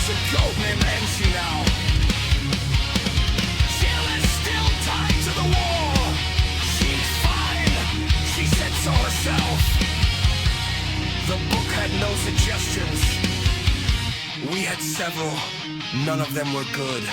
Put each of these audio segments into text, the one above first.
a goat named Enchi now. Jill is still tied to the wall. She's fine, she said so herself. The book had no suggestions. We had several. None of them were good.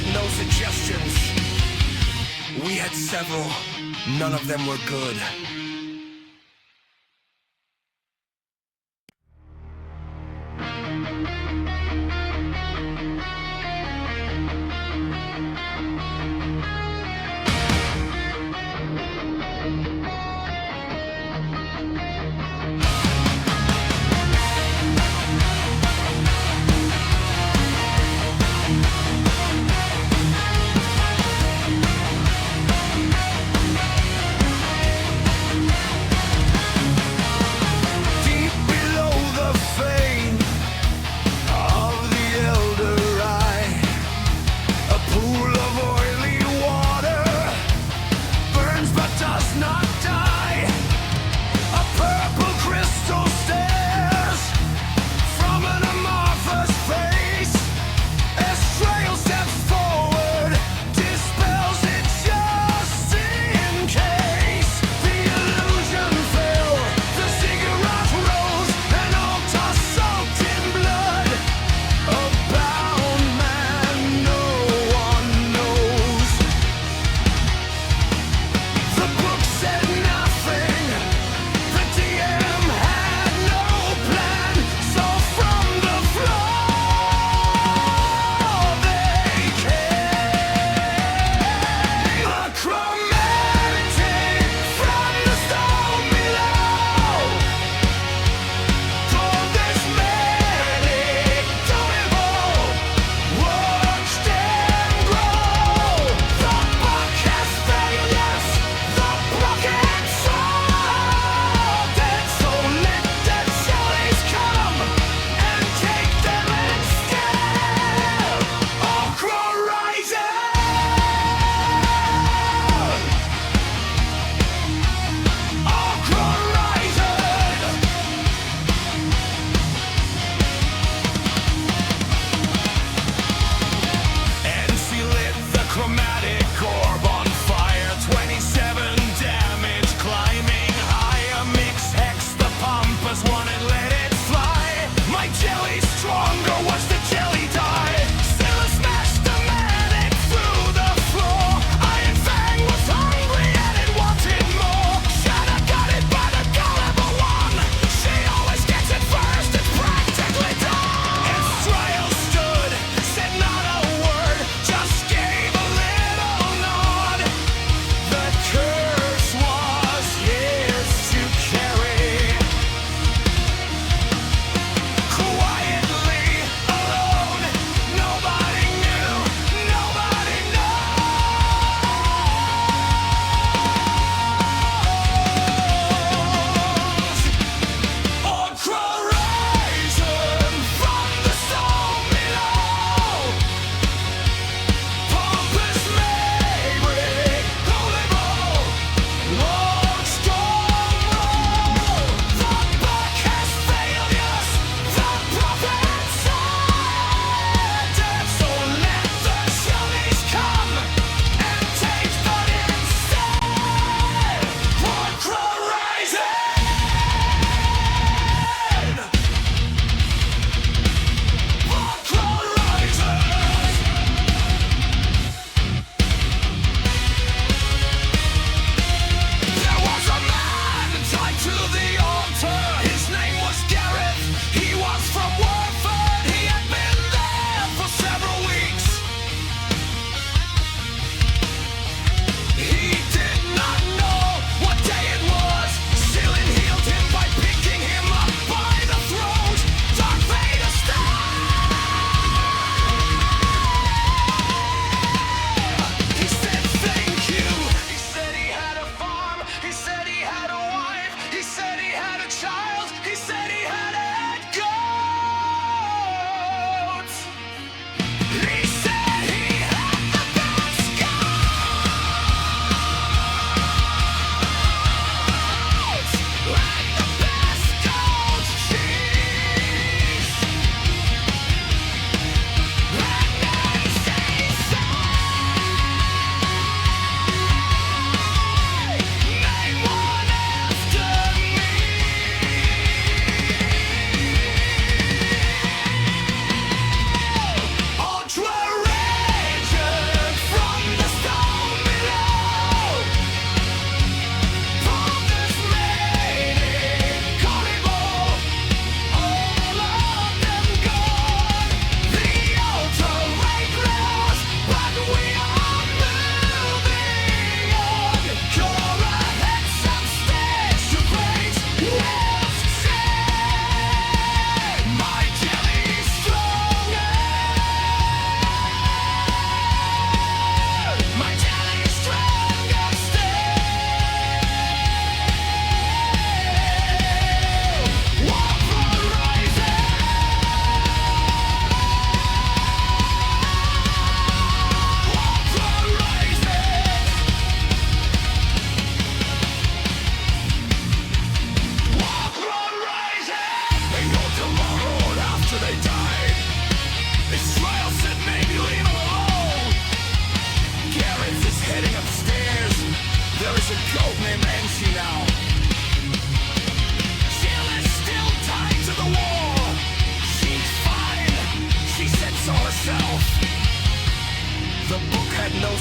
had no suggestions. We had several. None of them were good.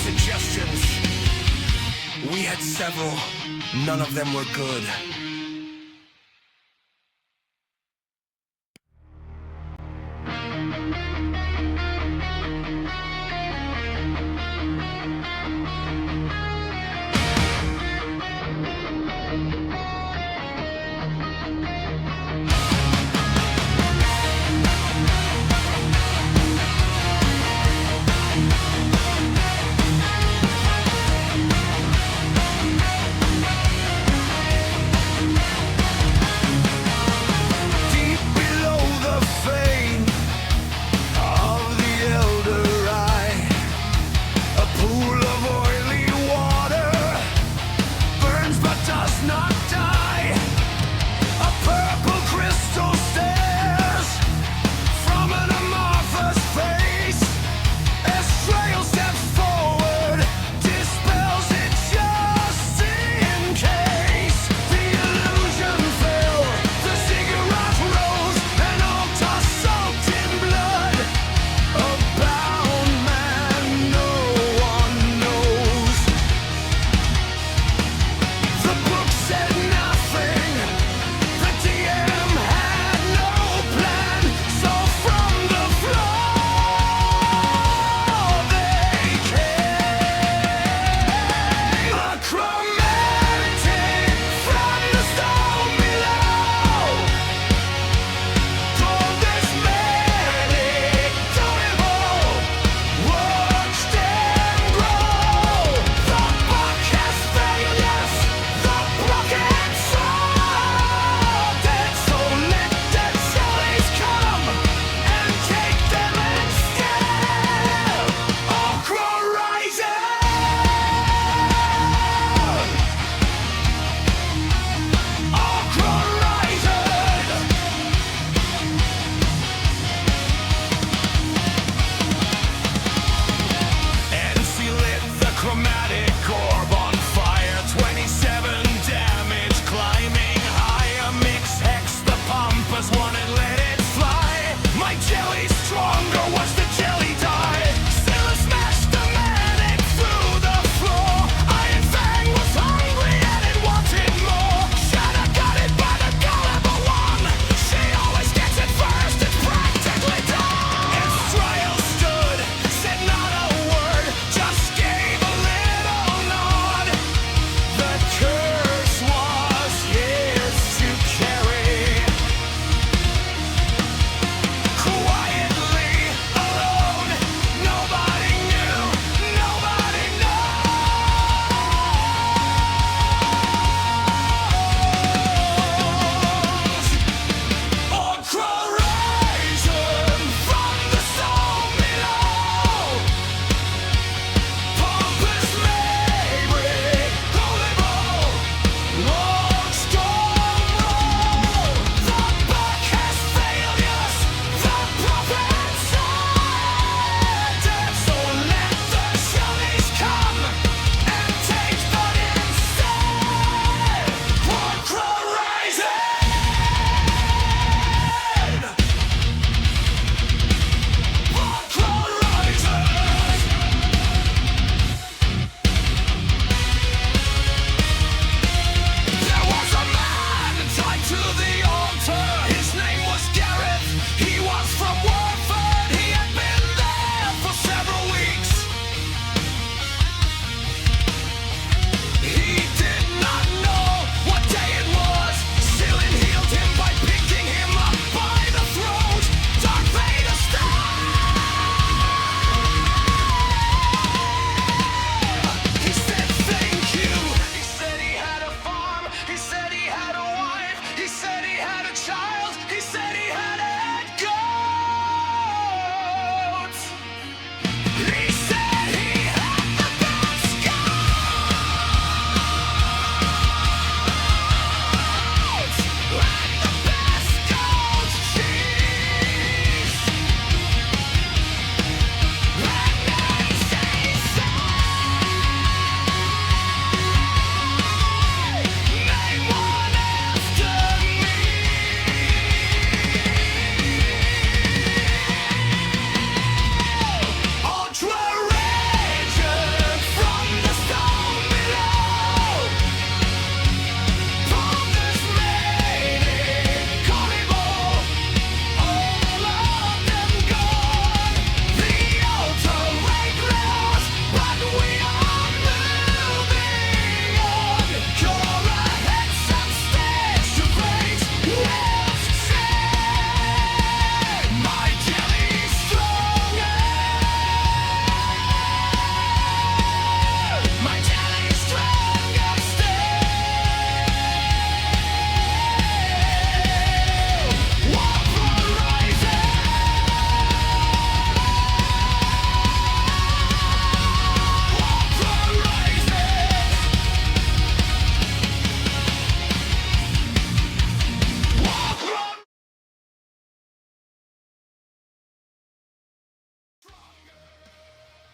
suggestions. We had several. None of them were good.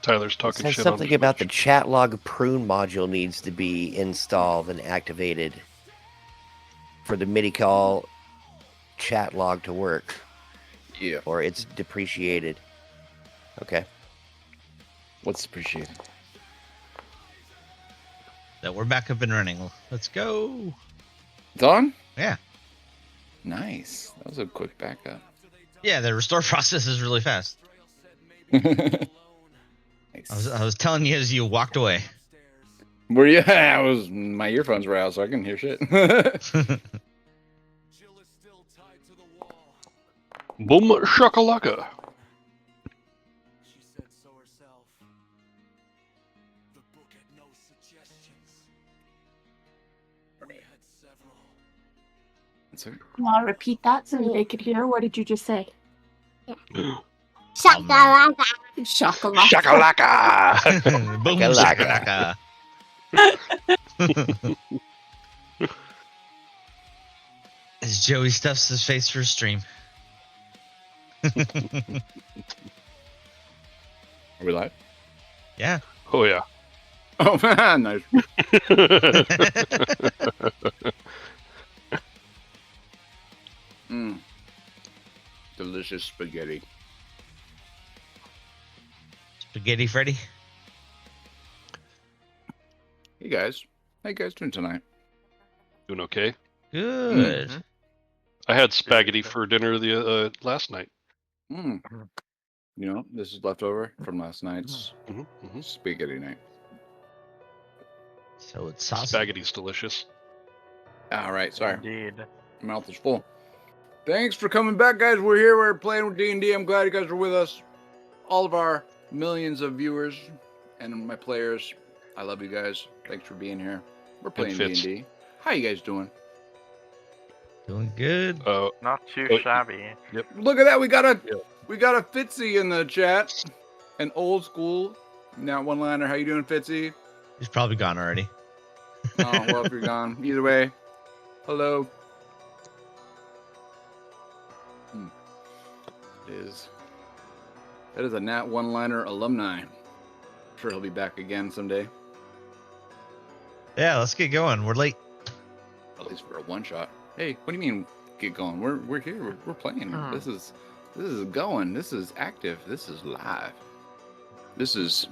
Tyler's It talking says shit something on about the Twitch. chat log prune module needs to be installed and activated for the MIDI call chat log to work, Yeah. or it's depreciated. Okay. What's appreciated? So we're back up and running. Let's go. It's on? Yeah. Nice. That was a quick backup. Yeah, the restore process is really fast. Nice. I was telling you as you walked away. Were you? I was. My earphones were out, so I couldn't hear shit. Boom shakalaka. She said so herself. The book had no suggestions. We had several. That's it. You want to repeat that so they could hear? What did you just say? Shakalaka. Shakalaka. Shakalaka. Boom Shakalaka. shakalaka. As Joey stuffs his face for a stream. Are we live? Yeah. Oh yeah. Oh, nice. Mm. Delicious spaghetti. Spaghetti Freddy. Hey guys, how you guys doing tonight? Doing okay. Good. I had spaghetti for dinner the last night. Mm. You know, this is leftover from last night's Mm-hmm. spaghetti night. So it's saucy. Spaghetti's delicious. All right, sorry. Indeed. My mouth is full. Thanks for coming back, guys. We're here. We're playing with D&D. I'm glad you guys are with us. All of our millions of viewers and my players. I love you guys. Thanks for being here. We're playing Fitz. D&D. How you guys doing? Doing good. Not too Oh, shabby. Look at that. We got a Yeah. Fitzy in the chat. An old school. Now one-liner. How you doing, Fitzy? He's probably gone already. Oh, well, if you're gone. Either way. Hello. That is a Nat one-liner alumni. I'm sure he'll be back again someday. Yeah, let's get going. We're late. At least for a one-shot. Hey, what do you mean get going? We're here. We're playing. This is going. This is active. This is live. This is.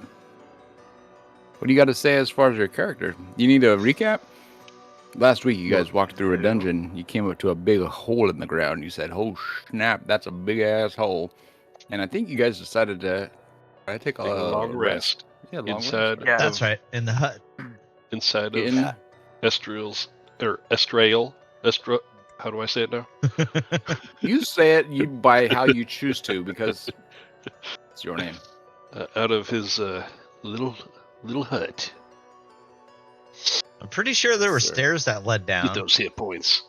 What do you got to say as far as your character? You need a recap? Last week, you guys walked through a dungeon. You came up to a big hole in the ground. You said, "Oh snap, that's a big ass hole." And I think you guys decided to take a long rest. Yeah, long Inside. rest. Yeah. That's right. In the hut. Inside In- of Estriel's or how do I say it now? You say it by how you choose to because it's your name. Out of his little hut. I'm pretty sure there were Sir. stairs that led down. Get those hit points.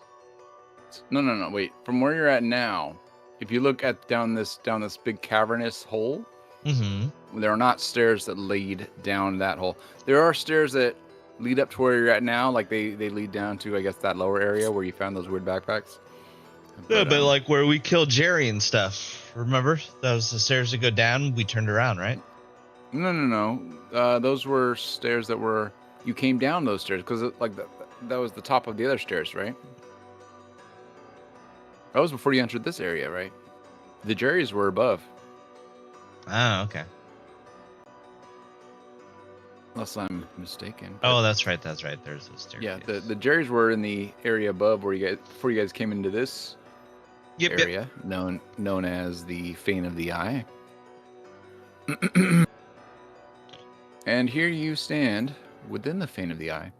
No. Wait. From where you're at now, if you look at down this big cavernous hole, Mm-hmm. there are not stairs that lead down that hole. There are stairs that lead up to where you're at now, like they lead down to, I guess, that lower area where you found those weird backpacks. Yeah, but like where we killed Jerry and stuff. Remember? That was the stairs that go down. We turned around, right? No. Those were stairs that were. You came down those stairs because that was the top of the other stairs, right? That was before you entered this area, right? The Jerry's were above. Oh, okay. Unless I'm mistaken. Oh, that's right. There's those stairs. Yeah, the Jerry's were in the area above where before you guys came into this area, known as the Fane of the Eye. And here you stand within the Fane of the Eye.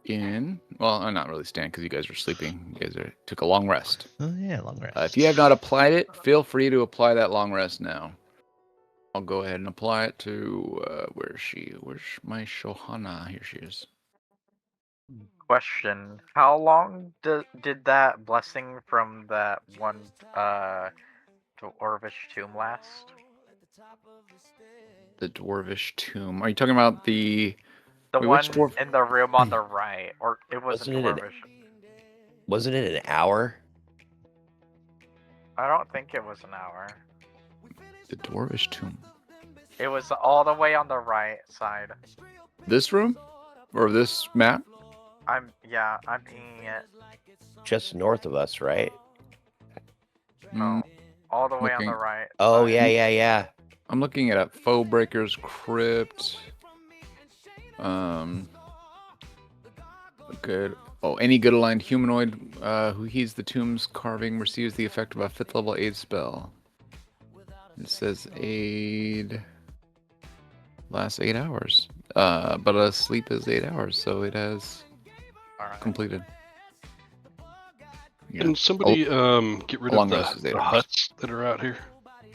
Well, I'm not really stand because you guys are sleeping. You guys took a long rest. Oh, yeah, long rest. If you have not applied it, feel free to apply that long rest now. I'll go ahead and apply it to, where is she? Where's my Shohana? Here she is. Question: how long did that blessing from that one Dwarvish tomb last? The Dwarvish tomb. Are you talking about the... The Wait, one which dwarf? in the room on the right, or it was a Wasn't it Dwarvish. Wasn't it an hour? I don't think it was an hour. The Dwarvish tomb. It was all the way on the right side. This room? Or this map? I'm pinging it. Just north of us, right? No, all the way on the looking- right. Oh, side. yeah. I'm looking at a Foe Breaker's Crypt. Good. Oh, any good aligned humanoid who heeds the tomb's carving receives the effect of a 5th level aid spell. It says aid lasts 8 hours. But a sleep is 8 hours, so it has All right. completed. Yeah. Can somebody get rid Long of rest is 8 the hours. huts that are out here?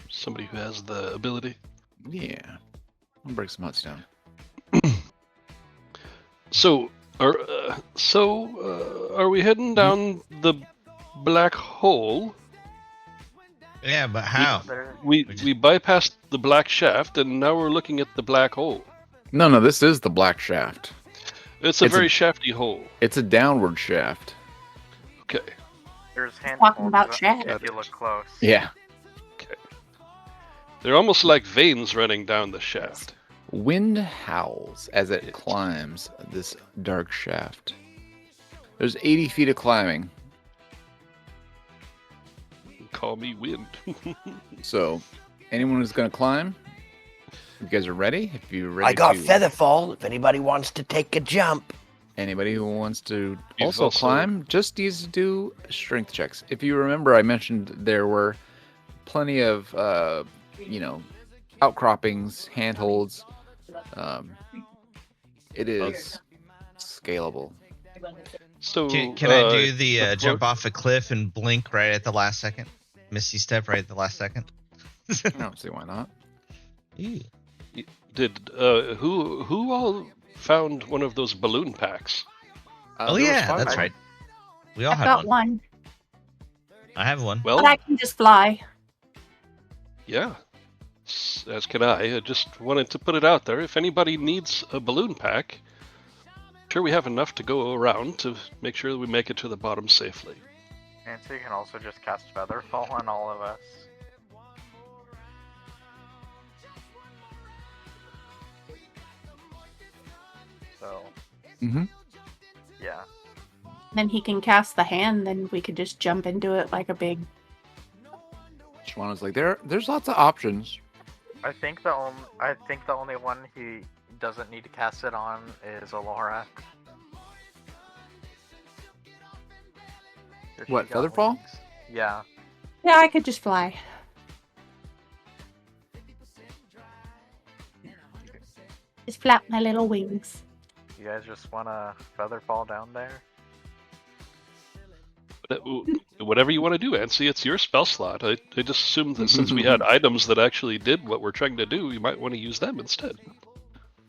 Somebody who has the ability. Yeah. I'll break some huts down. So, are we heading down the black hole? Yeah, but how? There- We bypassed the black shaft, and now we're looking at the black hole. No, this is the black shaft. It's a It's very a- shafty hole. It's a downward shaft. Okay. There's Talking about handholds shaft. if you look close. Yeah. Okay. They're almost like veins running down the shaft. Wind howls as it climbs this dark shaft. There's 80 feet of climbing. Call me wind. So, anyone who's going to climb, you guys are ready? If you're ready I got to... Featherfall if anybody wants to take a jump. Anybody who wants to You've also climb just needs to do strength checks. If you remember, I mentioned there were plenty of, outcroppings, handholds. It is scalable. So Can I do the before- jump off a cliff and blink right at the last second? Misty step right at the last second? I don't see why not. Ooh. Did who all found one of those balloon packs? Oh There was yeah, 5 that's of them. right. We all I've had got one. one, I have one. Well, but I can just fly. yeah. As can I. I just wanted to put it out there. If anybody needs a balloon pack, I'm sure we have enough to go around to make sure that we make it to the bottom safely. And so you can also just cast Featherfall on all of us. So, Mm-hmm. yeah. Then he can cast the hand, then we could just jump into it like a big... Shwana's like, there's lots of options. I think the only one he doesn't need to cast it on is Alora. Does What, she got Featherfall? wings? Yeah. Yeah, I could just fly. Just flap my little wings. You guys just wanna Featherfall down there? But, whatever you want to do, Ansi, it's your spell slot. I just assumed that since we had items that actually did what we're trying to do, you might want to use them instead.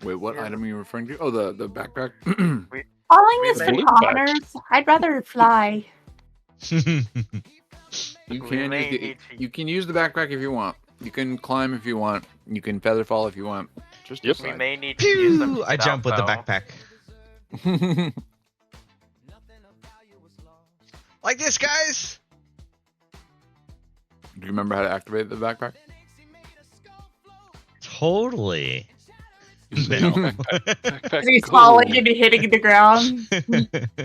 Wait, what Yeah. item are you referring to? Oh, the backpack. Falling is We for may- commoners. I'd rather fly. You We can may use need to- you can use the backpack if you want. You can climb if you want. You can featherfall if you want. Just Yep. We decide. may need to use them. Pew! to I get jump out, with the though. backpack. Like this, guys. Do you remember how to activate the backpack? Totally. You say, No. backpack He's go. falling and hitting the ground.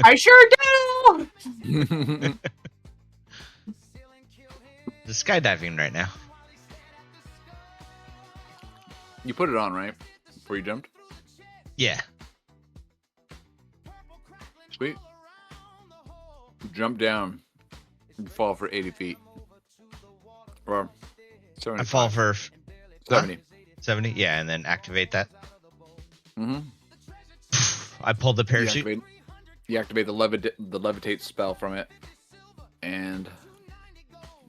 I sure do! The skydiving right now. You put it on, right? Before you jumped? Yeah. Sweet. Jump down. You fall for 80 feet. Or 75. I fall for 70. 70. Yeah, and then activate that. Mm-hmm. I pulled the parachute. You activate the levitate spell from it, and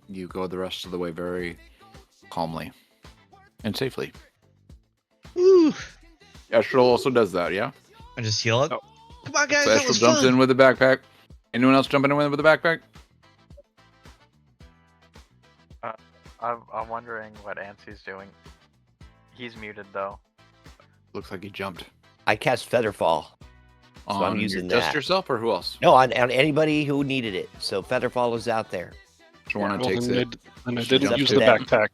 you go the rest of the way very calmly and safely. Woo! Astral also does that, yeah? I just heal up. Oh. Come on, guys. So That Astral was jumps fun. in with the backpack. Anyone else jumping in with the backpack? I'm wondering what Ansi's doing. He's muted though. Looks like he jumped. I cast Featherfall. So I'm On using just that. yourself or who else? No, on anybody who needed it. So Featherfall is out there. Joanna Well, takes then it. I She didn't jumps use to the them. backpack.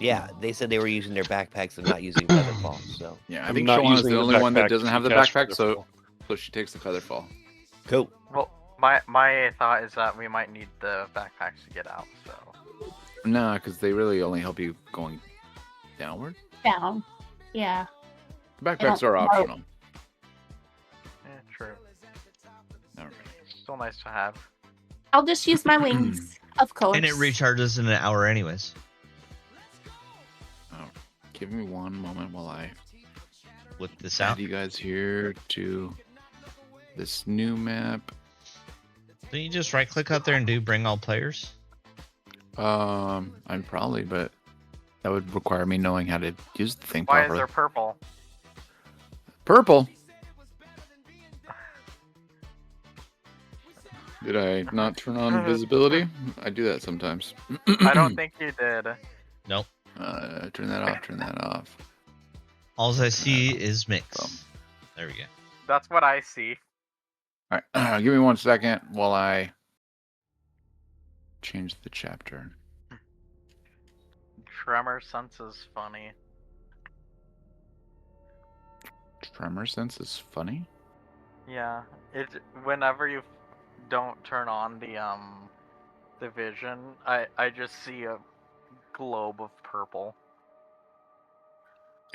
Yeah, they said they were using their backpacks and not using featherfall. So Yeah, I I'm think not Shawana is using the the only one that backpack doesn't to have the cast backpack, so Featherfall. she takes the featherfall. cool. Well, my thought is that we might need the backpacks to get out. So No, because they really only help you going downward. Down. Yeah. Backpacks don't are float. optional. yeah, true. All right. Still nice to have. I'll just use my wings, of course. And it recharges in an hour, anyways. Oh, give me one moment while I With this add out. you guys here to this new map. Don't you just right click out there and do bring all players? I'm probably, but that would require me knowing how to use the thing Why is properly. there purple? Purple. Did I not turn on visibility? I do that sometimes. I don't think you did. Nope. Turn that off. Turn that off. All I see is mix. Boom. There we go. That's what I see. All right. Give me 1 second while I change the chapter. Tremor sense is funny. Tremor sense is funny. Yeah, it whenever you don't turn on the vision, I just see a globe of purple.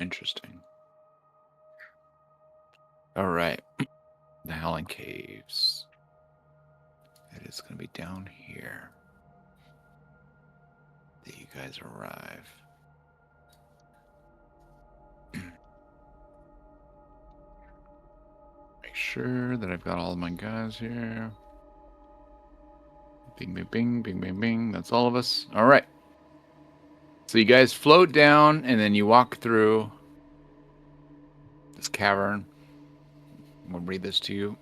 Interesting. All right. The Howling Caves. It is going to be down here that you guys arrive. Make sure that I've got all of my guys here. Bing, bing, bing, bing, bing, bing. That's all of us. All right. So you guys float down, and then you walk through this cavern. I'm going to read this to you.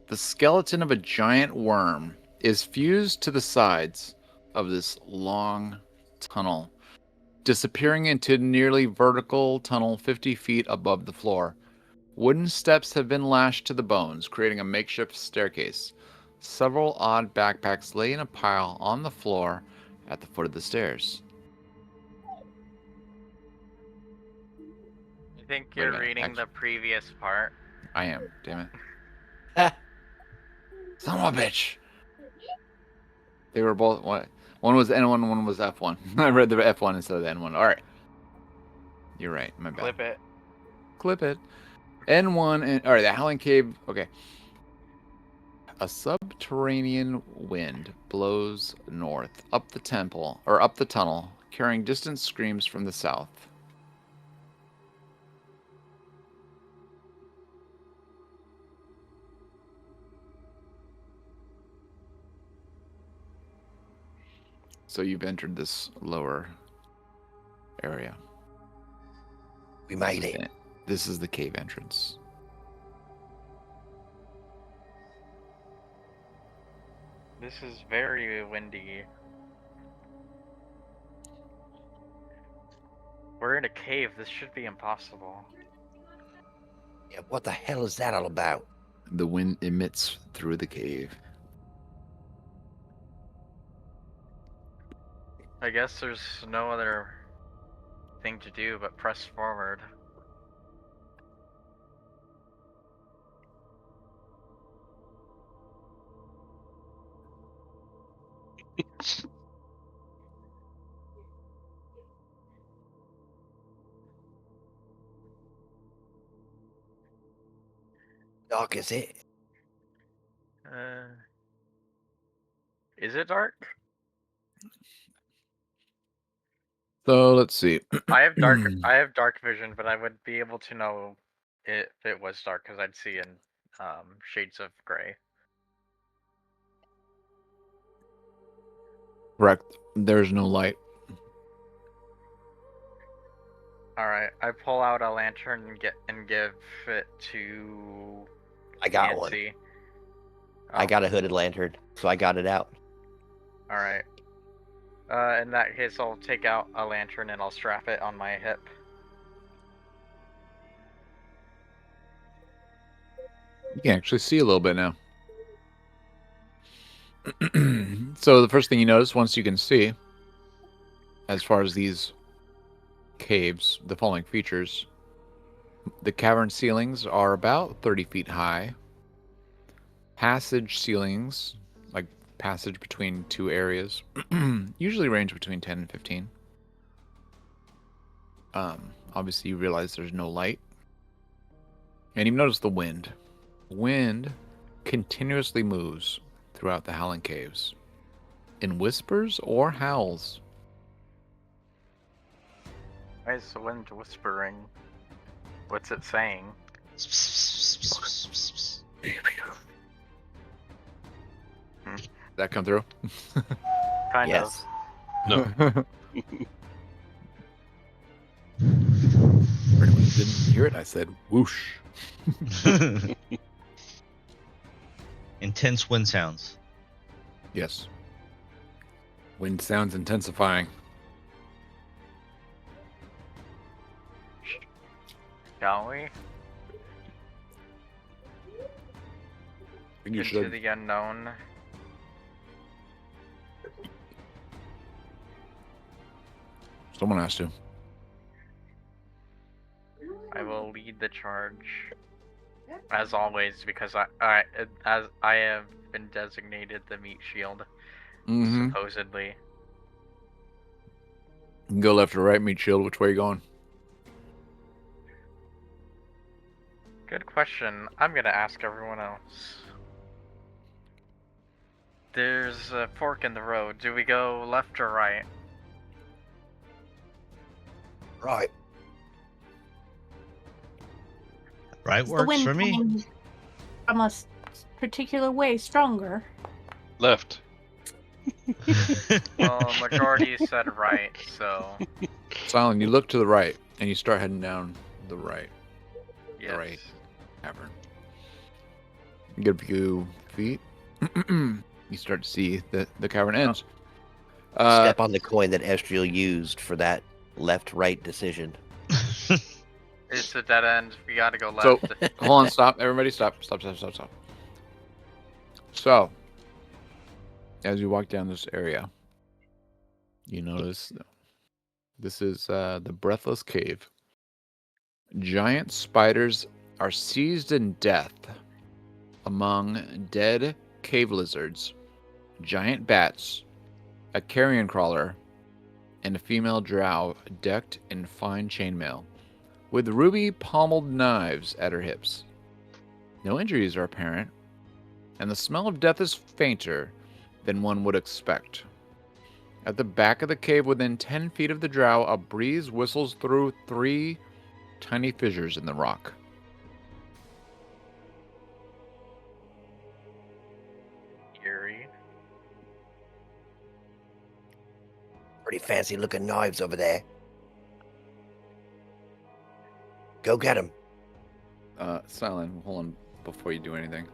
The skeleton of a giant worm is fused to the sides of this long tunnel, disappearing into a nearly vertical tunnel 50 feet above the floor. Wooden steps have been lashed to the bones, creating a makeshift staircase. Several odd backpacks lay in a pile on the floor at the foot of the stairs. I think Wait a you're minute, reading the previous part. I am, damn it. Son of a bitch. They were both, what? One was N1, one was F1. I read the F1 instead of the N1. All right. You're right. My bad. Clip it. Clip it. N1 and all right, the Howling Cave. Okay. A subterranean wind blows north up the tunnel, carrying distant screams from the south. So you've entered this lower area. We made it. This is the cave entrance. This is very windy. We're in a cave. This should be impossible. Yeah, what the hell is that all about? The wind emits through the cave. I guess there's no other thing to do but press forward. Dark is it? Is it dark? So let's see. I have dark vision, but I would be able to know if it was dark because I'd see in shades of gray. Correct. There's no light. All right, I pull out a lantern and give it to I got one. Nancy. I got a hooded lantern, so I got it out. All right. In that case, I'll take out a lantern and I'll strap it on my hip. You can actually see a little bit now. So the first thing you notice once you can see, as far as these caves, the following features: the cavern ceilings are about 30 feet high. Passage ceilings, like passage between two areas, usually range between 10 and 15. Obviously, you realize there's no light. And you notice the wind. Wind continuously moves throughout the Howling Caves in whispers or howls. Why is the wind whispering? What's it saying? That come through? Kind Yes. No. For anyone who didn't hear it, I said whoosh. Intense wind sounds. Yes. Wind sounds intensifying. Shall we? I think you Into should. the unknown. Someone has to. I will lead the charge, as always, because I have been designated the meat shield, Mm-hmm. supposedly. You can go left or right, meat shield. Which way are you going? Good question. I'm gonna ask everyone else. There's a fork in the road. Do we go left or right? Right. Right The works wind for me. coming from a particular way stronger. Left. Well, majority said right, so Silent, you look to the right, and you start heading down the right yes. Right. cavern. You get a few feet. You start to see the cavern ends. Step on the coin that Estriel used for that left-right decision. It's a dead end. We gotta go So, left. hold on, stop. Everybody stop. Stop. So, as you walk down this area, you notice this is the Breathless Cave. Giant spiders are seized in death among dead cave lizards, giant bats, a carrion crawler, and a female drow decked in fine chainmail, with ruby pommeled knives at her hips. No injuries are apparent, and the smell of death is fainter than one would expect. At the back of the cave, within 10 feet of the drow, a breeze whistles through 3 tiny fissures in the rock. Eerie. Pretty fancy looking knives over there. Go get them. Silent, hold on before you do anything.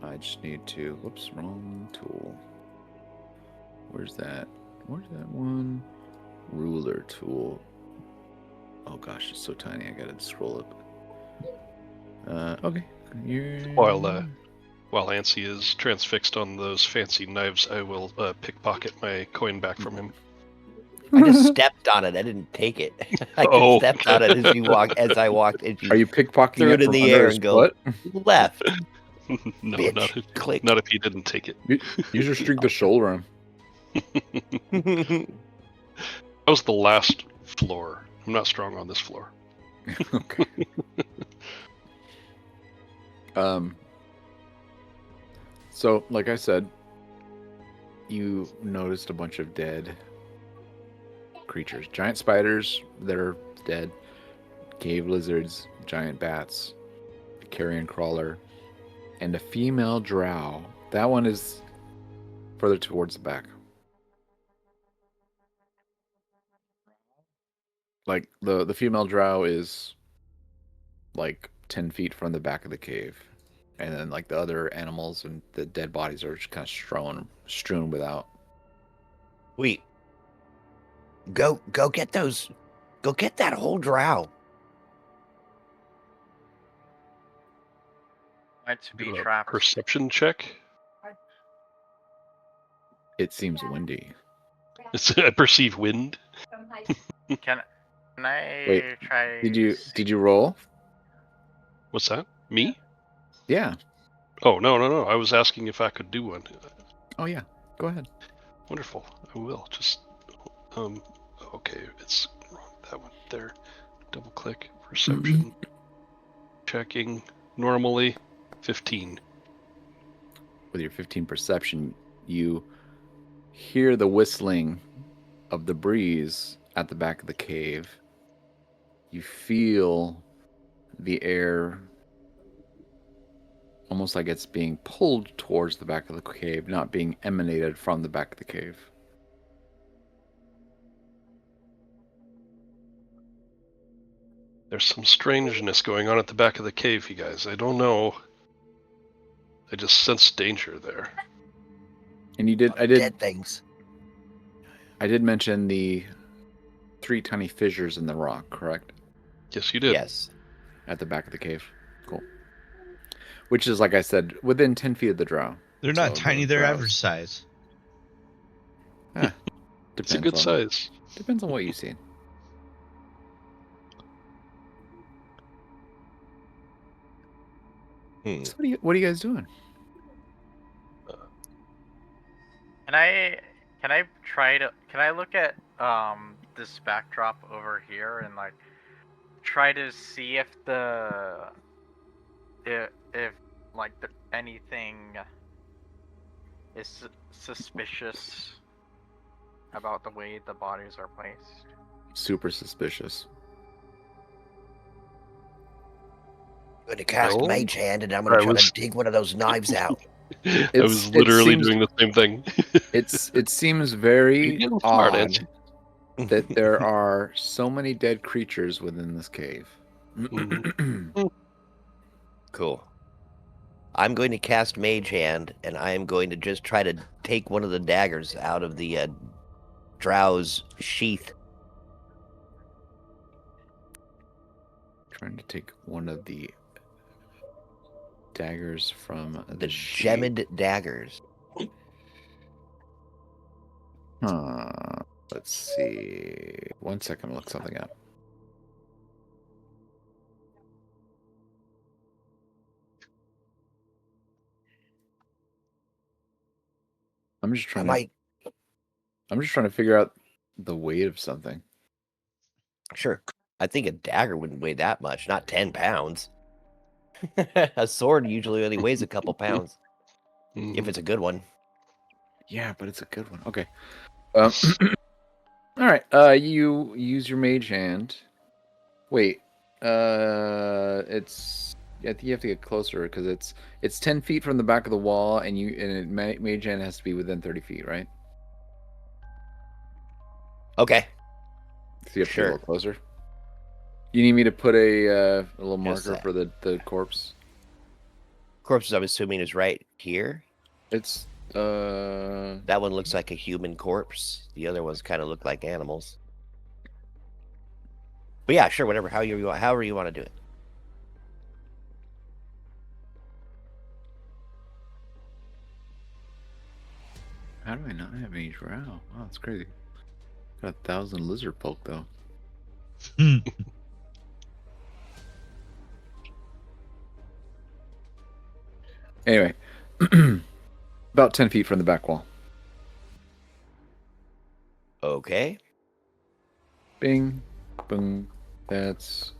I just need to. Whoops, wrong tool. Where's that? Where's that one? Ruler tool. Oh gosh, it's so tiny. I gotta scroll up. Okay. While Ansi is transfixed on those fancy knives, I will pickpocket my coin back from him. I just stepped on it. I didn't take it. I Oh, just stepped on it as I walked. And Are you pickpocketing threw it in from the under air his and go foot? left. No, Bitch. Click. not if he didn't take it. Use your streak to shoulder him. That was the last floor. I'm not strong on this floor. Okay. So, like I said, you noticed a bunch of dead creatures. Giant spiders that are dead. Cave lizards, giant bats, a carrion crawler, and a female drow. That one is further towards the back. Like, the female drow is like 10 feet from the back of the cave. And then, like, the other animals and the dead bodies are just kind of strewn without. Wait. Go get those. Go get that whole drow. Might to be Do a trapped. perception check. It seems windy. I perceive wind. Can I Wait, try? Did you roll? What's that? Me? Yeah. Oh, no. I was asking if I could do one. Oh yeah. Go ahead. Wonderful. I will. Just, okay, it's wrong. That one there. Double click. Perception. Checking. Normally, 15. With your 15 perception, you hear the whistling of the breeze at the back of the cave. You feel the air almost like it's being pulled towards the back of the cave, not being emanated from the back of the cave. There's some strangeness going on at the back of the cave, you guys. I don't know. I just sense danger there. And I Dead things. did mention the 3 tiny fissures in the rock, correct? Yes, you did. Yes. At the back of the cave. Cool. Which is, like I said, within 10 feet of the drow. They're not So tiny, the they're drows- average size. It's a good size. Depends on what you see. So what are you guys doing? Can I look at this backdrop over here and like try to see if anything is suspicious about the way the bodies are placed? Super suspicious. I'm going to cast No. Mage Hand, and I'm going to try to dig one of those knives out. I was literally doing the same thing. It seems very You're getting smart, odd ain't that there are so many dead creatures within this cave. Cool. I'm going to cast Mage Hand, and I am going to just try to take one of the daggers out of the drow's sheath. Trying to take one of the daggers from The sheath. gemmed daggers. Let's see. 1 second, look something up. I'm just trying to figure out the weight of something. Sure. I think a dagger wouldn't weigh that much, not 10 pounds. A sword usually only weighs a couple pounds, if it's a good one. Yeah, but it's a good one. Okay. All right. You use your mage hand. Wait. It's. I think you have to get closer because it's 10 feet from the back of the wall, and mage hand has to be within 30 feet, right? Okay. So you have to get a little closer. You need me to put a little marker that. for the corpse? Corpses, I'm assuming, is right here. It's That one looks like a human corpse. The other ones kind of look like animals. But yeah, sure, whatever. However you want to do it. How do I not have any drow? Wow, that's crazy. Got 1,000 lizard folk though. Anyway, about 10 feet from the back wall. Okay. Bing, boom. That's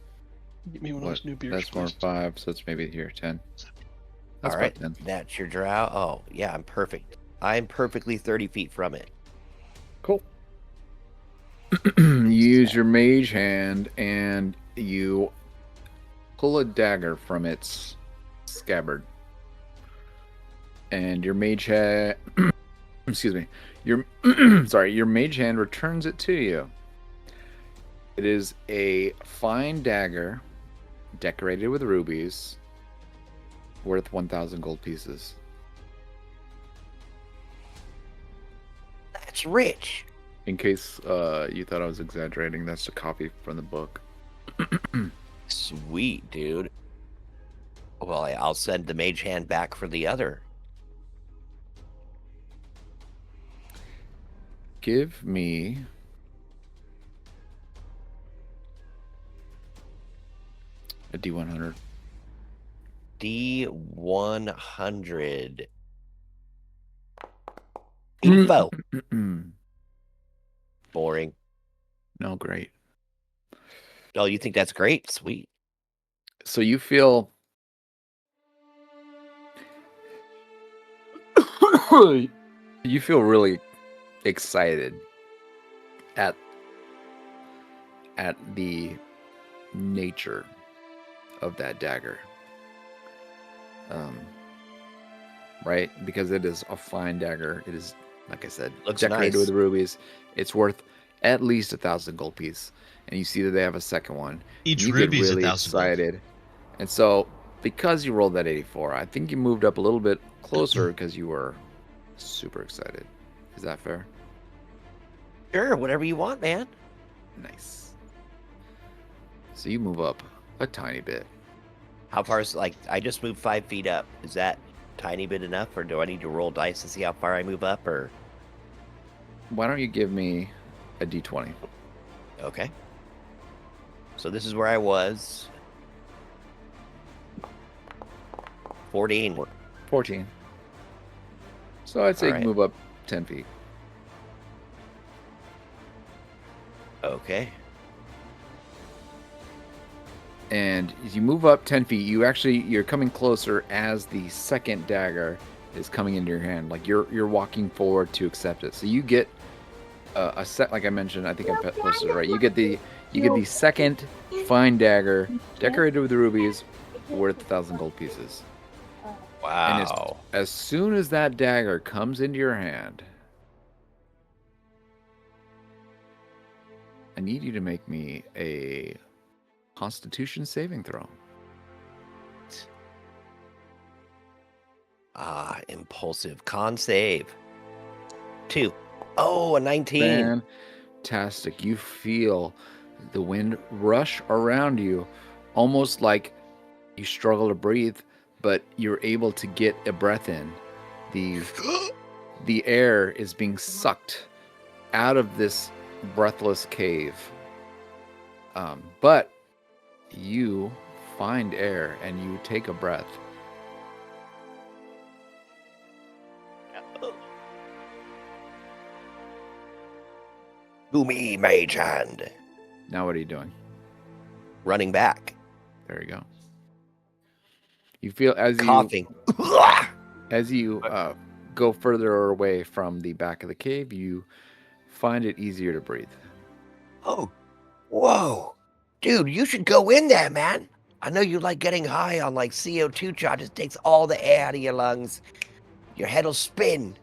Give me one of those new beers, that's more please. 5, so it's maybe here 10. That's All right. about 10. That's your drow. Oh, yeah, I'm perfect. I'm perfectly 30 feet from it. Cool. You use your mage hand and you pull a dagger from its scabbard. And your mage hand, excuse me, your mage hand returns it to you. It is a fine dagger decorated with rubies worth 1,000 gold pieces. That's rich. In case you thought I was exaggerating, that's a copy from the book. Sweet, dude. Well, I'll send the mage hand back for the other. Give me a D100. D100. Info. Boring. No, great. Oh, you think that's great? Sweet. So you feel you feel really excited at the nature of that dagger. Right? Because it is a fine dagger. It is, like I said, Looks decorated nice. with rubies. It's worth at least 1,000 gold piece. And you see that they have a second one. Each You ruby's get really 1,000 gold. excited. And so, because you rolled that 84, I think you moved up a little bit closer because you were super excited. Is that fair? Sure, whatever you want, man. Nice. So you move up a tiny bit. How far is, like, I just moved 5 feet up. Is that tiny bit enough, or do I need to roll dice to see how far I move up, or? Why don't you give me a D20? Okay. So this is where I was. 14. 14. So I'd say All right. move up 10 feet. Okay. And as you move up 10 feet, you're coming closer as the second dagger is coming into your hand. Like you're walking forward to accept it. So you get a set, like I mentioned, I think I posted it right. You get the second fine dagger decorated with rubies worth 1,000 gold pieces. And Wow. as soon as that dagger comes into your hand, I need you to make me a Constitution saving throw. Impulsive. Con save. 2. Oh, a 19. Fantastic. You feel the wind rush around you, almost like you struggle to breathe, but you're able to get a breath in. The air is being sucked out of this breathless cave. But you find air and you take a breath. To me, mage hand. Now what are you doing? Running back. There you go. You feel Coughing. as you go further away from the back of the cave, you find it easier to breathe. Oh, whoa. Dude, you should go in there, man. I know you like getting high on like CO2 charge. It takes all the air out of your lungs. Your head will spin.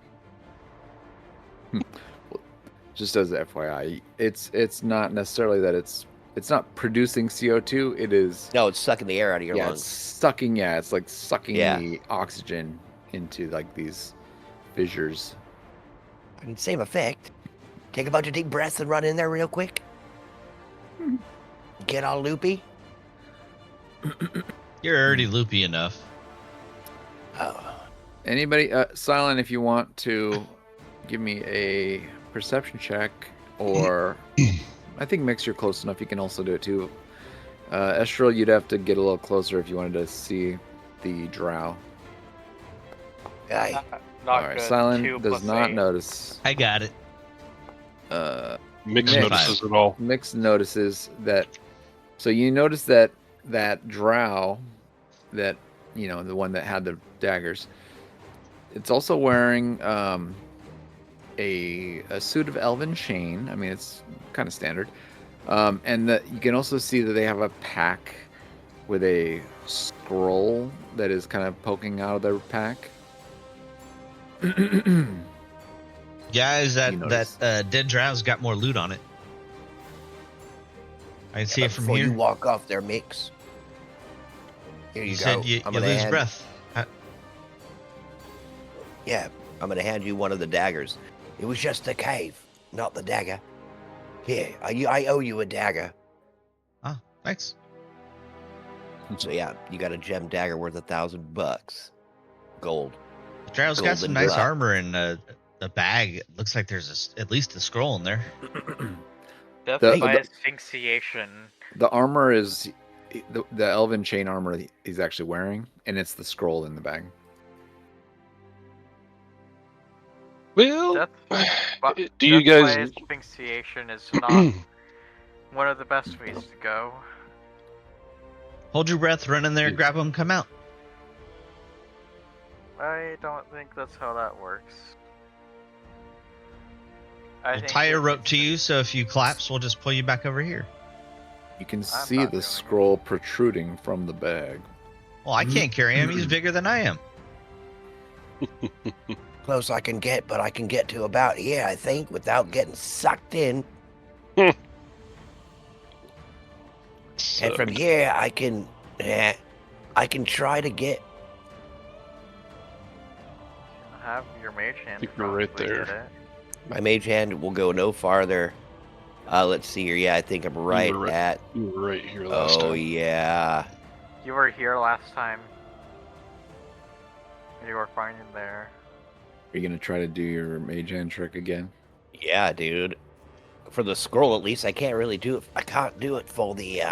Just as a FYI, it's not necessarily that it's not producing CO2. It is No, it's sucking the air out of your it's lungs. sucking. Yeah, it's like sucking Yeah. the oxygen into like these fissures. I mean, same effect. Take a bunch of deep breaths and run in there real quick. Get all loopy. You're already loopy enough. Oh. Anybody, Silent, if you want to give me a perception check, or I think Mix, you're close enough. You can also do it too. Estrel, you'd have to get a little closer if you wanted to see the drow. Aye. Not All right, good. Silent 2 does plus not 8. notice. I got it. Mix Mix. notices it all. Mix notices that. So you notice that drow, that the one that had the daggers, it's also wearing a suit of elven chain. I mean, it's kind of standard. And that you can also see that they have a pack with a scroll that is kind of poking out of their pack. Guys, You notice. that dead drow's got more loot on it. I can see it from Before here. you walk off there, Mix. Here you, You go. said you I'm gonna lose hand- breath. Yeah, I'm gonna hand you one of the daggers. It was just the cave, not the dagger. Here, I owe you a dagger. Ah, thanks. So yeah, you got a gem dagger worth $1,000. Gold. The drow's got some Golden nice drop. armor and The bag. It looks like there's at least a scroll in there. Death The- by the- asphyxiation. The armor is the elven chain armor he's actually wearing, and it's the scroll in the bag. Well, Death, do you death by guys? asphyxiation is not one of the best ways to go. Hold your breath, run in there, grab them, come out. I don't think that's how that works. We'll tie a rope to you, so if you collapse, we'll just pull you back over here. You can I'm see not the doing scroll protruding from the bag. Well, I can't carry him. He's bigger than I am. Close I can get, but I can get to about here, I think, without getting sucked in. And from here, I can try to get. Have your mage hand. I think we're right probably there. get it. My mage hand will go no farther. Let's see here. Yeah, I think I'm right right. at. You were right here last Oh time. yeah. You were here last time. You were fine in there. Are you gonna try to do your mage hand trick again? Yeah, dude. For the scroll, at least, I can't really do it. I can't do it for the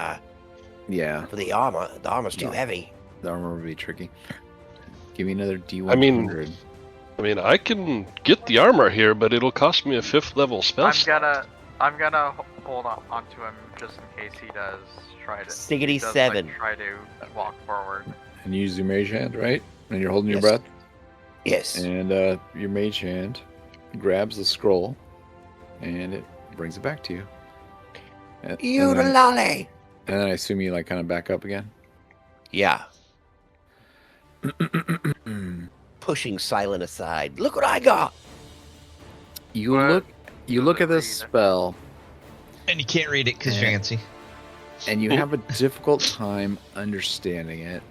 Yeah, for the armor. The armor's too No. heavy. the armor would be tricky. Give me another D100. I mean, I can get the armor here, but it'll cost me a 5th level spell. I'm gonna hold on onto him just in case he does try to. Stiggity he does, like, 7. try to walk forward. And use your mage hand, right? And you're holding your Yes. breath. Yes. And your mage hand grabs the scroll, and it brings it back to you. You and, then, lolly. and then I assume you like kind of back up again. Yeah. Pushing Silent aside. Look what I got. You What look at this Read. spell, And you can't read it because you're Yeah. antsy. and you have a difficult time understanding it.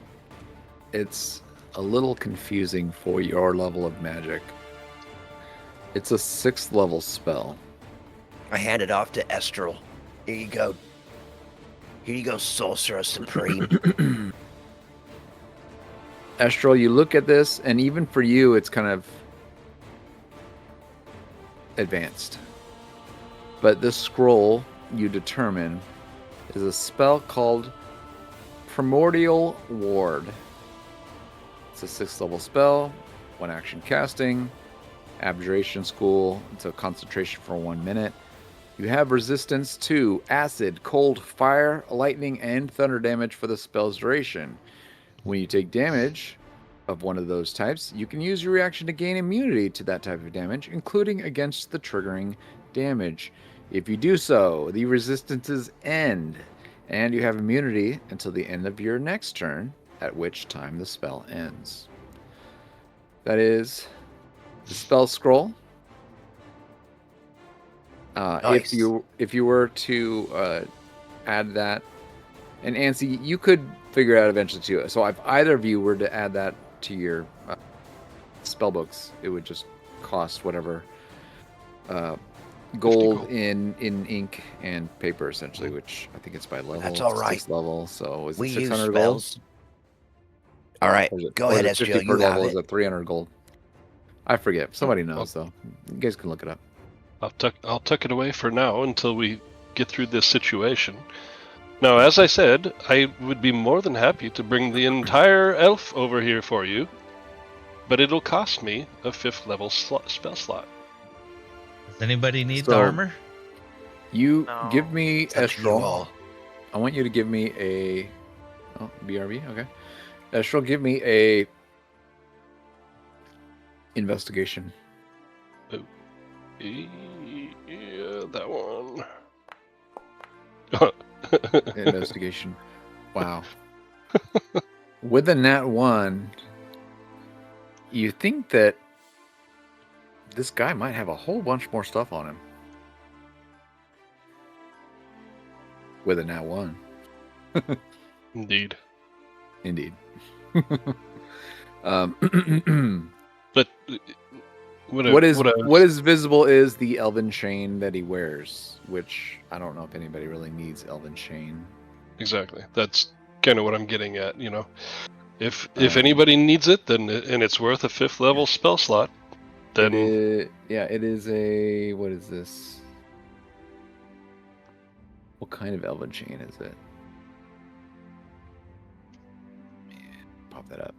It's a little confusing for your level of magic. It's a 6th level spell. I hand it off to Estral. Here you go. Here you go, Sorcerer Supreme. Estral, you look at this, and even for you, it's kind of advanced. But this scroll, you determine, is a spell called Primordial Ward. It's a 6th level spell, 1 action casting, abjuration school, it's a concentration for 1 minute. You have resistance to acid, cold, fire, lightning, and thunder damage for the spell's duration. When you take damage of one of those types, you can use your reaction to gain immunity to that type of damage, including against the triggering damage. If you do so, the resistances end, and you have immunity until the end of your next turn, at which time the spell ends. That is the spell scroll. Nice. If you were to add that, and Ansi, you could figure it out eventually too. So if either of you were to add that to your spell books, it would just cost whatever gold in ink and paper, essentially, which I think it's by level. That's all right. 6th level, so is it We use 600 gold? spells. All right, Or is it- go or is ahead, it 50 Estral. per You have level? Is it. it 300 gold? I forget. Somebody knows, though. You guys can look it up. I'll tuck it away for now until we get through this situation. Now, as I said, I would be more than happy to bring the entire elf over here for you, but it'll cost me a 5th level spell slot. Does anybody need So- the armor? You No. give me It's up to you Estral. all. I want you to give me a BRB. Okay, Estral, give me a investigation. Yeah, that one. Investigation. Wow. With a nat 1, you think that this guy might have a whole bunch more stuff on him. With a nat 1. Indeed. Indeed. But What is visible is the elven chain that he wears, which I don't know if anybody really needs elven chain. Exactly. That's kind of what I'm getting at, you know. If anybody needs it, then and it's worth a 5th level spell slot, Then It is a. What is this? What kind of elven chain is it? Pop that up.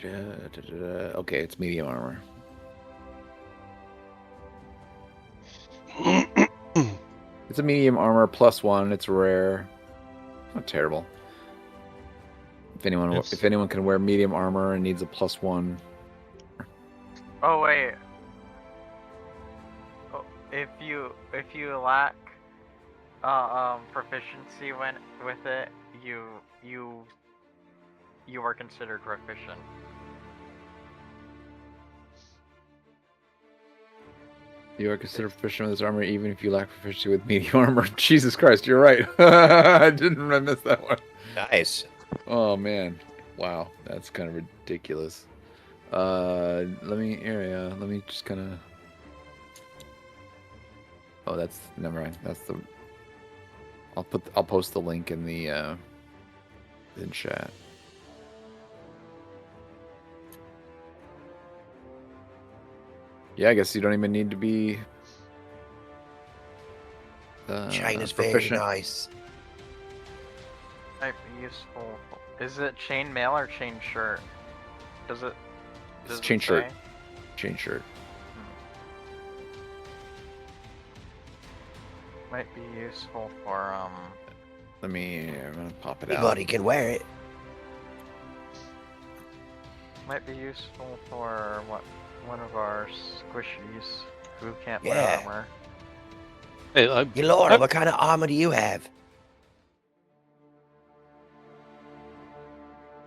Okay, it's medium armor. It's a medium armor +1. It's rare. Not terrible. If anyone can wear medium armor and needs a +1. Oh wait. Oh, if you lack proficiency with it, you are considered proficient. You are considered proficient with this armor even if you lack proficiency with medium armor. Jesus Christ, you're right. I miss that one. Nice. Oh man. Wow, that's kind of ridiculous. Let me just kind of. Oh, that's never mind. That's the. I'll post the link in the in chat. Yeah, I guess you don't even need to be. Chain is very proficient. nice. Might be useful. Is it chain mail or chain shirt? Does it Chain shirt. say? Chain shirt. Might be useful for I'm gonna pop it out. Anybody can wear it. Might be useful for one of our squishies who can't Yeah. wear armor. Hey, Elora, what kind of armor do you have?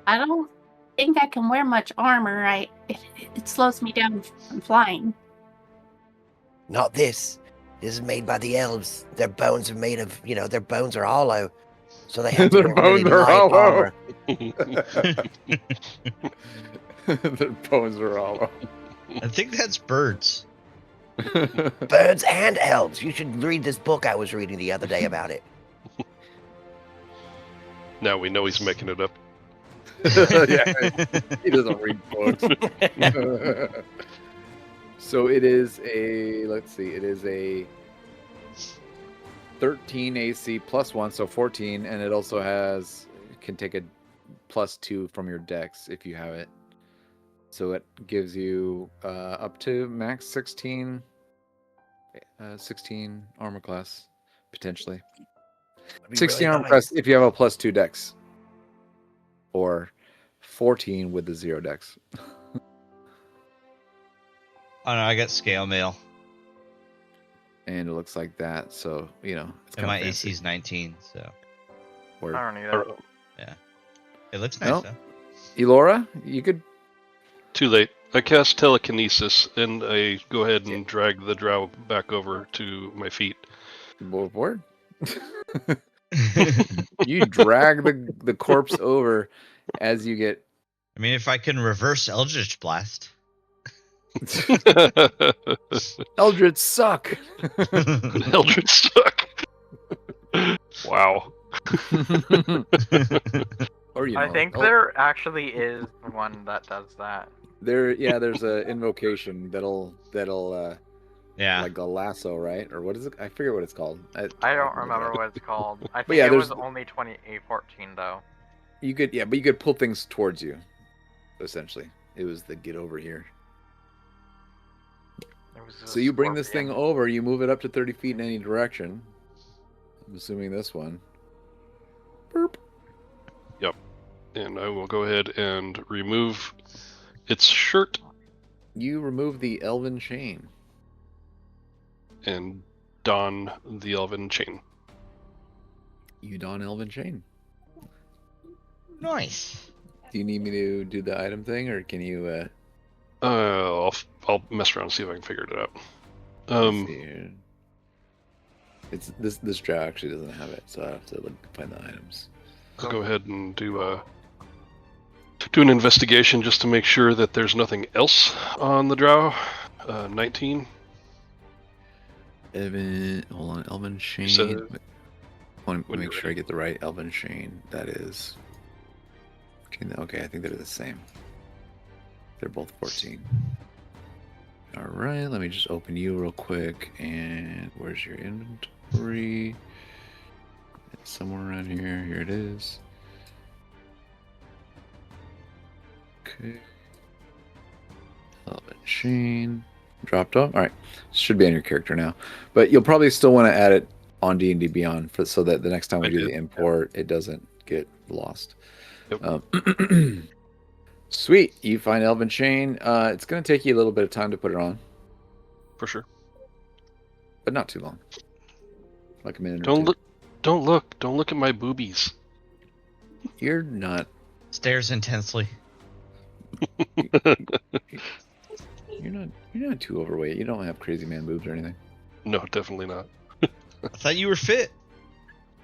I don't think I can wear much armor. It slows me down from flying. Not this. This is made by the elves. Their bones are made of, their bones are hollow. So they have to Their wear really bones are light hollow. armor. Their bones are hollow. I think that's birds. Birds and elves. You should read this book I was reading the other day about it. now we know he's making it up. Yeah, he doesn't read books. So it is a, let's see, it is a 13 AC +1, so 14, and it also can take a +2 from your dex if you have it. So it gives you up to max 16 armor class, potentially. That'd be 16 really armor nice. class if you have a +2 dex. Or 14 with the 0 dex. Oh no, I got scale mail. And it looks like that, so, it's And kind my of fancy. AC is 19, so Word. I don't need that. it looks nice Well, though. Elora, you could. Too late. I cast telekinesis and I go ahead and drag the drow back over to my feet. Word. You drag the corpse over as you get. I mean, if I can reverse Eldritch Blast. Eldritch suck. Eldritch suck. Wow. Or I think there actually is one that does that. there's a invocation that'll Yeah. like a lasso, right? Or what is it? I forget what it's called. I don't remember what it's called. I think yeah, it was there's- only 2814 though. You could, but you could pull things towards you. Essentially, it was the get over here. It was a So you bring this thing scorpion. over, you move it up to 30 feet in any direction. I'm assuming this one. Burp. And I will go ahead and remove its shirt You remove the elven chain. and don the elven chain. You don elven chain. Nice. Do you need me to do the item thing, or can you? I'll mess around and see if I can figure it out. Let's see here. It's this drow actually doesn't have it, so I have to find the items. I'll go ahead and do an investigation just to make sure that there's nothing else on the drow. 19. Hold on, elven chain. So- I want to when make you're sure I get the right elven chain. That is. Okay, I think they're the same. They're both 14. All right, let me just open you real quick. And where's your inventory? It's somewhere around here. Here it is. Okay. Velvet chain. Dropped off. All right. Should be on your character now. But you'll probably still want to add it on D&D Beyond so that the next time we do the import, it doesn't get lost. Yep. Sweet. You find Elven Chain. It's going to take you a little bit of time to put it on. For sure. But not too long. Like a minute or Don't two. look. Don't look. Don't look at my boobies. You're not. Stares intensely. You're not too overweight. You don't have crazy man boobs or anything. No, definitely not. I thought you were fit.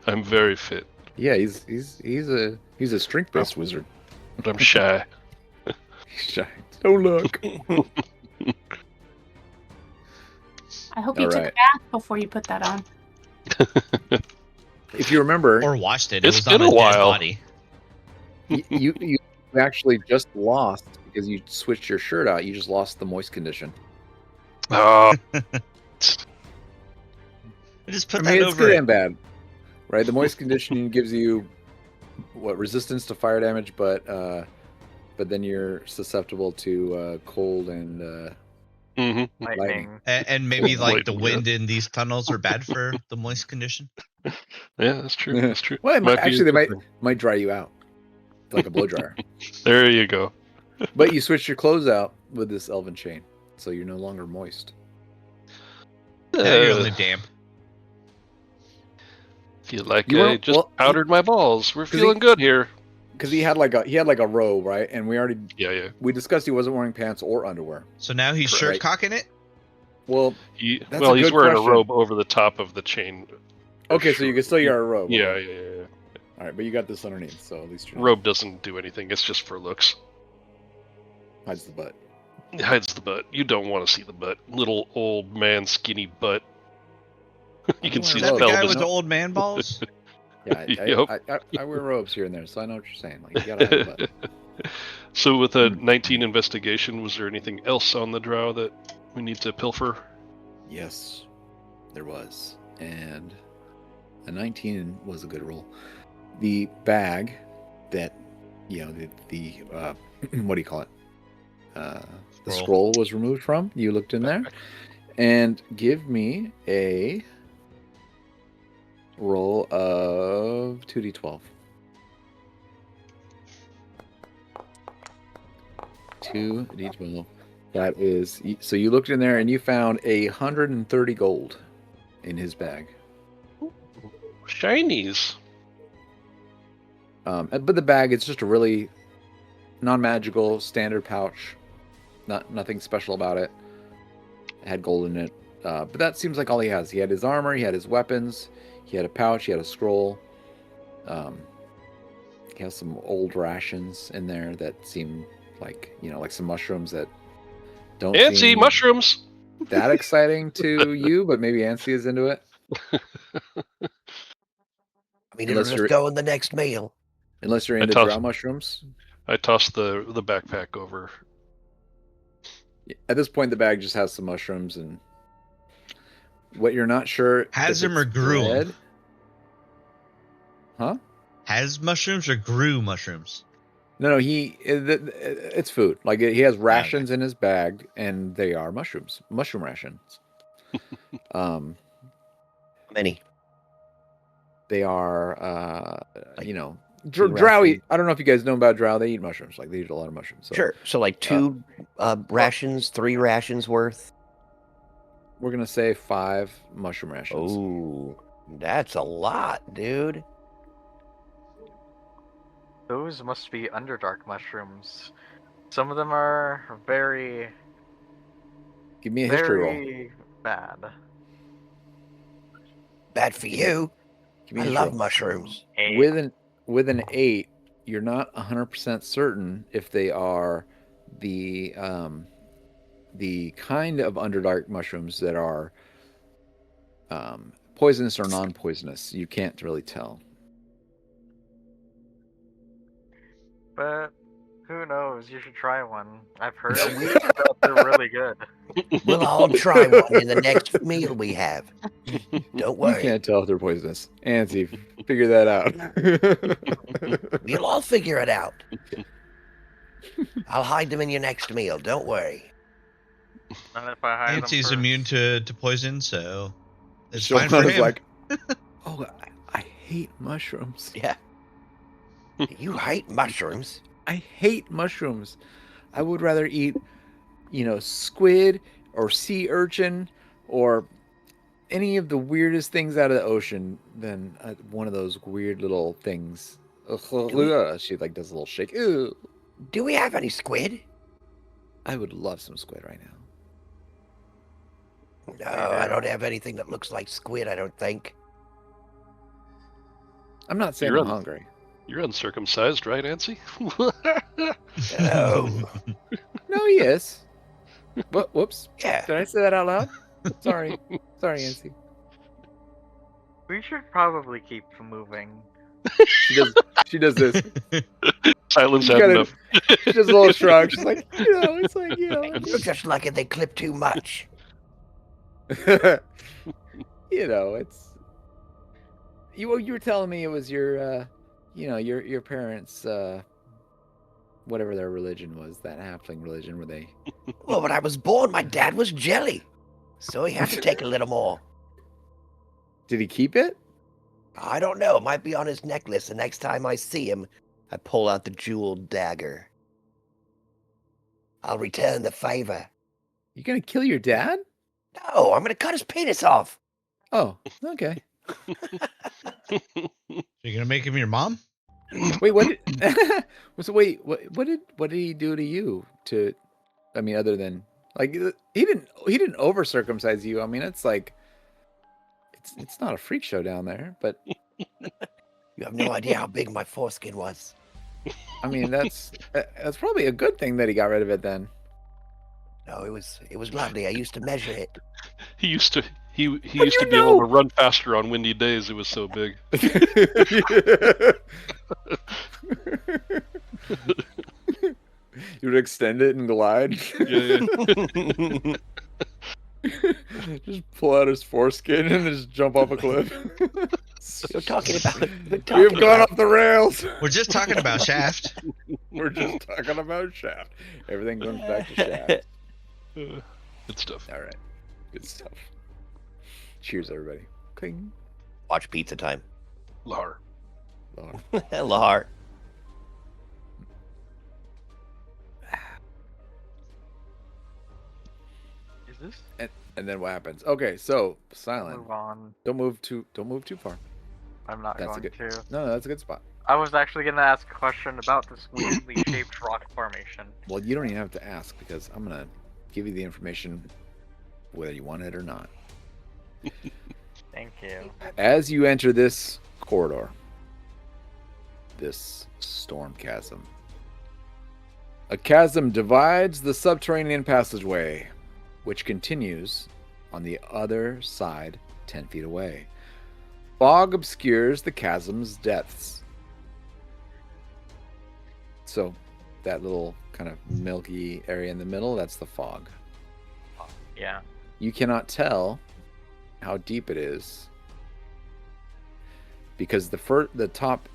I'm very fit, Yeah, he's a strength-based wizard. but I'm shy. He's shy. Don't look. I hope you All took right. a bath before you put that on. If you remember, Or watched it. It's It was been on a dead while. body. you actually just lost because you switched your shirt out. You just lost the moist condition. Oh, I just put I mean, that it's over good it. and bad, right? The moist conditioning gives you resistance to fire damage, but then you're susceptible to cold and hmm Lightning. And maybe like the Wait, wind in these tunnels are bad for the moist condition. Yeah, that's true. That's true. well, Might be actually, they interesting. might dry you out like a blow dryer. There you go. But you switched your clothes out with this elven chain, so you're no longer moist. Now you're Uh, only damp. feel like You I weren't- just well, powdered my balls. We're 'cause feeling good here. Because he had like a robe, right? And Yeah. we discussed he wasn't wearing pants or underwear. So now he's Right. shirt cocking it. Well, He's That's a he's good wearing question. a robe over the top of the chain. okay, so you can still wear a robe. Yeah, okay. yeah. All right, but you got this underneath, so at least you're not- Robe doesn't do anything. It's just for looks. hides the butt. It hides the butt. You don't want to see the butt. Little old man, skinny butt. You can don't see Is wear the that the guy robes, with pelvis. the old man balls? Yeah, Yep. I wear robes here and there, so I know what you're saying. Like you gotta hide the butt. So with a 19 investigation, was there anything else on the drow that we need to pilfer? Yes, there was, and a 19 was a good roll. The bag that the what do you call it? The scroll was removed from. You looked in there, and give me a roll of 2d12. 2d12. That is, so you looked in there and you found 130 gold in his bag. Shinies. But the bag, it's just a really non-magical standard pouch. Nothing special about it. It had gold in it. But that seems like all he has. He had his armor, he had his weapons, he had a pouch, he had a scroll. He has some old rations in there that seem like, like some mushrooms that don't Fancy seem mushrooms. that exciting to you, but maybe Ansi is into it. I mean, it'll Unless just you're- go in the next meal. Unless you're I into toss- drow mushrooms. I tossed the backpack over. At this point, the bag just has some mushrooms, and what you're not sure Has if them or it's grew 'em? bread. Huh? Has mushrooms or grew mushrooms? No, it's food. Like he has rations in his bag, and they are mushrooms, mushroom rations. Many. They are, Like drow ration. eat. I don't know if you guys know about drow. They eat mushrooms. Like they eat a lot of mushrooms. So Sure. So like 2 rations, 3 rations worth. we're gonna say 5 mushroom rations. Oh, that's a lot, dude. Those must be Underdark mushrooms. Some of them are very, Give me a history roll. very bad. Bad for you. Give me I a history love roll. mushrooms. With an 8, you're not 100% certain if they are the kind of Underdark mushrooms that are poisonous or non-poisonous. You can't really tell. But Who knows? You should try one. I've heard No, that they're really good. We'll all try one in the next meal we have. Don't You worry. can't tell if they're poisonous. Ansi, figure that out. We'll all figure it out. I'll hide them in your next meal. Don't worry. And if I hide them Nancy's first- immune to poison, so it's fine for Sean was him. like, oh, I hate mushrooms. Yeah. You hate mushrooms. I hate mushrooms. I would rather eat, squid or sea urchin or any of the weirdest things out of the ocean than one of those weird little things. She like does a little shake. Ew. Do we have any squid? I would love some squid right now. No, I don't have anything that looks like squid, I don't think. I'm not saying You're I'm un- hungry. You're uncircumcised, right, Nancy? No. No, he is. Whoops. Yeah. Did I say that out loud? Sorry. Sorry, Nancy. We should probably keep moving. She does this. Silence You had gotta- enough. She does a little shrug. She's like, it's like, You're just lucky they clip too much. it's you were telling me it was your your parents whatever their religion was, that halfling religion where they Well, when I was born, my dad was jelly. So he had to take a little more. did he keep it? I don't know. It might be on his necklace. The next time I see him, I pull out the jeweled dagger. I'll return the favor. You gonna kill your dad? No, I'm going to cut his penis off. Oh, okay. You're gonna make him your mom? Wait, what did what did he do to you other than like he didn't over circumcise you. I mean, it's like it's not a freak show down there, but You have no idea how big my foreskin was. I mean that's probably a good thing that he got rid of it then. No, it was lovely. I used to measure it. He used to be able to run faster on windy days. It was so big. You would extend it and glide. Yeah. Just pull out his foreskin and just jump off a cliff. We're talking about. We've gone off the rails. We're just talking about Shaft. We're just talking about Shaft. Everything goes back to Shaft. Good stuff. All right. Good stuff. Cheers, everybody. Cling. Watch Pizza Time. Lar. Oh. Lahar. Is this? And then what happens? Okay, so silent. Move on. Don't move too far. I'm not That's a going good- to. No, that's a good spot. I was actually going to ask a question about this weirdly shaped rock formation. Well, you don't even have to ask because I'm gonna give you the information whether you want it or not. Thank you. As you enter this corridor, this storm chasm, a chasm divides the subterranean passageway, which continues on the other side 10 feet away. Fog obscures the chasm's depths. So, that little kind of milky area in the middle, that's the fog. Yeah. You cannot tell how deep it is because the top,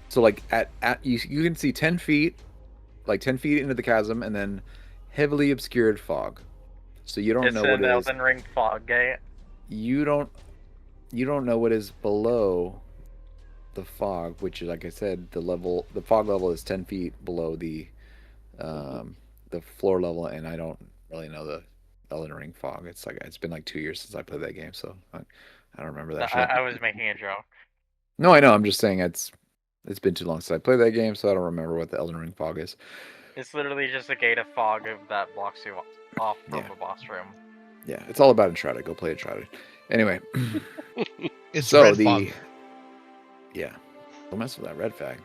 so like at you can see 10 feet, like 10 feet into the chasm, and then heavily obscured fog. So you don't It's know what an it is. Elden Ring fog gate. You don't know what is below the fog, which is, like I said, the fog level is 10 feet below the floor level, and I don't really know the Elden Ring fog. It's been like 2 years since I played that game, so I don't remember that shit. I was making a joke. No, I know. I'm just saying it's been too long since I played that game, so I don't remember what the Elden Ring fog is. It's literally just a gate of fog that blocks you off from Yeah. the boss room. Yeah, it's all about Uncharted. Go play Uncharted. Anyway, It's so red the fog. yeah, don't mess with that red fog.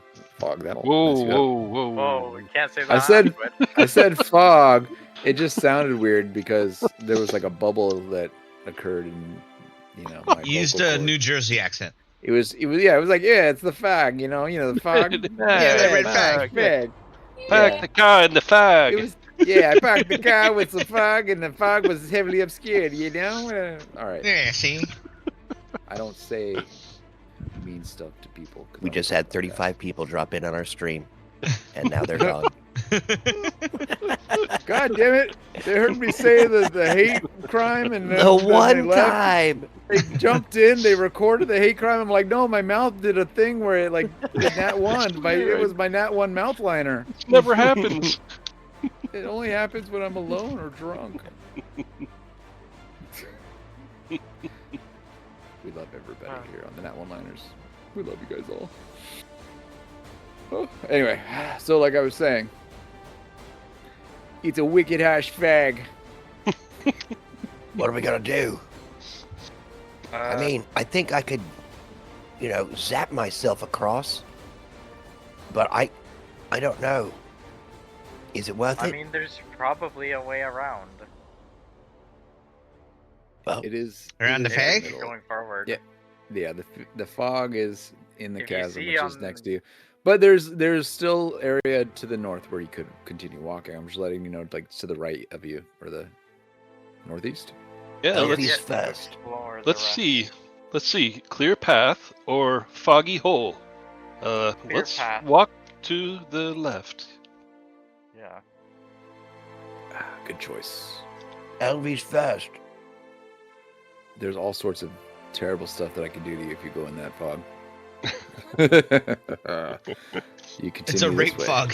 That'll Whoa, mess you up. whoa. Whoa, we can't say that. I said- but- I said fog. It just sounded weird because there was like a bubble that occurred in, my You used vocal a cord. New Jersey accent. It was like, yeah, it's the fog, the fog. Yeah, yeah, red fog. fog. Pack the car in the fog. It was, yeah, I parked the car with some fog, and the fog was heavily obscured, you know? All right. Yeah, see? I don't say mean stuff to people. 'cause We I'm just not had like 35 people drop in on our stream, and now they're gone. that. God damn it. They heard me say the hate crime, and then, The then they one left. time. They jumped in, they recorded the hate crime. I'm like, no, my mouth did a thing where it like did Nat 1. It was my Nat 1 mouth liner. Never happens. It only happens when I'm alone or drunk. We love everybody here on the Nat 1-liners. We love you guys all. Oh, anyway, so like I was saying, it's a wicked hash fag. What are we gonna do? I mean, I think I could, zap myself across. But I don't know. Is it worth I it? mean, there's probably a way around. Well, It is Around the it is in fag? middle. Going forward. Yeah. Yeah, the fog is in the If you chasm, see which is on- next to you. But there's still area to the north where you could continue walking. I'm just letting you know, like to the right of you, or the northeast. Yeah, Elvis let's first. Explore the let's rest. see. Let's see. Clear path or foggy hole. Let's path. walk to the left. Yeah. Good choice. Elvis first. There's all sorts of terrible stuff that I can do to you if you go in that fog. You continue It's a this rape way. fog.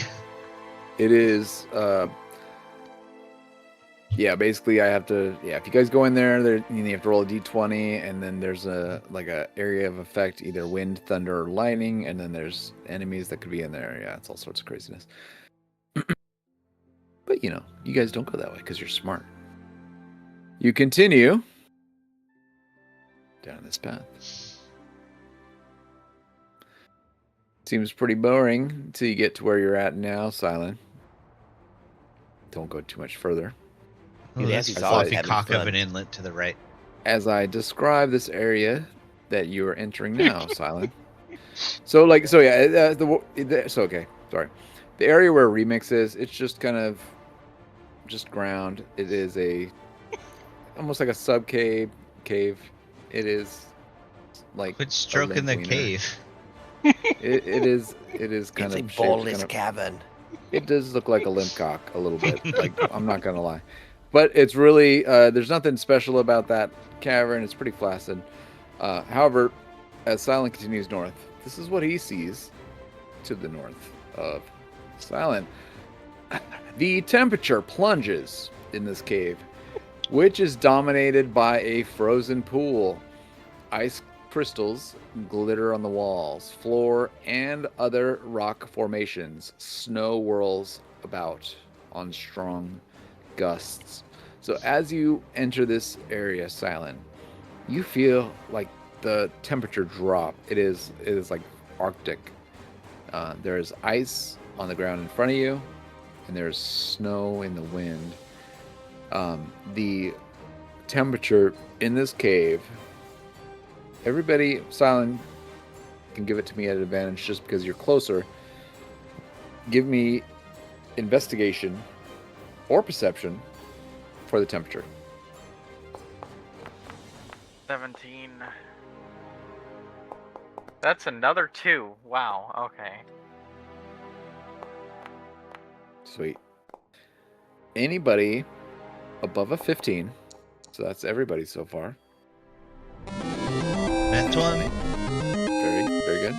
It is. Yeah, basically, I have to. Yeah, if you guys go in there, you have to roll a d20, and then there's a area of effect, either wind, thunder, or lightning, and then there's enemies that could be in there. Yeah, it's all sorts of craziness. But you guys don't go that way because you're smart. You continue down this path. Seems pretty boring until you get to where you're at now, Silent. Don't go too much further. Oh, Dude, that's Nancy's a always fluffy having cock of fun. an inlet to the right. As I describe this area that you are entering now, Silent. So okay, sorry. The area where Remix is, it's just kind of just ground. It is almost like a sub cave. It is like Quit stroking the limp wiener. cave. It is kind It's a of shaped boneless kind of, cavern. it does look like a limp cock a little bit. Like, I'm not gonna lie, but it's really there's nothing special about that cavern. It's pretty flaccid. However, as Silent continues north, this is what he sees to the north of Silent. The temperature plunges in this cave, which is dominated by a frozen pool. Ice crystals glitter on the walls, floor, and other rock formations. Snow whirls about on strong gusts. So as you enter this area, Silent, you feel like the temperature drop. It is like Arctic. There's ice on the ground in front of you, and there's snow in the wind. The temperature in this cave, everybody, Silent, can give it to me at an advantage just because you're closer. Give me investigation or perception for the temperature. 17. That's another 2. Wow. Okay. Sweet. Anybody above a 15, so that's everybody so far. That 20. Very, very good.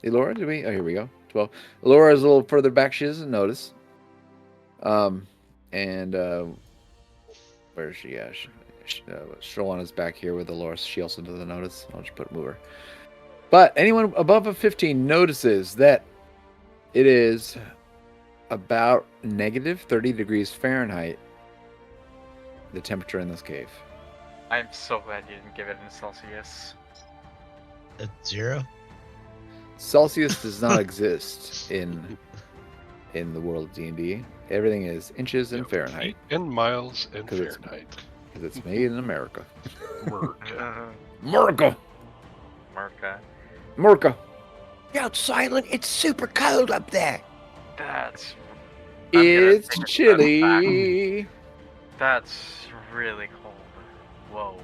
Elora, did we? Oh, here we go. 12. Elora is a little further back. She doesn't notice. Where is she? Yeah, Shalana's back here with Elora. She also doesn't notice. I'll just move her. But anyone above a 15 notices that it is about negative 30 degrees Fahrenheit, the temperature in this cave. I'm so glad you didn't give it in Celsius. That's 0. Celsius does not exist in the world of D&D. Everything is inches and Fahrenheit Feet and miles and 'Cause it's- Fahrenheit. because it's made in America. America. America. Merca. Morka. Shout silent. It's super cold up there. That's. I'm gonna It's take a step chilly. That's really cold. Whoa.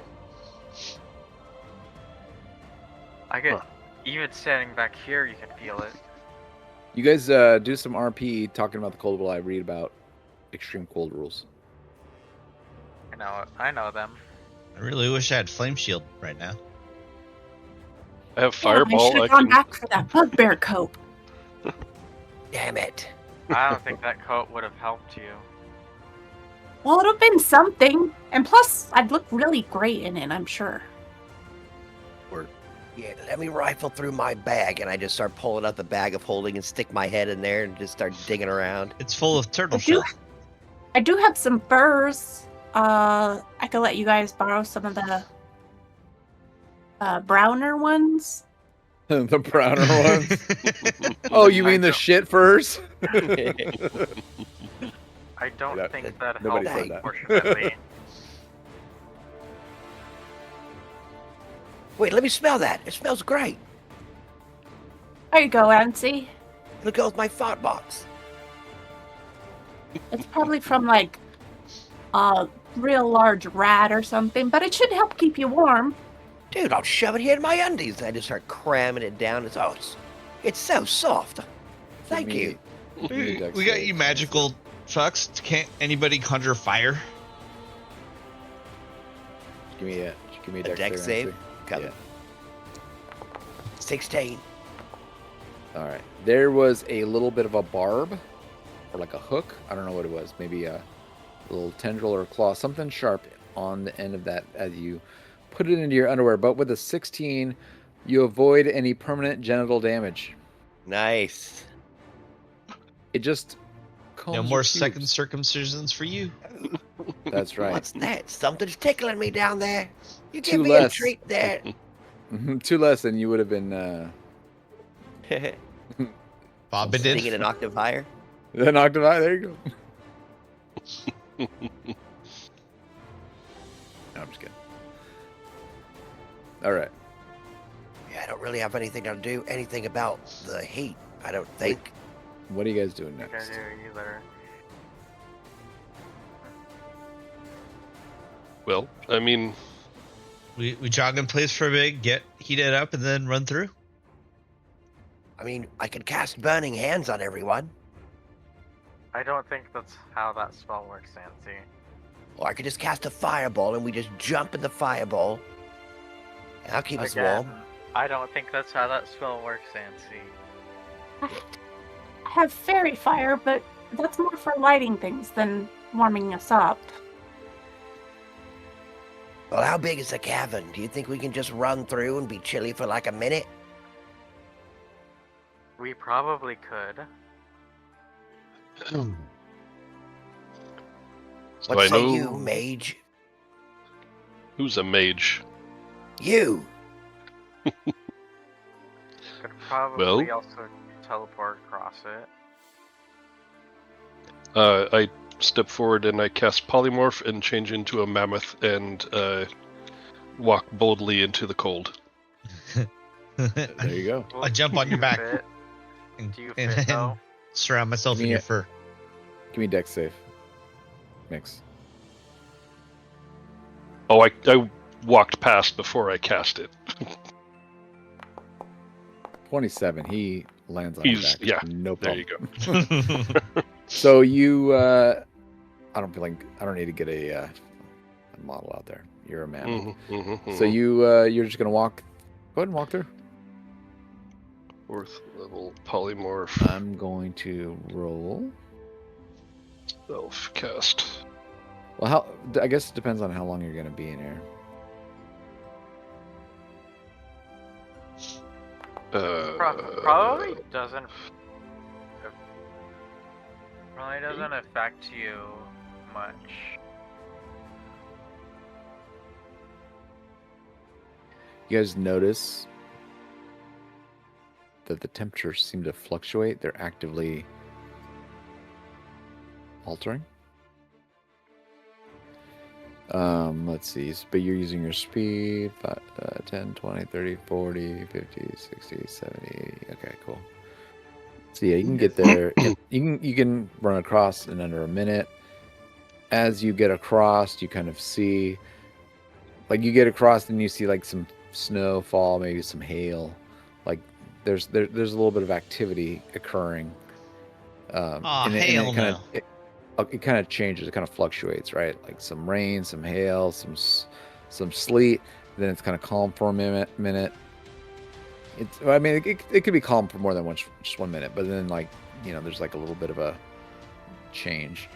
I get. Huh. Even standing back here, you can feel it. You guys do some RP talking about the cold while I read about extreme cold rules. I know them. I really wish I had Flame Shield right now. I have I fireball. should I have gone can. back for that bugbear coat. Damn it. I don't think that coat would have helped you. Well, it would have been something. And plus, I'd look really great in it, I'm sure. Yeah, let me rifle through my bag, and I just start pulling out the bag of holding and stick my head in there and just start digging around. It's full of turtle I do- shell. I do have some furs. I could let you guys borrow some of the browner ones. The browner ones. Oh, you mean the shit furs? I don't That- think that nobody helps, said that. unfortunately. Wait, let me smell that. It smells great. There you go, Ansi. It'll go with my fart box. It's probably from like a real large rat or something, but it should help keep you warm. Dude, I'll shove it here in my undies. And I just start cramming it down. It's so soft. Thank you. We got you magical fucks. Can't anybody conjure fire? Give me a A dex dex save? Coming. Yeah. 16. All right. There was a little bit of a barb, or like a hook. I don't know what it was. Maybe a little tendril or a claw, something sharp on the end of that as you put it into your underwear. But with a 16, you avoid any permanent genital damage. Nice. It just No combs more your second pubes. circumcisions for you. That's right. What's that? Something's tickling me down there. You give Two me a less. treat there. Two less than you would have been. Bobbin Singing an octave higher. Then octave high. There you go. No, I'm just kidding. All right. Yeah, I don't really have anything to do anything about the heat. I don't think. What are you guys doing I think I next? do either. Well, I mean, We jog in place for a bit, get heated up, and then run through. I mean, I could cast burning hands on everyone, I don't think that's how that spell works, Nancy. or I could just cast a fireball and we just jump in the fireball. And I'll keep us warm. I don't think that's how that spell works, Nancy. I have fairy fire, but that's more for lighting things than warming us up. Well, how big is the cavern? Do you think we can just run through and be chilly for like a minute? We probably could. so What I say know you, mage? who's a mage. You! Could probably Well- also teleport across it. I step forward and I cast polymorph and change into a mammoth and walk boldly into the cold. There you go. I jump on Do your you back. fit? And, Do you and- fit, and though? surround myself in Me- your fur. Give me dex save. Mix. Oh, I walked past before I cast it. 27. He lands on He's- his back. yeah, No There problem. you go. So you, I don't need to get a model out there. You're a man. So you're just gonna walk. Go ahead and walk through. Fourth level polymorph I'm going to roll. self cast. Well, I guess it depends on how long you're gonna be in here. Probably doesn't. Probably doesn't affect you much. You guys notice that the temperatures seem to fluctuate. They're actively altering. Let's see. But you're using your speed. 10, 20, 30, 40, 50, 60, 70. Okay, cool. So yeah, you can get there. You can run across in under a minute. As you get across, you kind of see, like you get across and you see like some snow fall, maybe some hail. Like there's a little bit of activity occurring. And hell no. It kind of changes. It kind of fluctuates, right? Like some rain, some hail, some sleet. Then it's kind of calm for a minute. It could be calm for more than just 1 minute, but then like there's like a little bit of a change.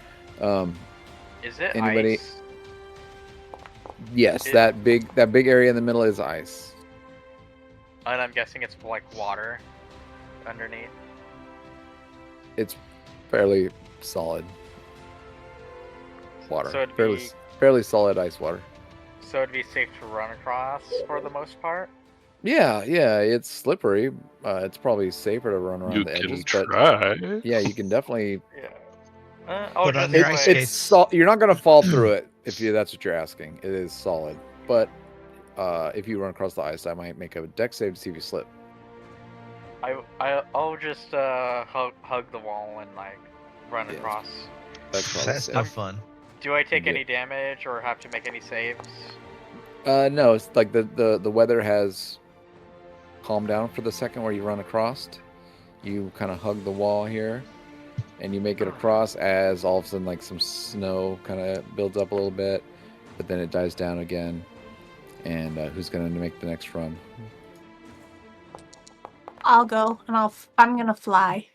Is it anybody? ice? Yes, that big area in the middle is ice. And I'm guessing it's like water underneath. It's fairly solid water. So it'd fairly solid ice water. So it'd be safe to run across for the most part. Yeah, it's slippery. It's probably safer to run around the edges, try. But yeah, you can definitely. Yeah. Put on your ice skates. You're not gonna fall through it that's what you're asking. It is solid, but if you run across the ice, I might make a dex save to see if you slip. I'll just hug the wall and like run across. That's no fun. Do I take any damage or have to make any saves? No, it's like the weather has calmed down for the second where you run across. You kind of hug the wall here, and you make it across as all of a sudden like some snow kind of builds up a little bit, but then it dies down again. And who's going to make the next run? I'll go, and I'm gonna fly.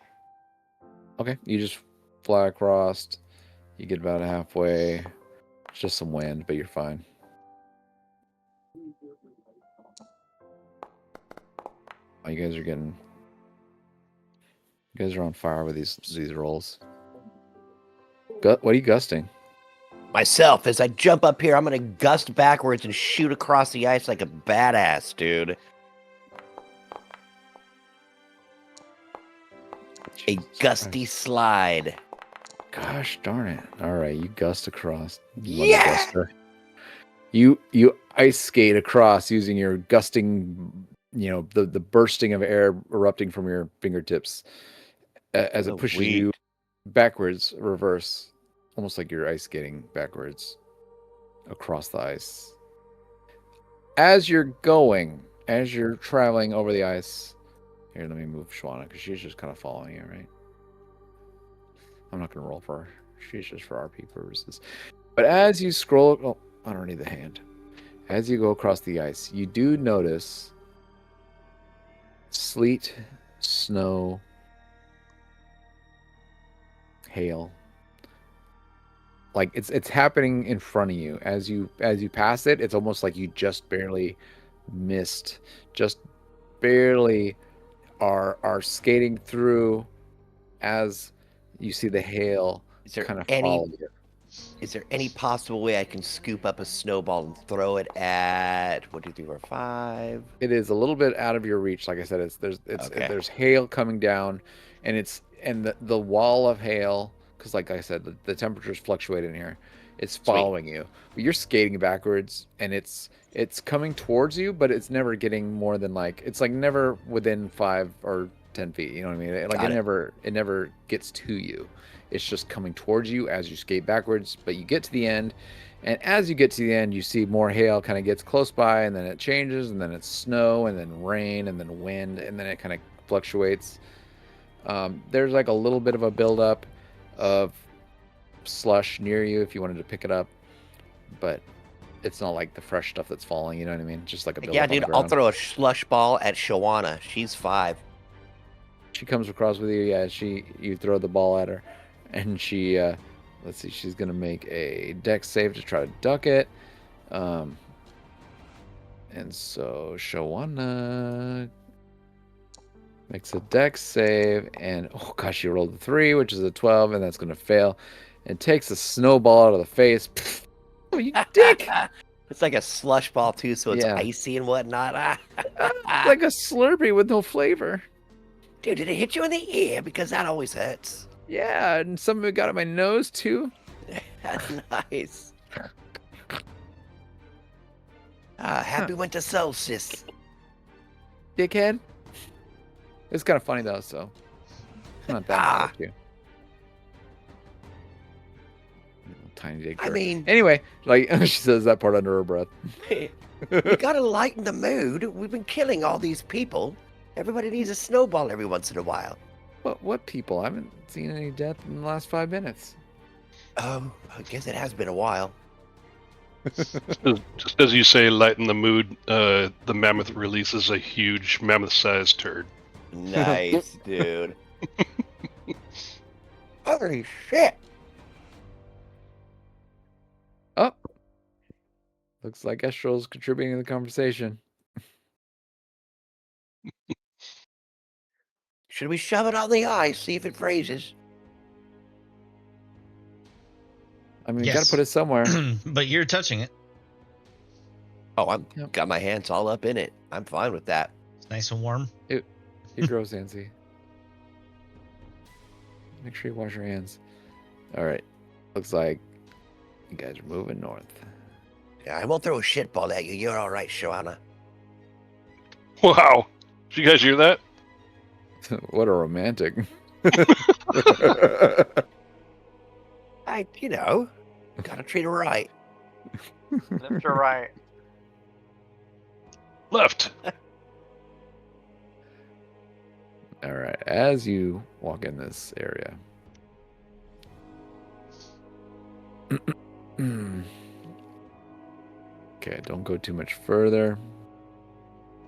Okay, you just fly across. You get about halfway. It's just some wind, but you're fine. Oh, you guys are on fire with these rolls. What are you gusting? Myself, as I jump up here, I'm gonna gust backwards and shoot across the ice like a badass, dude. A gusty slide. Gosh darn it. Alright, you gust across. Yeah! You ice skate across using your gusting, the bursting of air erupting from your fingertips as it pushes you backwards, reverse, almost like you're ice skating backwards across the ice. As you're traveling over the ice, here, let me move Shwana because she's just kind of following you, right? I'm not going to roll for her. She's just for RP purposes. But as you scroll, I don't need the hand. As you go across the ice, you do notice sleet, snow, hail. Like it's happening in front of you. As you pass it, it's almost like you just barely missed, just barely are skating through as you see the hail kind of follow you. Is there any possible way I can scoop up a snowball and throw it at 1, 2, 3, 4, 5? It is a little bit out of your reach. Like I said, there's hail coming down, and the wall of hail, because like I said, the temperatures fluctuate in here. It's following you. But you're skating backwards, and it's coming towards you, but it's never getting more than it's never within 5 or 10 feet. You know what I mean? Like it never gets to you. It's just coming towards you as you skate backwards, but you get to the end, and as you get to the end, you see more hail kind of gets close by, and then it changes, and then it's snow, and then rain, and then wind, and then it kind of fluctuates. There's like a little bit of a buildup of slush near you if you wanted to pick it up, but it's not like the fresh stuff that's falling. You know what I mean? Just like a buildup. Yeah, dude, I'll throw a slush ball at Shawana. She's 5. She comes across with you. Yeah, you throw the ball at her. And she, let's see, she's going to make a dex save to try to duck it. And so Shawana makes a dex save. And, oh gosh, she rolled a 3, which is a 12, and that's going to fail. And takes a snowball out of the face. Oh, you dick! It's like a slush ball, too, so it's icy and whatnot. It's like a Slurpee with no flavor. Dude, did it hit you in the ear? Because that always hurts. Yeah, and some of it got in my nose too. Nice. Happy winter solstice. Dickhead. It's kind of funny though, so I'm not that mad at you. Tiny dick. I mean, anyway, like she says that part under her breath. we gotta lighten the mood. We've been killing all these people. Everybody needs a snowball every once in a while. What people? I haven't seen any death in the last 5 minutes. I guess it has been a while. Just as you say, lighten the mood, the mammoth releases a huge mammoth-sized turd. Nice, dude. Holy shit! Oh, looks like Estrel's contributing to the conversation. Should we shove it on the ice, see if it freezes? I mean, you Yes. gotta put it somewhere. But you're touching it. Oh, I'm Yep. got my hands all up in it. I'm fine with that. It's nice and warm. You're gross, Nancy. Make sure you wash your hands. All right. Looks like you guys are moving north. Yeah, I won't throw a shitball at you. You're all right, Joanna. Wow! Did you guys hear that? What a romantic. Gotta treat her right. Left or right? Left. All right. As you walk in this area. Okay, don't go too much further.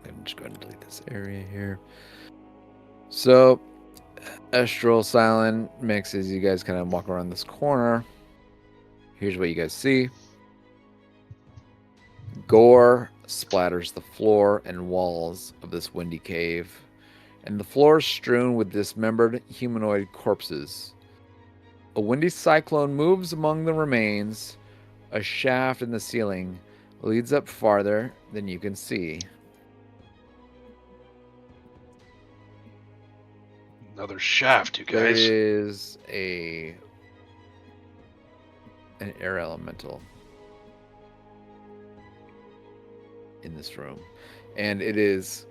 I'm just going to delete this area here. So, Estrel, Silent, Mix, as you guys kind of walk around this corner. Here's what you guys see. Gore splatters the floor and walls of this windy cave, and the floor is strewn with dismembered humanoid corpses. A windy cyclone moves among the remains. A shaft in the ceiling leads up farther than you can see. Another shaft, you There guys. is an air elemental in this room, and it's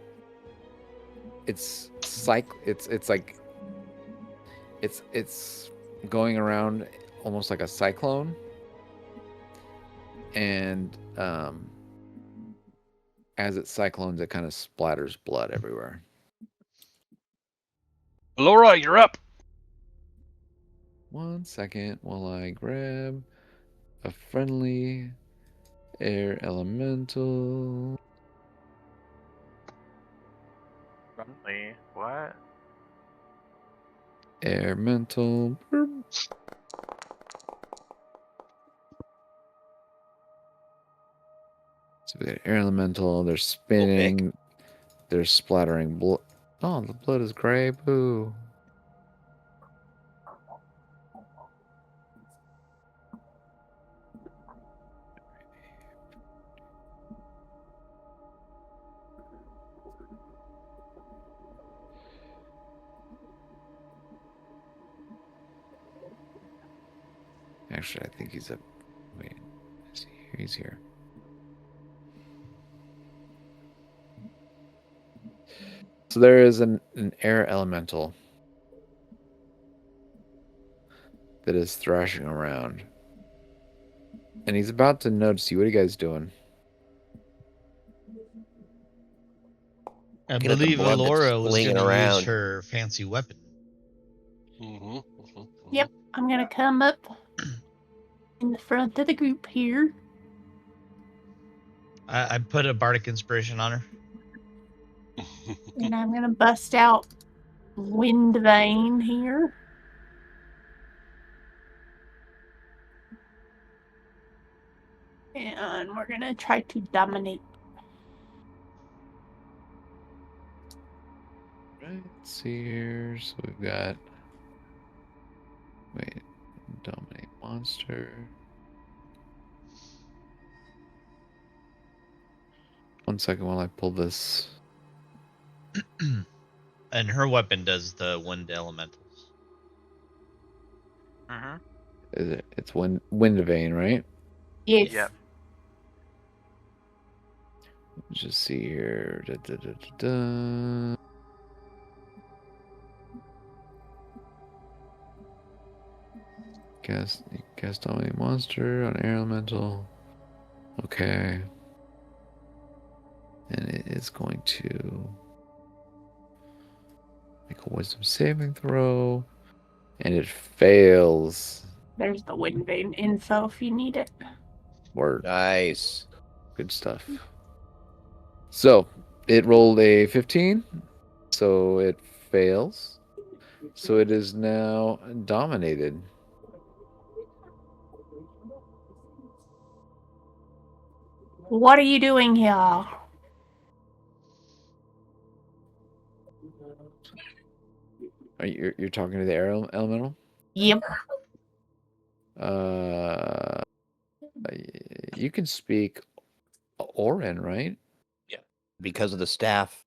going around almost like a cyclone, and as it cyclones, it kind of splatters blood everywhere. Laura, you're up. 1 second while I grab a friendly air elemental. Friendly. What? Air mental. Burp. So we got air elemental. They're spinning. They're splattering blood. Oh, the blood is gray. Boo. Actually, I think he's up. Wait, is he here? He's here. So there is an air elemental that is thrashing around. And he's about to notice you. What are you guys doing? I Looking at the believe blood that's Laura was flinging going to use around. her fancy weapon. Yep, I'm gonna come up in the front of the group here. I put a bardic inspiration on her. And I'm gonna bust out Wind Vein here. And we're gonna try to dominate. Right, let's see here. So we've got. Wait. Dominate monster. 1 second while I pull this. And her weapon does the wind elementals. Mm-hmm. Is it? It's wind vein, right? Yes. Yep. Let's just see here. Da. Cast on a monster on air elemental. Okay. And it is going to make a wisdom saving throw. And it fails. There's the wind vein info if you need it. Word. Nice. Good stuff. So it rolled a 15. So it fails. So it is now dominated. What are you doing here? You're talking to the air elemental? Yep. You can speak Orin, right? Yeah. Because of the staff.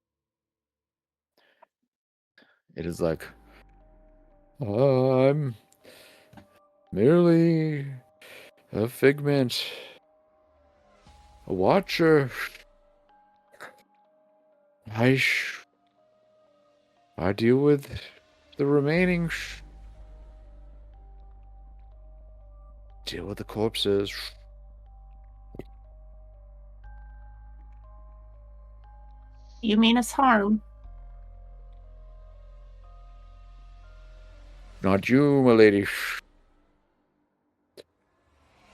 It is like, I'm merely a figment, a watcher. I deal with the remaining. Deal with the corpses. You mean us harm? Not you, my lady.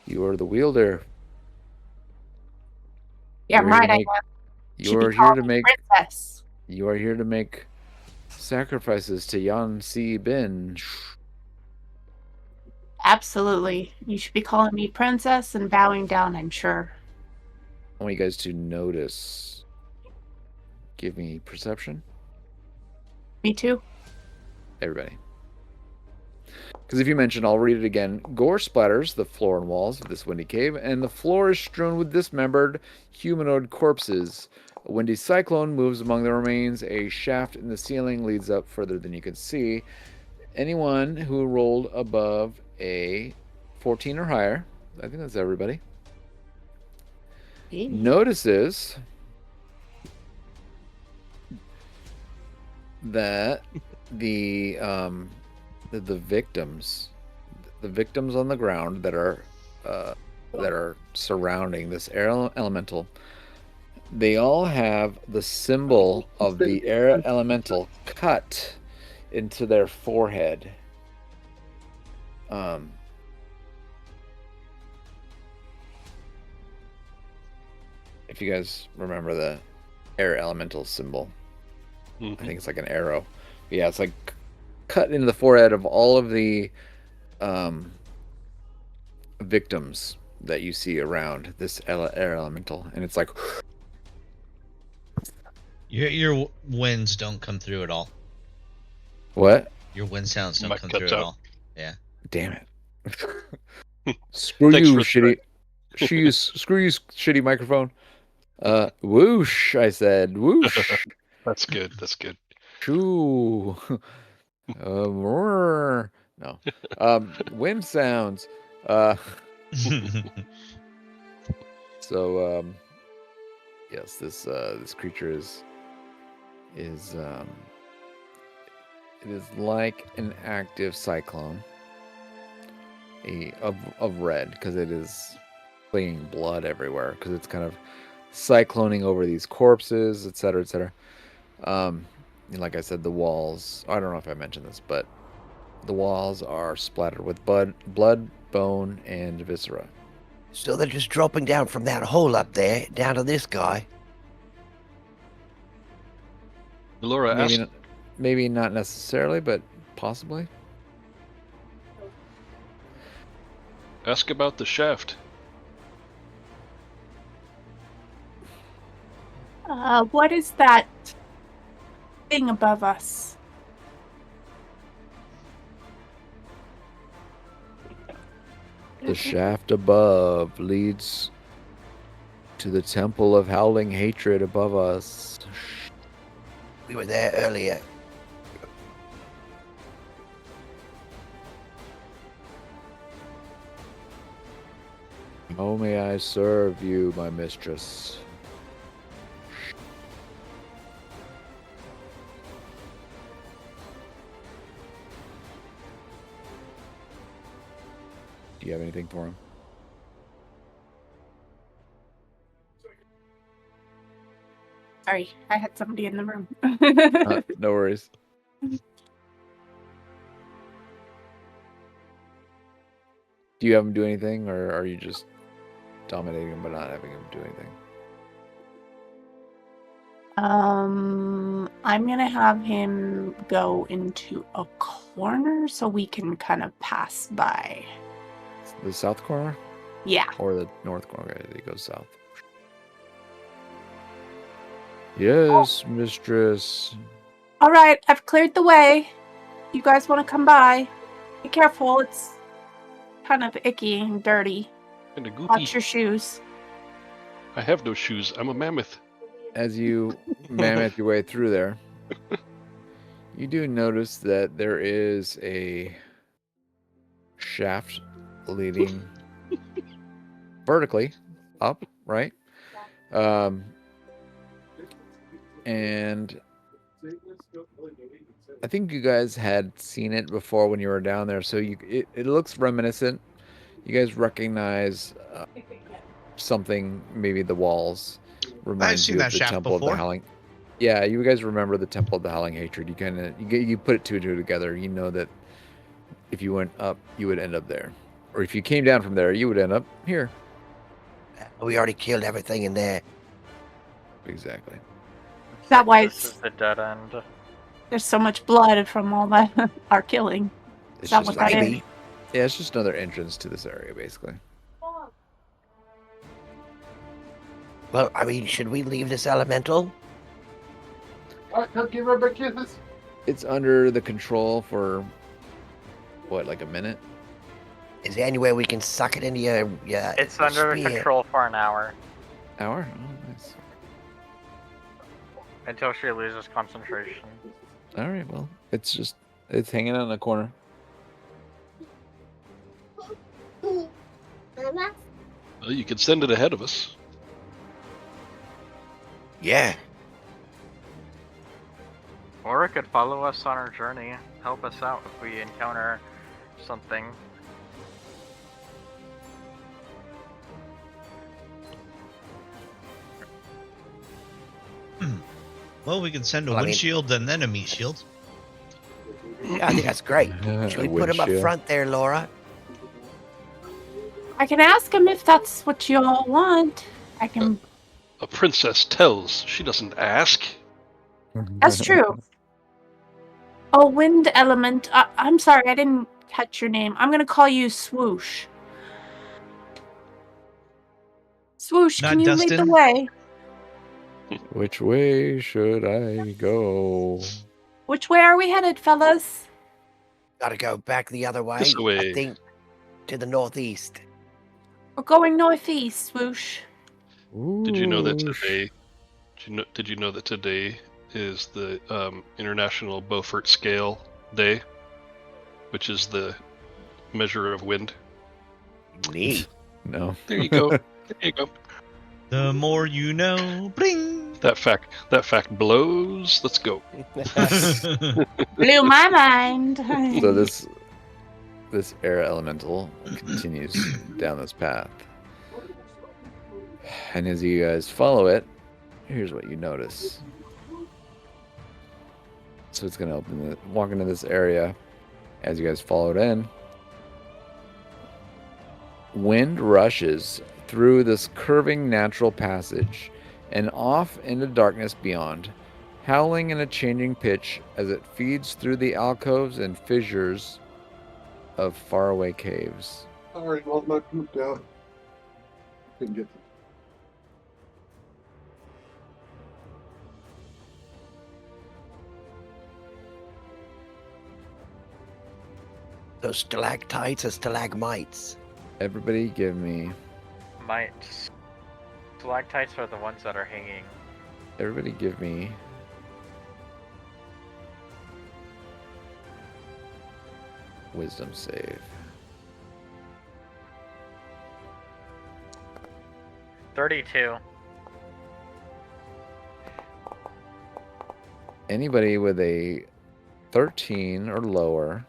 You are the wielder. Yeah, You're right. here to make- I am. You are here to make. Princess. You are here to make sacrifices to Yan Si Bin. Absolutely. You should be calling me princess and bowing down, I'm sure. I want you guys to notice. Give me perception, Me too. everybody. Because if you mention, I'll read it again. Gore splatters the floor and walls of this windy cave, and the floor is strewn with dismembered humanoid corpses. A windy cyclone moves among the remains. A shaft in the ceiling leads up further than you can see. Anyone who rolled above a 14 or higher, I think that's everybody, notices that the victims on the ground that are surrounding this air elemental, they all have the symbol of the air elemental cut into their forehead. If you guys remember the air elemental symbol, I think it's like an arrow. But yeah, it's like cut into the forehead of all of the victims that you see around this air elemental, and it's like Your winds don't come through at all. what? Your wind sounds don't Mic come cuts through at out. all. Yeah. Damn it! Screw Thanks you, for shitty. Screw you, shitty microphone. Whoosh! I said whoosh. That's good. That's good. Shoo. No. Wind sounds. So yes, this creature is it is like an active cyclone of red, because it is flinging blood everywhere, because it's kind of cycloning over these corpses, etc., etc. And like I said, the walls, I don't know if I mentioned this, but the walls are splattered with blood, bone, and viscera. So they're just dropping down from that hole up there down to this guy. Laura, Maybe not necessarily, but possibly. ask about the shaft. What is that thing above us? The shaft above leads to the temple of howling hatred above us. We were there earlier. How may I serve you, my mistress? Do you have anything for him? Sorry, I had somebody in the room. No worries. Do you have him do anything, or are you just dominating him but not having him do anything? I'm gonna have him go into a corner so we can kind of pass by. The south corner Yeah. or the north corner? Okay, he goes south. Yes, mistress. All right, I've cleared the way. You guys want to come by? Be careful. It's kind of icky and dirty. And a goopy. Watch your shoes. I have no shoes. I'm a mammoth. As you mammoth your way through there, you do notice that there is a shaft leading vertically up, right? And I think you guys had seen it before when you were down there, so it looks reminiscent. You guys recognize something, maybe the walls remind seen you that of the shaft Temple of before. the Howling. Yeah, you guys remember the Temple of the Howling Hatred. You put it two and two together. You know that if you went up, you would end up there, or if you came down from there, you would end up here. We already killed everything in there. Exactly. That way This is the dead end. there's so much blood from all that our killing. It's That just what that is? Maybe. yeah, it's just another entrance to this area, basically. Well, I mean, should we leave this elemental? It's under the control for what, like a minute? Is there any way we can suck it into your It's under spear? control for an hour Hour? Oh, nice. until she loses concentration. All right, well, it's hanging out in the corner. Well, you could send it ahead of us. Yeah. Or it could follow us on our journey, help us out if we encounter something. Well, we can send a Well, I mean- windshield and then a meat shield. Yeah, I think that's great. Should we put him up Windshield. front there, Laura? I can ask him if that's what you all want. I can. A princess tells. She doesn't ask. That's true. Oh, wind element. I'm sorry, I didn't catch your name. I'm gonna call you Swoosh. Swoosh, Not can you lead Dustin? the way? Which way should I go? Which way are we headed, fellas? Gotta go back the other way. This way. I think to the northeast. We're going northeast, Swoosh. Did you know that Ooh, today? Did you know that today is the International Beaufort Scale Day, which is the measure of wind? Neat. No. There you go. There you go. The more you know, bring. That fact blows. Let's go. Blew my mind. So this air elemental continues down this path. And as you guys follow it, here's what you notice. So it's gonna walk into this area. As you guys follow it in, wind rushes through this curving natural passage and off into darkness beyond, howling in a changing pitch as it feeds through the alcoves and fissures of faraway caves. Sorry, well, my poop down. Couldn't get the Those stalactites or stalagmites? Everybody give me Mites. Stalactites are the ones that are hanging. wisdom save. 32. Anybody with a 13 or lower,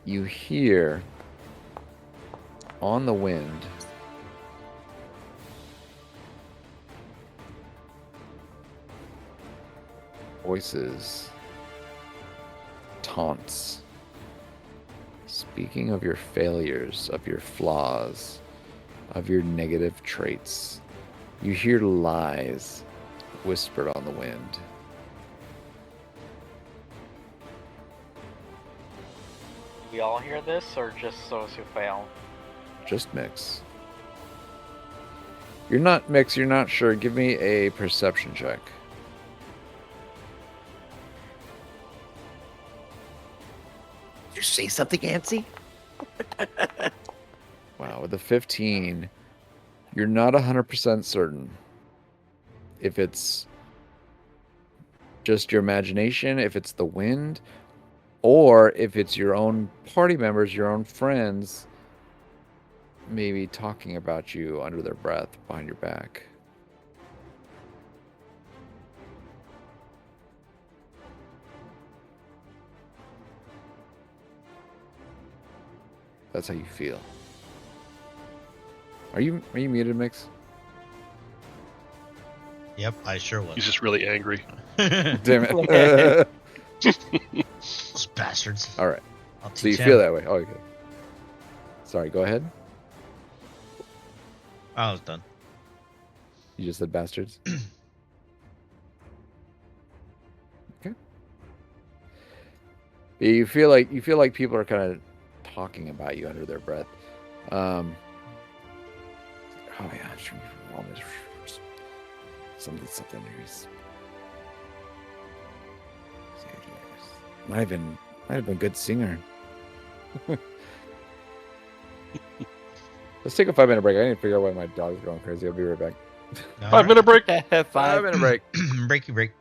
You hear on the wind voices, taunts, speaking of your failures, of your flaws, of your negative traits. You hear lies whispered on the wind. We all hear this, or just those who fail? Just Mix. You're not Mix, you're not sure. Give me a perception check. You see something, Yancy? Wow, with a 15, you're not 100% certain if it's just your imagination, if it's the wind, or if it's your own party members, your own friends, maybe talking about you under their breath behind your back. That's how you feel. Are you muted, Mix? Yep, I sure was. He's just really angry. Damn it. Those bastards. All right. I'll So you teach feel him. that way. Oh, okay. Sorry, go ahead. I was done. You just said bastards? Okay. You feel like people are kind of talking about you under their breath. Oh yeah, almost something. Might have been a good singer. Let's take a 5-minute break. I need to figure out why my dog's going crazy. I'll be right back. 5-minute break. 5-minute break. Breaky break.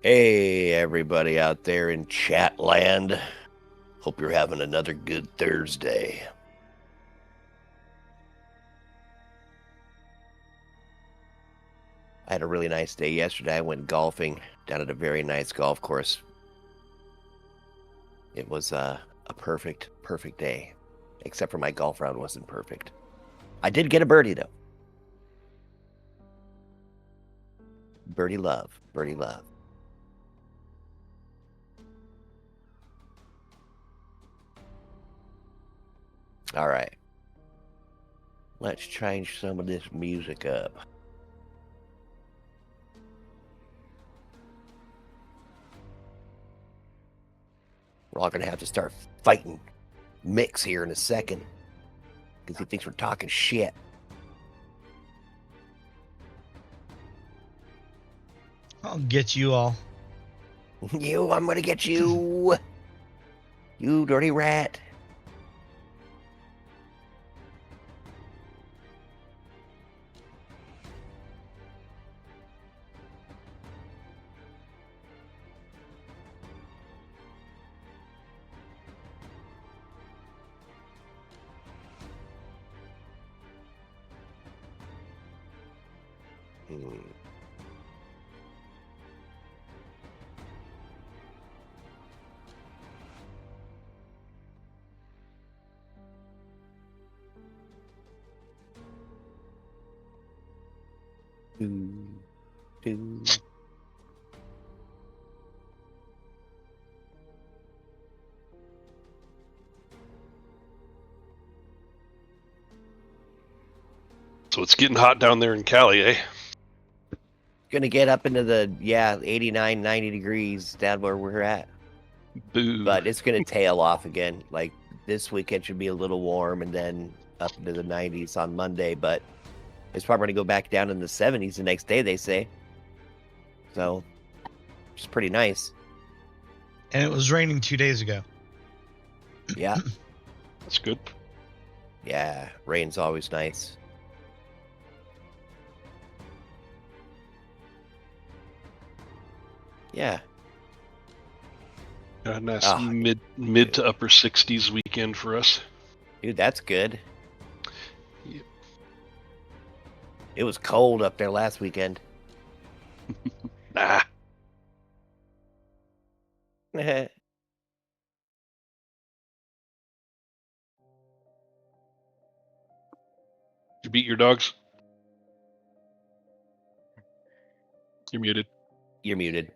Hey, everybody out there in chat land. Hope you're having another good Thursday. I had a really nice day yesterday. I went golfing down at a very nice golf course. It was a perfect day. Except for my golf round wasn't perfect. I did get a birdie, though. Birdie love. Birdie love. All right. Let's change some of this music up. We're all going to have to start fighting Mix here in a second. Because he thinks we're talking shit. I'll get you all. You, I'm going to get you. You dirty rat. Do. So it's getting hot down there in Cali, eh? Gonna get up into the 89, 90 degrees down where we're at. Boo. But it's gonna tail off again. Like this weekend should be a little warm and then up into the 90s on Monday, but it's probably gonna go back down in the 70s the next day, they say. So it's pretty nice. And it was raining 2 days ago. Yeah. That's good. Yeah, rain's always nice. Yeah. A nice Ah, mid to upper 60s weekend for us. Dude, that's good. Yep. It was cold up there last weekend. Nah. You beat your dogs? You're muted. You're muted.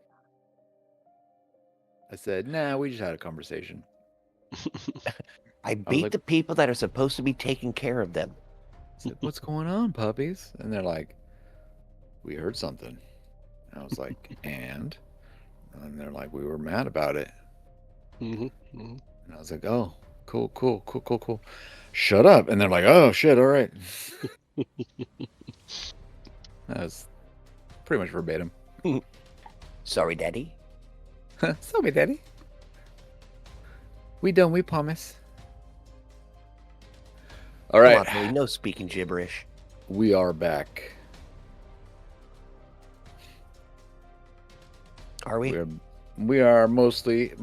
I said, nah, we just had a conversation. I beat like- the people that are supposed to be taking care of them. I said, what's going on, puppies? And they're like, we heard something. And I was like, and they're like, we were mad about it. Mm-hmm. Mm-hmm. And I was like, oh, cool. Shut up. And they're like, oh, shit, all right. That was pretty much verbatim. Sorry, Daddy. Sorry, Daddy. We done, we promise. All right. Come on, Billy, no speaking gibberish. We are back. Are we? We are mostly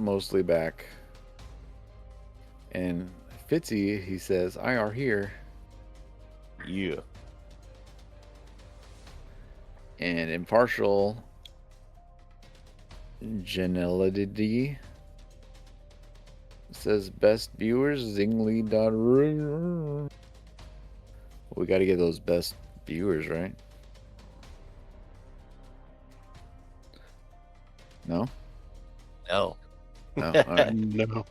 back. And Fitzy, he says, I are here. Yeah. And impartial Janelidity says best viewers zingly.ru. We got to get those best viewers, right? No? No. No. All right. No.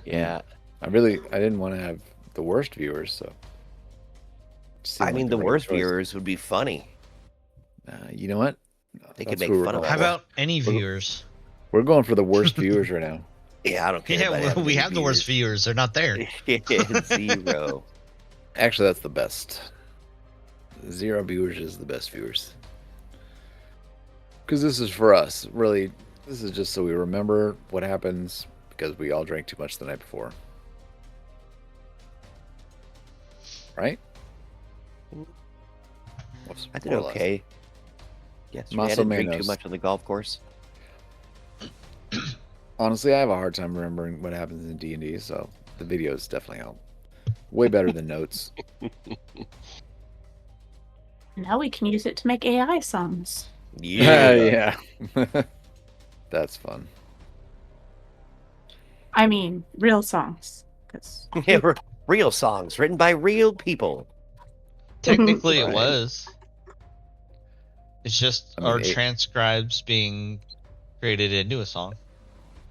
Yeah. I didn't want to have the worst viewers, so. I mean, the worst viewers would be funny. You know what? They could That's make who we're fun of going How us. for. about any viewers? We're going for the worst viewers right now. Yeah, I don't care. Yeah, about well, having we any have the worst viewers. They're not there. Zero. Actually, that's the best. 0 viewers is the best viewers. Because this is for us. Really, this is just so we remember what happens because we all drank too much the night before. Right? I did okay. Yesterday I didn't drink too much on the golf course. Honestly, I have a hard time remembering what happens in D&D, so the videos definitely help. Way better than notes. Now we can use it to make AI songs. Yeah. That's fun. I mean, real songs. Yeah, real songs written by real people. Technically, it Right. was. It's just I mean, our transcribes being created into a song.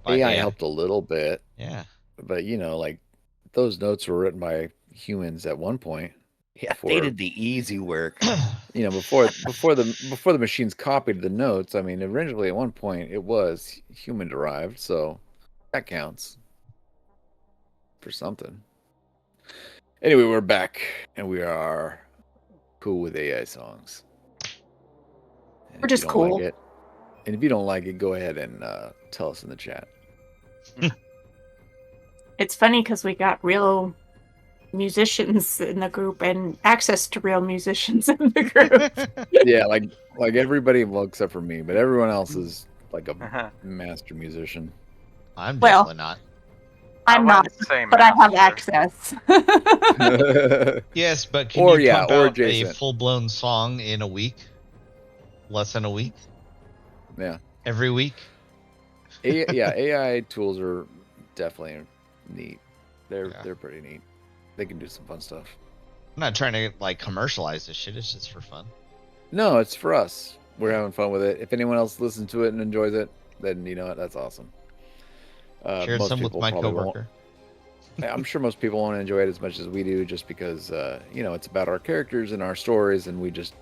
by AI helped a little bit, Yeah. but like those notes were written by humans at one point. Yeah, they did the easy work. Before the machines copied the notes. I mean, originally at one point it was human derived, so that counts for something. Anyway, we're back and we are cool with AI songs. And We're if just you don't cool. like it, and if you don't like it, go ahead and tell us in the chat. It's funny because we got real musicians in the group and access to real musicians in the group. Yeah, like everybody, well, except for me, but everyone else is like a master musician. I'm Well, definitely not. I'm not, wouldn't say but I have master. access. Yes, but can Or, you yeah, pump or out Jason. a full-blown song in a week? Less than a week? Yeah. Every week? AI tools are definitely neat. They're pretty neat. They can do some fun stuff. I'm not trying to like commercialize this shit. It's just for fun. No, it's for us. We're having fun with it. If anyone else listens to it and enjoys it, then you know what? That's awesome. Share most some with people my probably won't. coworker. I'm sure most people won't enjoy it as much as we do, just because it's about our characters and our stories, and we just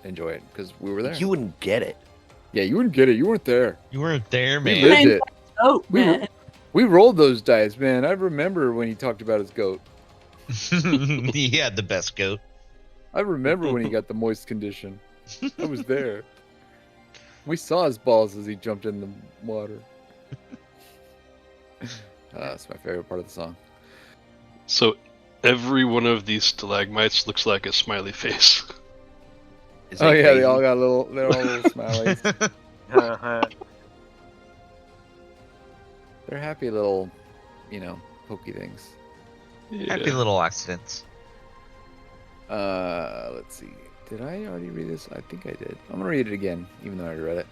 enjoy it because we were there. You wouldn't get it. Yeah, you wouldn't get it. You weren't there. You weren't there, We man. lived it. Oh, man. We rolled those dice, man. I remember when he talked about his goat. He had the best goat. I remember when he got the moist condition. I was there. We saw his balls as he jumped in the water. That's my favorite part of the song. So every one of these stalagmites looks like a smiley face. Is Oh that yeah, crazy? they're all little smileys. They're happy little, pokey things. Happy little accidents. Let's see. Did I already read this? I think I did. I'm gonna read it again, even though I already read it.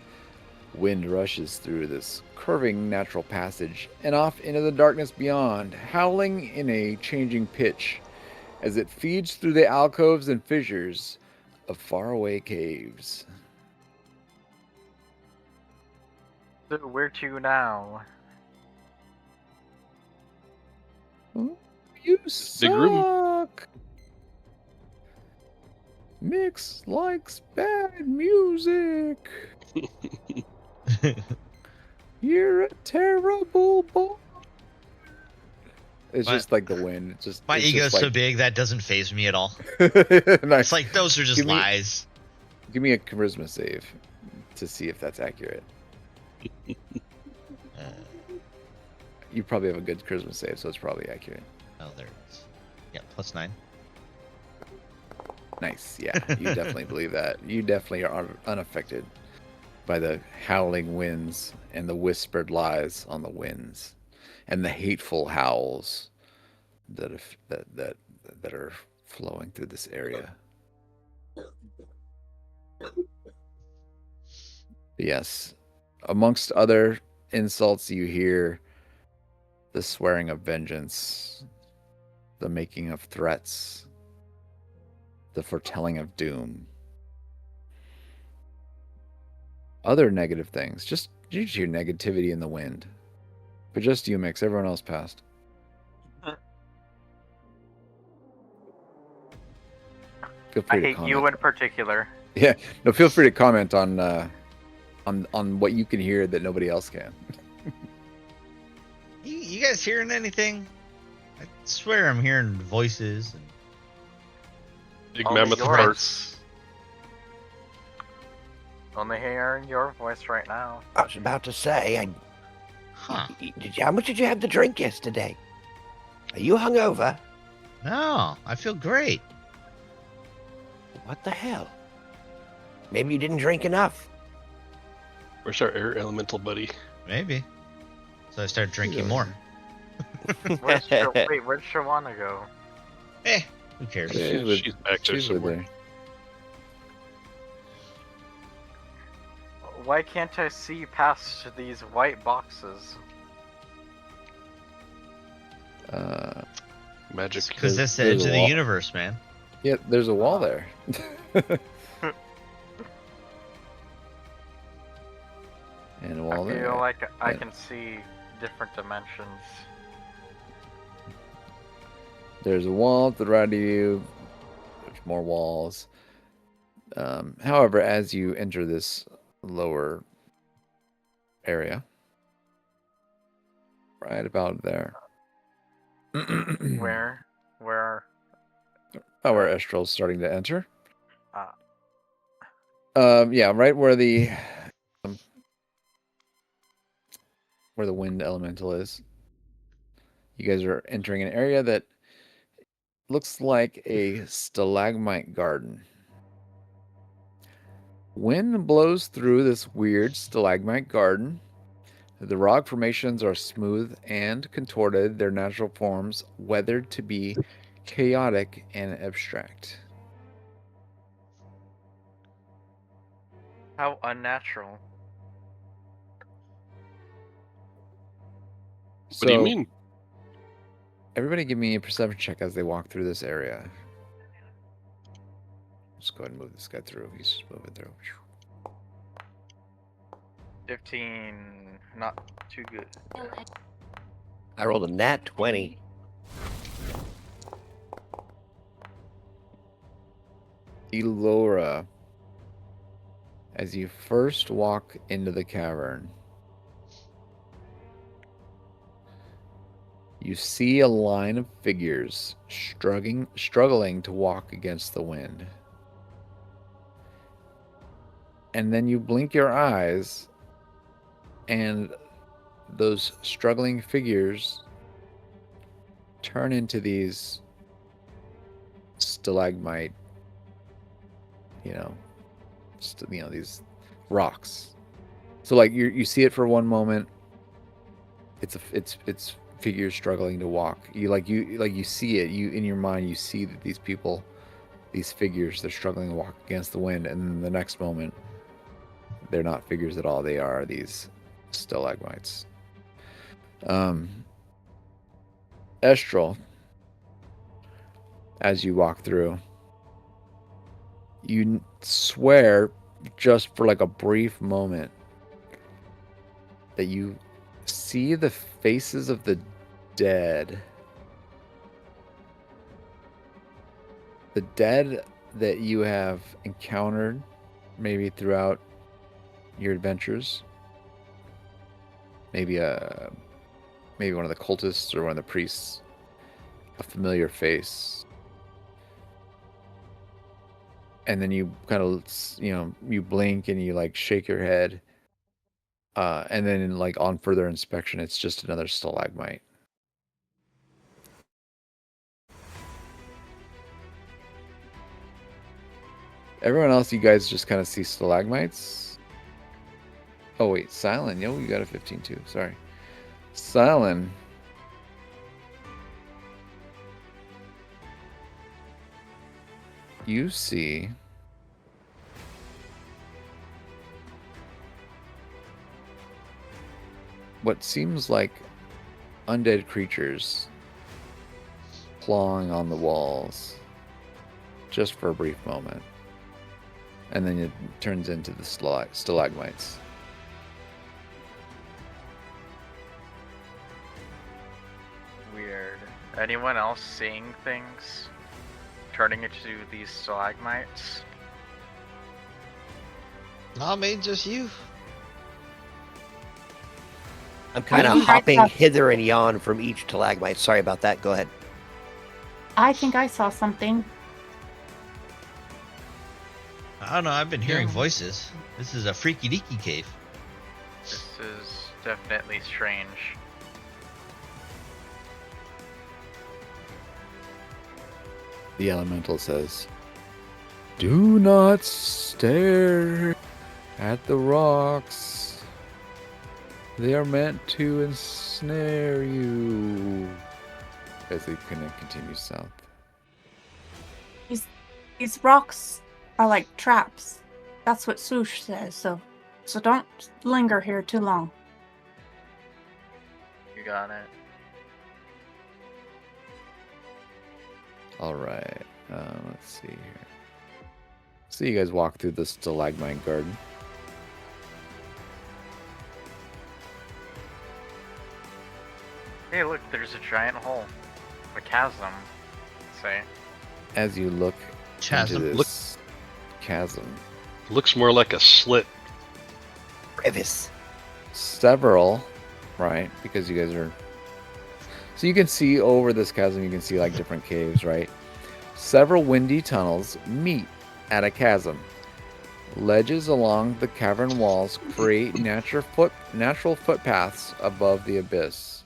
Wind rushes through this curving natural passage and off into the darkness beyond, howling in a changing pitch as it feeds through the alcoves and fissures of faraway caves. So where to now? You Big room. suck. Mix likes bad music. You're a terrible boy. It's My- just like the wind. It's just My it's ego's just so big that doesn't phase me at all. Nice. It's like those are just Give me- lies. Give me a charisma save to see if that's accurate. You probably have a good charisma save, so it's probably accurate. Oh, there it is. Yeah, +9. Nice. Yeah, you definitely believe that. You definitely are unaffected by the howling winds and the whispered lies on the winds and the hateful howls that are flowing through this area. Yes, amongst other insults, you hear the swearing of vengeance, the making of threats, the foretelling of doom. Other negative things, just you hear negativity in the wind. But just you, Mix. Everyone else passed. Feel I free to hate comment. you in particular. Yeah, no. Feel free to comment on what you can hear that nobody else can. You guys hearing anything? I swear I'm hearing voices. And... Big Only mammoth yours. parts. Only hearing your voice right now. I was about to say, Huh. how much did you have to drink yesterday? Are you hungover? No, I feel great. What the hell? Maybe you didn't drink enough. Where's our air elemental buddy? Maybe. So I start drinking more. Where'd Shawana go? Who cares? Yeah. She's back there She's with somewhere. there. Why can't I see past these white boxes? Magic. Because that's the There's edge a of the wall. universe, man. Yeah, there's a wall there. And a wall I there. feel like I Yeah. can see different dimensions. There's a wall to the right of you. There's more walls. However, as you enter this lower area, right about there. Where? Where? Oh, where Estrel's starting to enter. Ah. Yeah, right where the wind elemental is. You guys are entering an area that looks like a stalagmite garden. Wind blows through this weird stalagmite garden. The rock formations are smooth and contorted, their natural forms weathered to be chaotic and abstract. How unnatural. What do you mean? Everybody give me a perception check as they walk through this area. Just go ahead and move this guy through. He's just moving through. 15. Not too good. I rolled a nat 20. Elora, as you first walk into the cavern, you see a line of figures struggling to walk against the wind. And then you blink your eyes, and those struggling figures turn into these stalagmite, these rocks. So like you see it for one moment. It's figures struggling to walk. You see it. You in your mind you see that these people, these figures, they're struggling to walk against the wind, and then the next moment they're not figures at all. They are these stalagmites. Estrel, as you walk through, you swear just for like a brief moment that you see the faces of the dead. The dead that you have encountered maybe throughout your adventures. Maybe one of the cultists or one of the priests. A familiar face. And then you kind of, you blink and you like shake your head. And then like on further inspection, it's just another stalagmite. Everyone else, you guys just kind of see stalagmites. Oh wait, Silent. Yo, you got a 15 too. Sorry. Silent. You see what seems like undead creatures clawing on the walls just for a brief moment. And then it turns into the stalagmites. Weird. Anyone else seeing things? Turning into these stalagmites? Nah, mate, just you. I'm kind of think I hopping saw- hither and yon from each stalagmite. Sorry about that. Go ahead. I think I saw something. I don't know. I've been hearing Yeah. voices. This is a freaky deaky cave. This is definitely strange. The elemental says, "Do not stare at the rocks. They are meant to ensnare you. As they continue south. These rocks are like traps. That's what Swoosh says, so don't linger here too long. You got it. All right. Let's see here. So you guys walk through the stalagmite garden. Hey, look, there's a giant hole. A chasm, say. As you look Chasm. into this chasm, Looks more like a slit. Crevice. several, right? Because you guys are. So you can see over this chasm, you can see like different caves, right? Several windy tunnels meet at a chasm. Ledges along the cavern walls create natural footpaths above the abyss.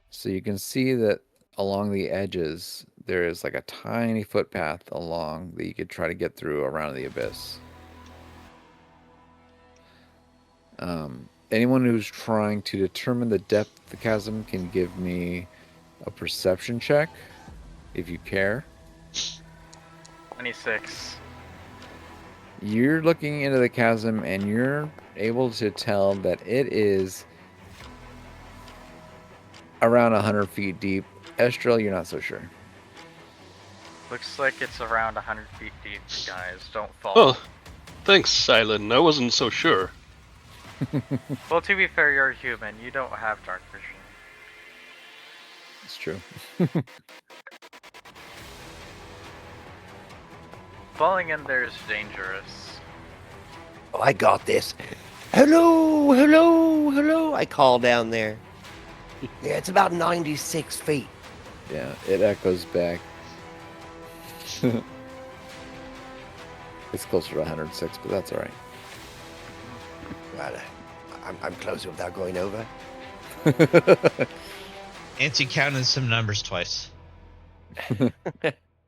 So you can see that along the edges, there is like a tiny footpath along that you could try to get through around the abyss. Anyone who's trying to determine the depth of the chasm can give me a perception check, if you care. 26. You're looking into the chasm and you're able to tell that it is around 100 feet deep. Estrel, you're not so sure. Looks like it's around 100 feet deep, guys. Don't fall. Oh, thanks, Silent. I wasn't so sure. Well, to be fair, you're human. You don't have dark vision. It's true. Falling in there is dangerous. Oh, I got this. Hello, hello, hello. I call down there. Yeah, it's about 96 feet. Yeah, it echoes back. It's closer to 106, but that's all right. Right, I'm closer without going over. Auntie counted some numbers twice.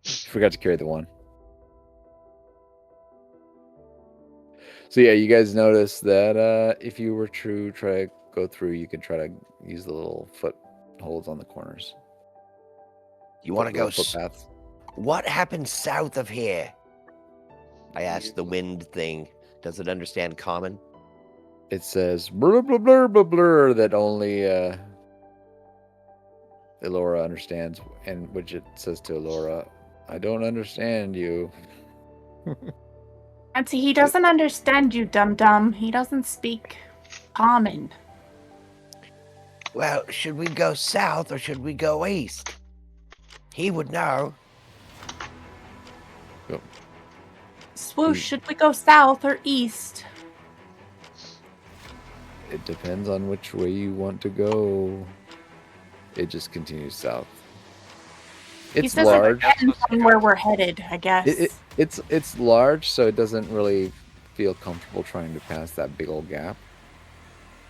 Forgot to carry the one. So yeah, you guys notice that if you were to try to go through, you can try to use the little footholds on the corners. You want to go? Footpaths. What happens south of here? I asked the wind thing. Does it understand common? It says blur blur blur blur blur that only Elora understands, and which it says to Elora, "I don't understand you." Auntie, he doesn't understand you, dum-dum. He doesn't speak common. Well, should we go south or should we go east? He would know. Go. Swoosh, should we go south or east? It depends on which way you want to go. It just continues south. He It's says large. it depends on where we're headed, I guess. It's large, so it doesn't really feel comfortable trying to pass that big old gap.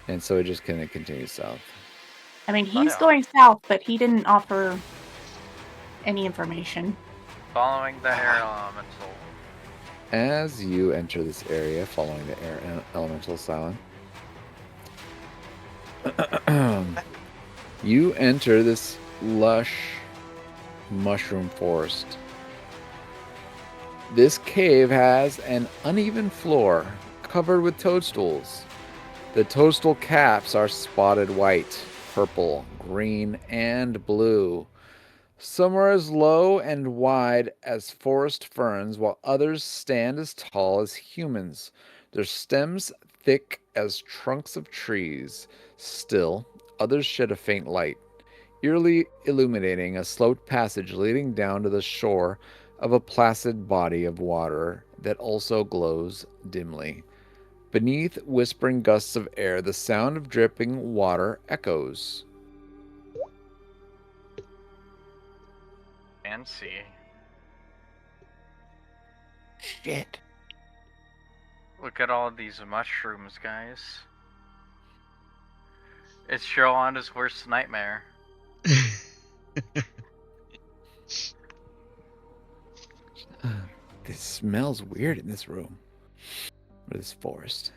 And so it just kind of continues south. I mean, he's going south, but he didn't offer any information. Following the air elemental. As you enter this area, following the air elemental silent, you enter this lush mushroom forest. This cave has an uneven floor covered with toadstools. The toadstool caps are spotted white, purple, green, and blue. Some are as low and wide as forest ferns, while others stand as tall as humans, their stems thick as trunks of trees. Still, others shed a faint light, eerily illuminating a sloped passage leading down to the shore of a placid body of water that also glows dimly. Beneath whispering gusts of air, the sound of dripping water echoes. Fancy. Shit. Look at all these mushrooms, guys. It's Joanna's worst nightmare. This smells weird in this room. Or this forest.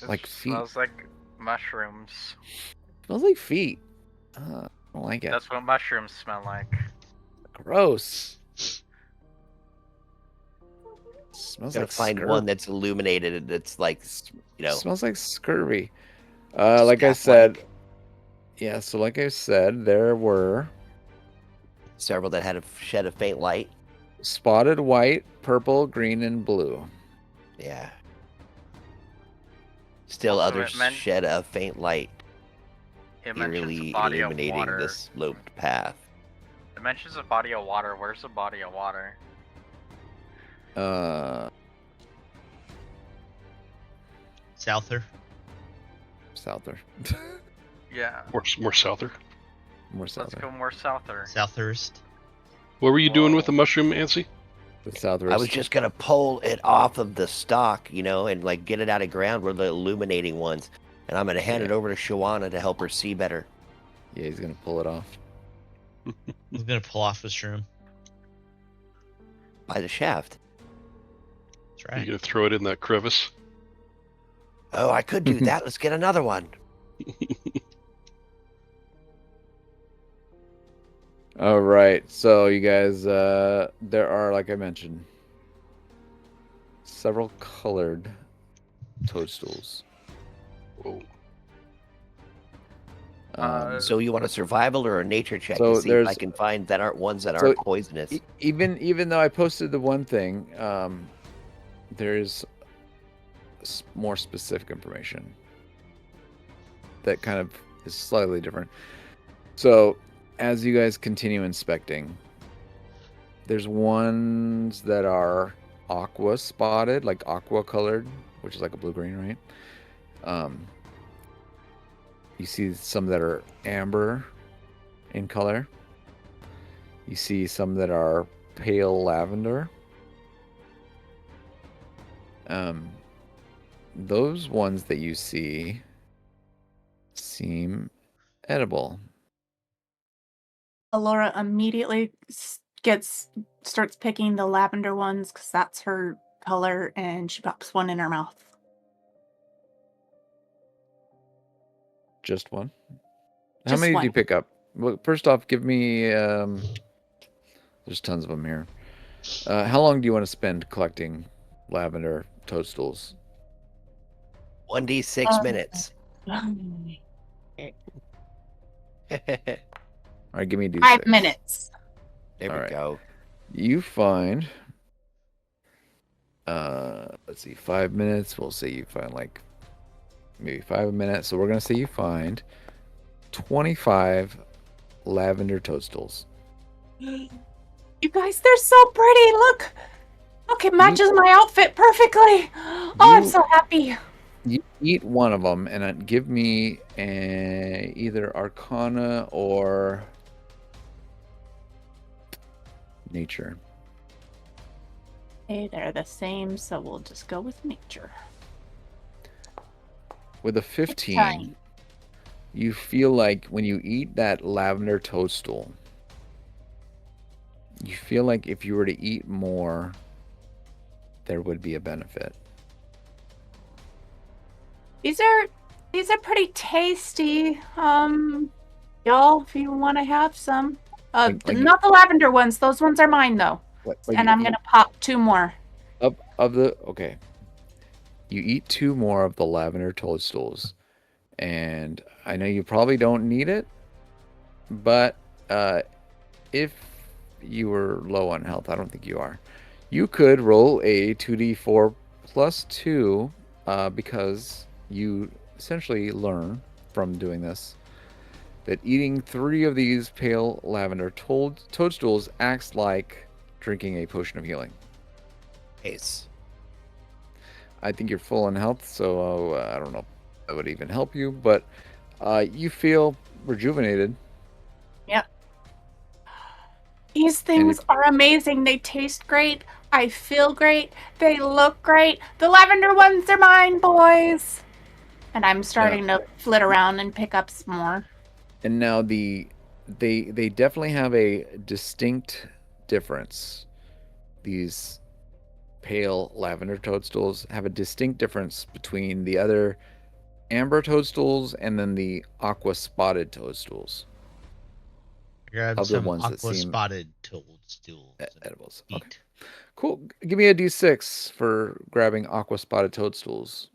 It Like feet. smells like mushrooms. Smells like feet. I don't like it. That's what mushrooms smell like. Gross. Smells Gotta like find scurvy. one that's illuminated. That's like, you know, Smells like scurvy. Like I said, yeah. So like I said, there were several that had a shed of faint light. spotted white, purple, green, and blue. Yeah. Still Also, others it meant- shed a faint light, It mentions a eerily body of illuminating water. the sloped path. It mentions a body of water. Where's the body of water? Souther. Souther. Yeah. More souther. More Let's souther. go more souther. Southernist. What were you doing with Whoa. the mushroom, Ansi? The southwest. I was just gonna pull it off of the stalk, you know, and like get it out of ground where the illuminating ones. And I'm gonna hand it over to Shawana to help her see better. Yeah, he's gonna pull it off. I'm gonna pull off the shroom. By the shaft. That's Are right. you gonna throw it in that crevice? Oh, I could do that. Let's get another one. All right, so you guys, there are, like I mentioned, several colored toadstools. Whoa. So you want a survival or a nature check So to see if I there's- can find that aren't ones that so aren't poisonous? even though I posted the one thing, there's more specific information that kind of is slightly different. So as you guys continue inspecting, there's ones that are aqua spotted, like aqua colored, which is like a blue-green, right? You see some that are amber in color. You see some that are pale lavender. Those ones that you see seem edible. Alora immediately starts picking the lavender ones because that's her color, and she pops one in her mouth. Just one? How Just many one. do you pick up? Well, first off, give me. There's tons of them here. How long do you want to spend collecting lavender toadstools? 1d6 minutes. All right, give me a d6. 5 minutes. There we Alright. go. You find. Let's see, 5 minutes. We'll say you find like maybe 5 minutes. So we're gonna say you find 25 lavender toadstools. You guys, they're so pretty. Look, it matches my outfit perfectly. Oh, I'm You- so happy. You eat one of them and then give me either Arcana or Nature. Hey, they're the same, so we'll just go with nature. With a 15, time. you feel like when you eat that lavender toadstool, you feel like if you were to eat more, there would be a benefit. These are pretty tasty. Y'all, if you want to have some, Like- not the lavender ones. Those ones are mine though. And I'm gonna pop 2 more. Okay. You eat 2 more of the lavender toadstools, and I know you probably don't need it, but if you were low on health, I don't think you are, you could roll a 2d4 plus 2 because you essentially learn from doing this that eating 3 of these pale lavender toadstools acts like drinking a potion of healing. Ace. I think you're full in health, so I don't know if that would even help you, but you feel rejuvenated. Yep. These things are amazing. They taste great. I feel great. They look great. The lavender ones are mine, boys. And I'm starting to flit around and pick up some more. And now they definitely have a distinct difference. These pale lavender toadstools have a distinct difference between the other amber toadstools and then the aqua spotted toadstools. Grab Of the some ones that aqua seem spotted toadstools. Edibles. Eat. Okay. Cool. Give me a d6 for grabbing aqua spotted toadstools.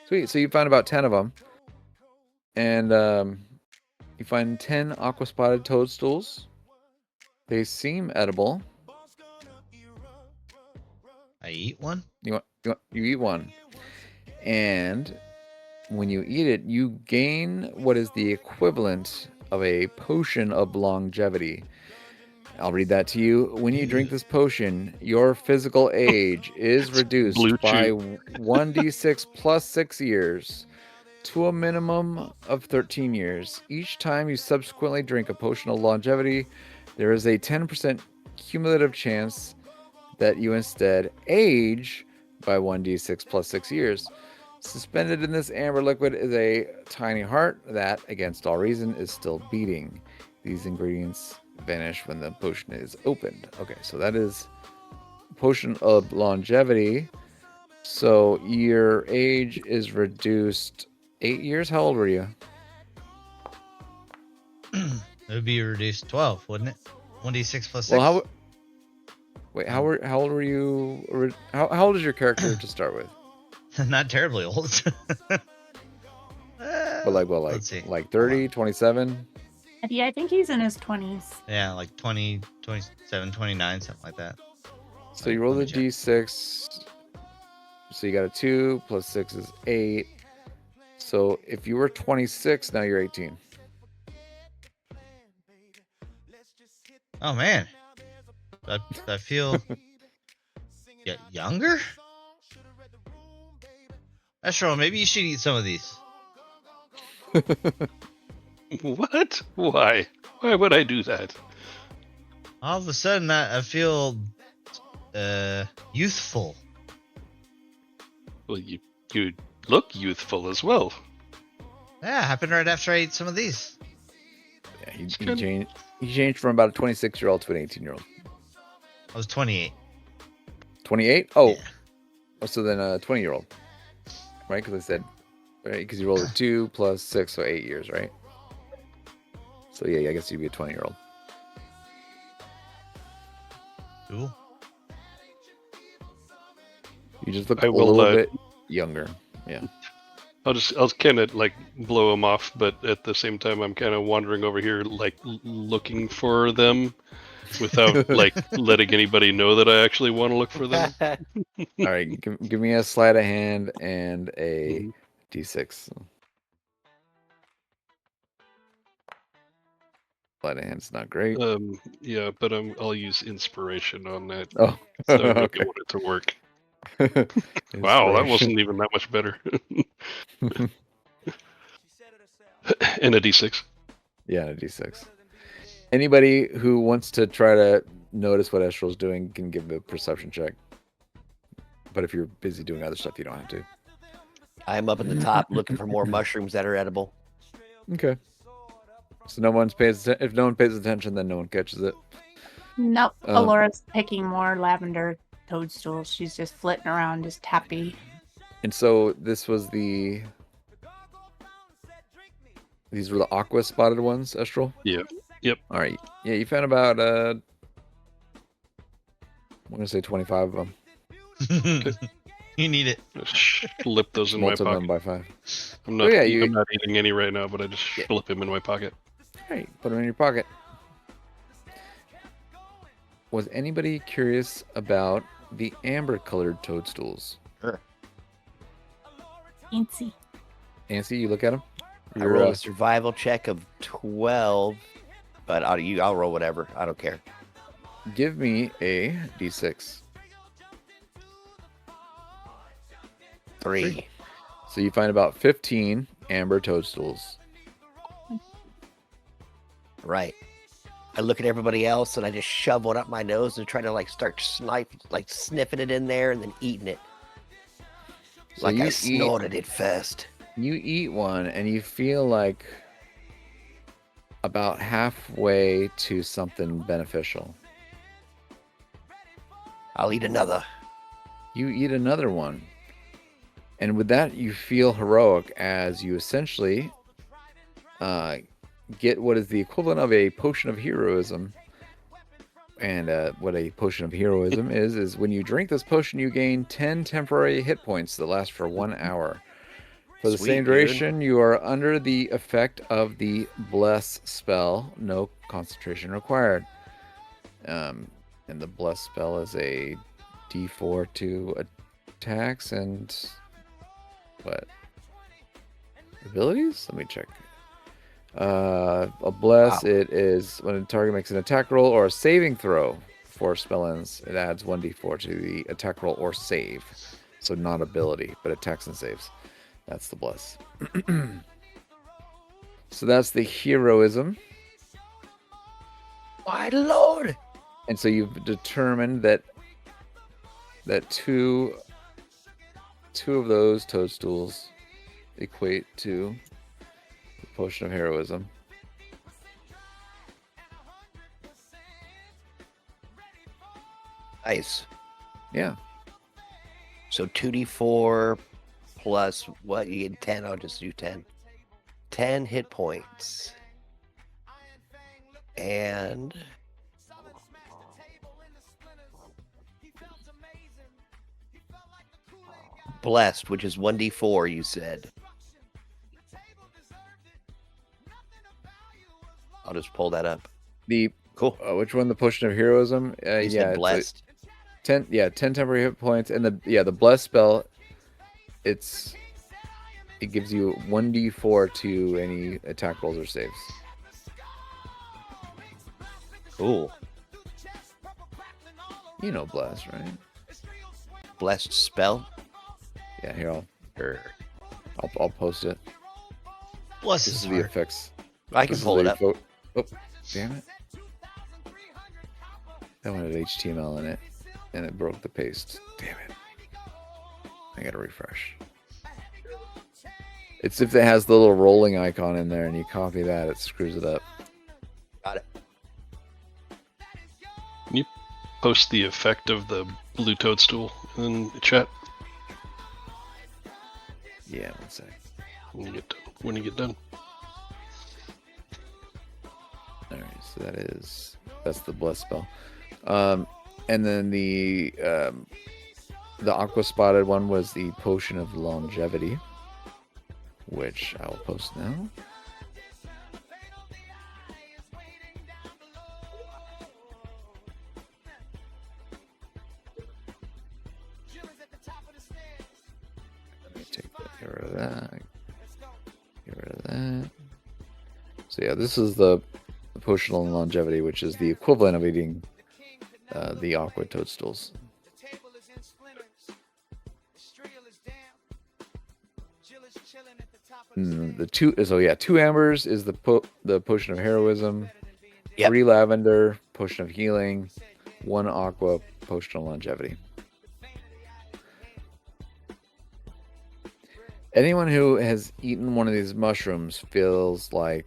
Sweet. So you found about 10 of them. And you find 10 aqua spotted toadstools. They seem edible. I eat one? You eat one. And when you eat it, you gain what is the equivalent of a potion of longevity. I'll read that to you. When you drink this potion, your physical age is reduced Blue by Chew. 1d6 plus 6 years to a minimum of 13 years. Each time you subsequently drink a potion of longevity, there is a 10% cumulative chance that you instead age by 1d6 plus 6 years. Suspended in this amber liquid is a tiny heart that, against all reason, is still beating. These ingredients vanish when the potion is opened. Okay, so that is potion of longevity. So your age is reduced 8 years. How old were you? It would be reduced 12, wouldn't it? 1d6 plus 6. Well, how old were you? How old is your character to start with? Not terribly old. But like, well, Let's see. like 30, 27? Yeah, I think he's in his 20s. Yeah, like 20, 27, 29, something like that. So you roll Let the me check. d6. So you got a 2 plus 6 is 8. So if you were 26, now you're 18. Oh, man. I feel younger? Astro, maybe you should eat some of these. What? Why? Why would I do that? All of a sudden, I feel youthful. Well, you look youthful as well. Yeah, happened right after I ate some of these. Yeah, he changed from about a 26-year-old to an 18-year-old. I was 28. 28? Oh. Yeah. Oh, so then a 20-year-old. Right? Because I said, right? Because you rolled a 2 plus 6, so 8 years, right? So yeah, I guess you'd be a 20-year-old. Cool. You just look I a will, little bit younger. Yeah. I'll kind of like blow them off, but at the same time, I'm kind of wandering over here, like looking for them, without like letting anybody know that I actually want to look for them. All right, give me a sleight of hand and a d6. Sleight of hand's not great. Yeah, but I'll use inspiration on that. Oh, So I really okay. want it to work. Wow, that wasn't even that much better. And a d6. Yeah, a d6. Anybody who wants to try to notice what Estrel's doing can give a perception check. But if you're busy doing other stuff, you don't have to. I'm up at the top looking for more mushrooms that are edible. Okay. So no one's pays. If no one pays attention, then no one catches it. Nope. Alora's picking more lavender toadstools. She's just flitting around, just happy. And so this was these were the aqua spotted ones, Estrel? Yeah. Yep. All right. Yeah, you found about I'm gonna say 25 of them. You need it. Just slip those in my Multiply them pocket. by 5. I'm not. yeah, I'm not eating any right now, but I just slip them in my pocket. All right, put them in your pocket. Was anybody curious about the amber-colored toadstools? Sure. Fancy. Nancy, you look at them. I roll a survival check of 12, but I'll roll whatever. I don't care. Give me a d6. 3. So you find about 15 amber toadstools. Right. I look at everybody else and I just shove one up my nose and try to start sniffing it in there and then eating it. So Like you I eat- snorted it first. You eat one and you feel like about halfway to something beneficial. I'll eat another. You eat another one And with that, you feel heroic as you essentially get what is the equivalent of a potion of heroism. And what a potion of heroism is when you drink this potion, you gain 10 temporary hit points that last for 1 hour. For the Sweet, same dude. duration, you are under the effect of the Bless spell. No concentration required. And the Bless spell is a D4 to attacks and what? Abilities? Let me check. A Bless, it is when a target makes an attack roll or a saving throw for spell ends, it adds 1d4 to the attack roll or save. So not ability, but attacks and saves. That's the Bless. So that's the heroism. My lord! And so you've determined that two of those toadstools equate to the potion of heroism. Nice. Yeah. So 2d4 plus what? You get 10. I'll just do 10. 10 hit points. And blessed, which is 1d4, you said. I'll just pull that up. The Cool. which one? The potion of heroism? You Yeah, said it's blessed. 10. Yeah, 10 temporary hit points, and the Bless spell. It gives you 1d4 to any attack rolls or saves. Cool. You know Bless, right? Blessed spell. Yeah, here I'll post it. Bless This his is the heart. effects. I can This is pull it the up. Oh, damn it! That one had HTML in it, and it broke the paste. Damn it! I gotta refresh. It's if it has the little rolling icon in there, and you copy that, it screws it up. Got it. Can you post the effect of the blue toadstool in the chat Yeah, one sec. when you get done? All right, so that's the Bless spell, and then the aqua spotted one was the potion of longevity, which I will post now. Let me take that, get rid of that, get rid of that. So yeah, this is the potion of longevity, which is the equivalent of eating the aqua toadstools. Two ambers is the potion of heroism. Yep. 3 lavender, potion of healing. 1 aqua, potion of longevity. Anyone who has eaten one of these mushrooms feels like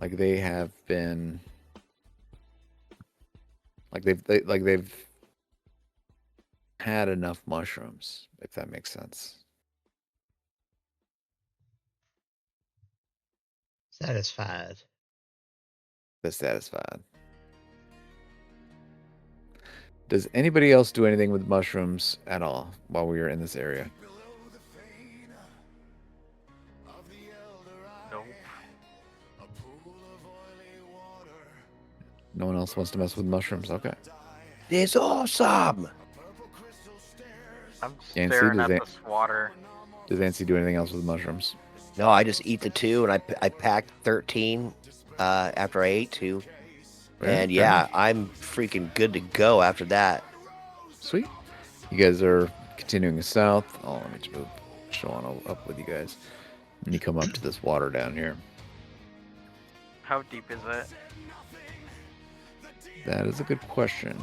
they have been they've had enough mushrooms, if that makes sense. Satisfied. They're satisfied. Does anybody else do anything with mushrooms at all while we were in this area? Nope. No one else wants to mess with mushrooms. Okay. This awesome. I'm Yancy, staring does at that- this water. Does Nancy do anything else with mushrooms? No, I just eat the 2, and I packed 13 after I ate 2. And yeah, I'm freaking good to go after that. Sweet. You guys are continuing south. Oh, let me just move, show on up with you guys. And you come up to this water down here. How deep is it? That is a good question.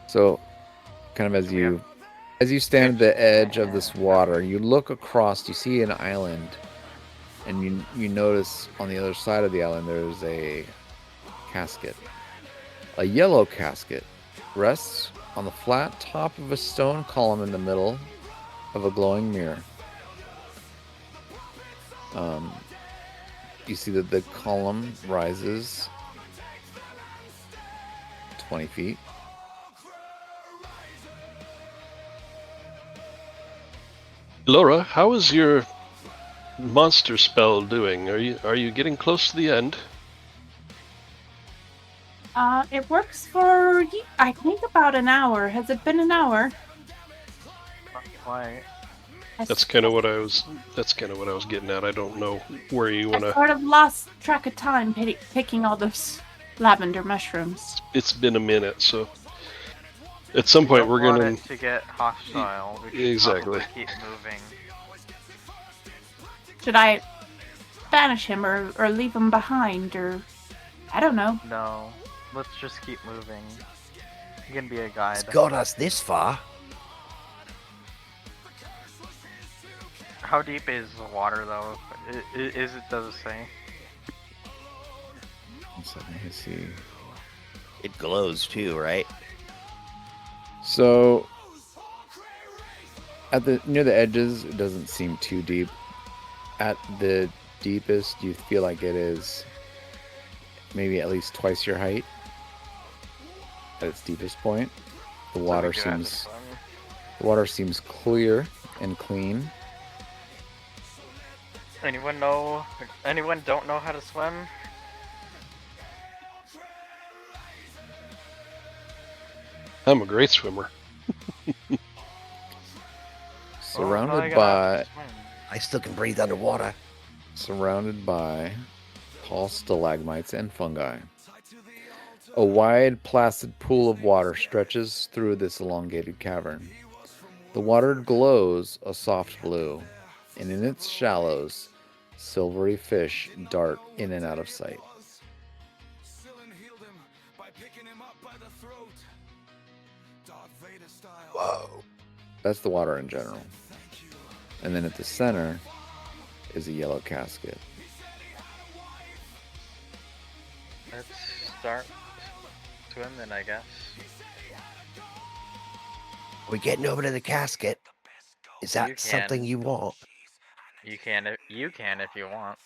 So, kind of as you stand at the edge of this water, you look across, you see an island, and you notice on the other side of the island there's a casket. A yellow casket rests on the flat top of a stone column in the middle of a glowing mirror. You see that the column rises 20 feet. Laura, how is your monster spell doing? Are you getting close to the end? It works for, I think, about an hour. Has it been an hour? Not quite. That's kind of what I was getting at. I don't know where you want I to. sort of lost track of time picking all those lavender mushrooms. It's been a minute, so at some point we're want gonna it to get hostile. We should Exactly. probably keep moving. Should I banish him or leave him behind, or I don't know. No, let's just keep moving. You can be a guide. It's got us this far. How deep is the water, though? Does it say? 1 second, let's see. It glows too, right? So, near the edges, it doesn't seem too deep. At the deepest, you feel like it is maybe at least twice your height. At its deepest point, the water seems clear and clean. Anyone don't know how to swim? I'm a great swimmer. Surrounded by I still can breathe underwater. tall stalagmites and fungi. A wide, placid pool of water stretches through this elongated cavern. The water glows a soft blue, and in its shallows, silvery fish dart in and out of sight. Whoa. That's the water in general. And then at the center is a yellow casket. Let's start swimming, I guess. We're getting over to the casket. Is that You can. something you want? You can if you want.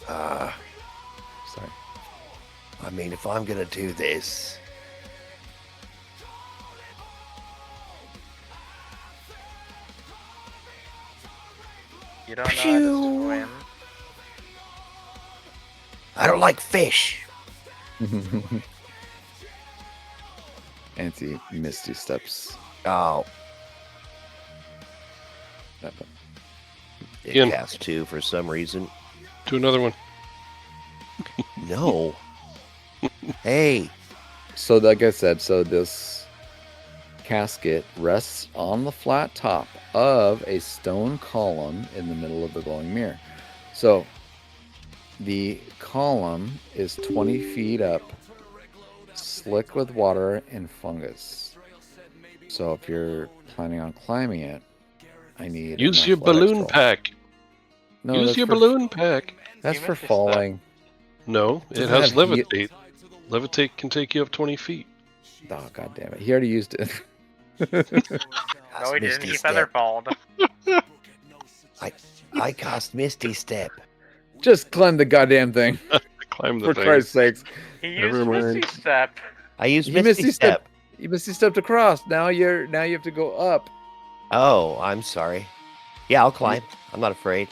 Sorry. I mean, if I'm gonna do this, You don't know how to swim. I don't like fish. Auntie Misty steps. Oh, Up. it Ian. cast 2 for some reason. Do another one. No. Hey, So like I said, this casket rests on the flat top of a stone column in the middle of the glowing mirror. So the column is 20 feet up, slick with water and fungus. So if you're planning on climbing it, I need Use an your athletics balloon roll. pack. No, Use that's your for- balloon pack. That's You for missed your step. falling. No, it Doesn't has have heat. levitate. Levitate can take you up 20 feet. Oh god damn it! He already used it. No, he didn't. Misty He Step. featherfalled. I cast Misty Step. Just climb the goddamn thing, Climb the for thing. Christ's sakes! He used Never mind. Misty Step. I used You Misty Misty Step. You Misty stepped across. Now you have to go up. Oh, I'm sorry. Yeah, I'll climb. I'm not afraid.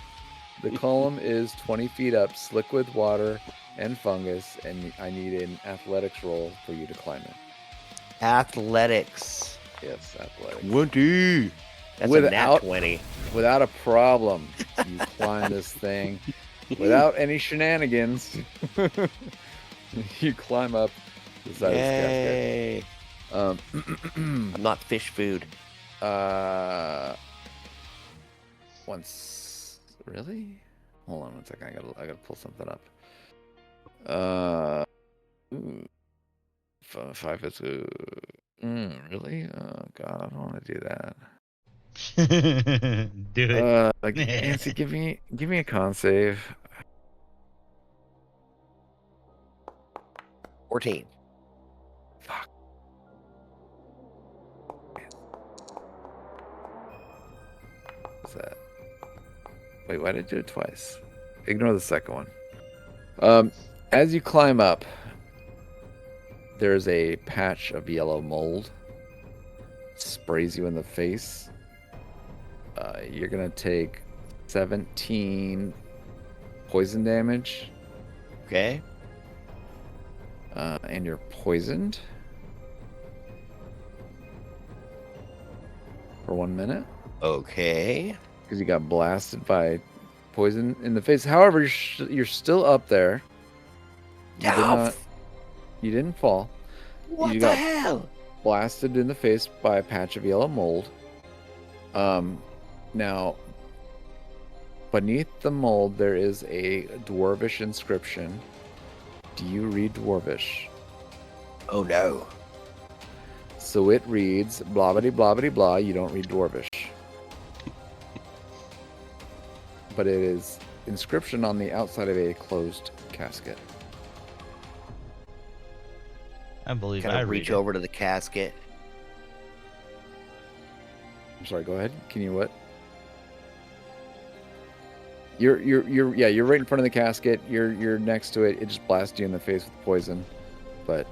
The column is 20 feet up, slick with water and fungus, and I need an athletics roll for you to climb it. Athletics. Yes, athletics. 20. That's a Without- nat 20. Without a problem, you climb this thing without any shenanigans. You climb up the side Yay. of this casket. I'm not fish food. Once really? Hold on one second. I gotta pull something up. Ooh. 5 is really? Oh god, I don't want to do that. Do it. Nancy, give me a con save. 14. Fuck. What's that? Wait, why did I do it twice? Ignore the second one. As you climb up, there's a patch of yellow mold. Sprays you in the face. You're gonna take 17 poison damage. Okay. And you're poisoned for 1 minute Okay. because you got blasted by poison in the face. However, you're still up there. You didn't fall. What You the got hell? blasted in the face by a patch of yellow mold. Now, beneath the mold, there is a dwarvish inscription. Do you read dwarvish? Oh no. So it reads, blobbity blobbity blah, you don't read dwarvish. But it is inscription on the outside of a closed casket. I believe Can I I read reach it. over to the casket? I'm sorry, go ahead. Can you what? You're right in front of the casket. You're next to it. It just blasts you in the face with poison, but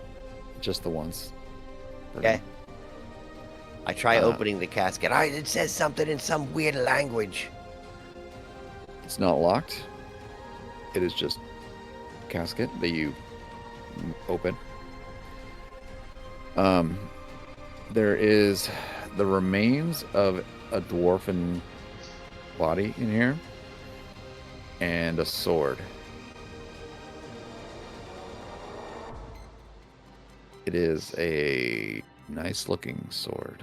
just the once. Okay. I try Uh, opening the casket. It says something in some weird language. It's not locked. It is just a casket that you open. There is the remains of a dwarfen body in here and a sword. It is a nice looking sword.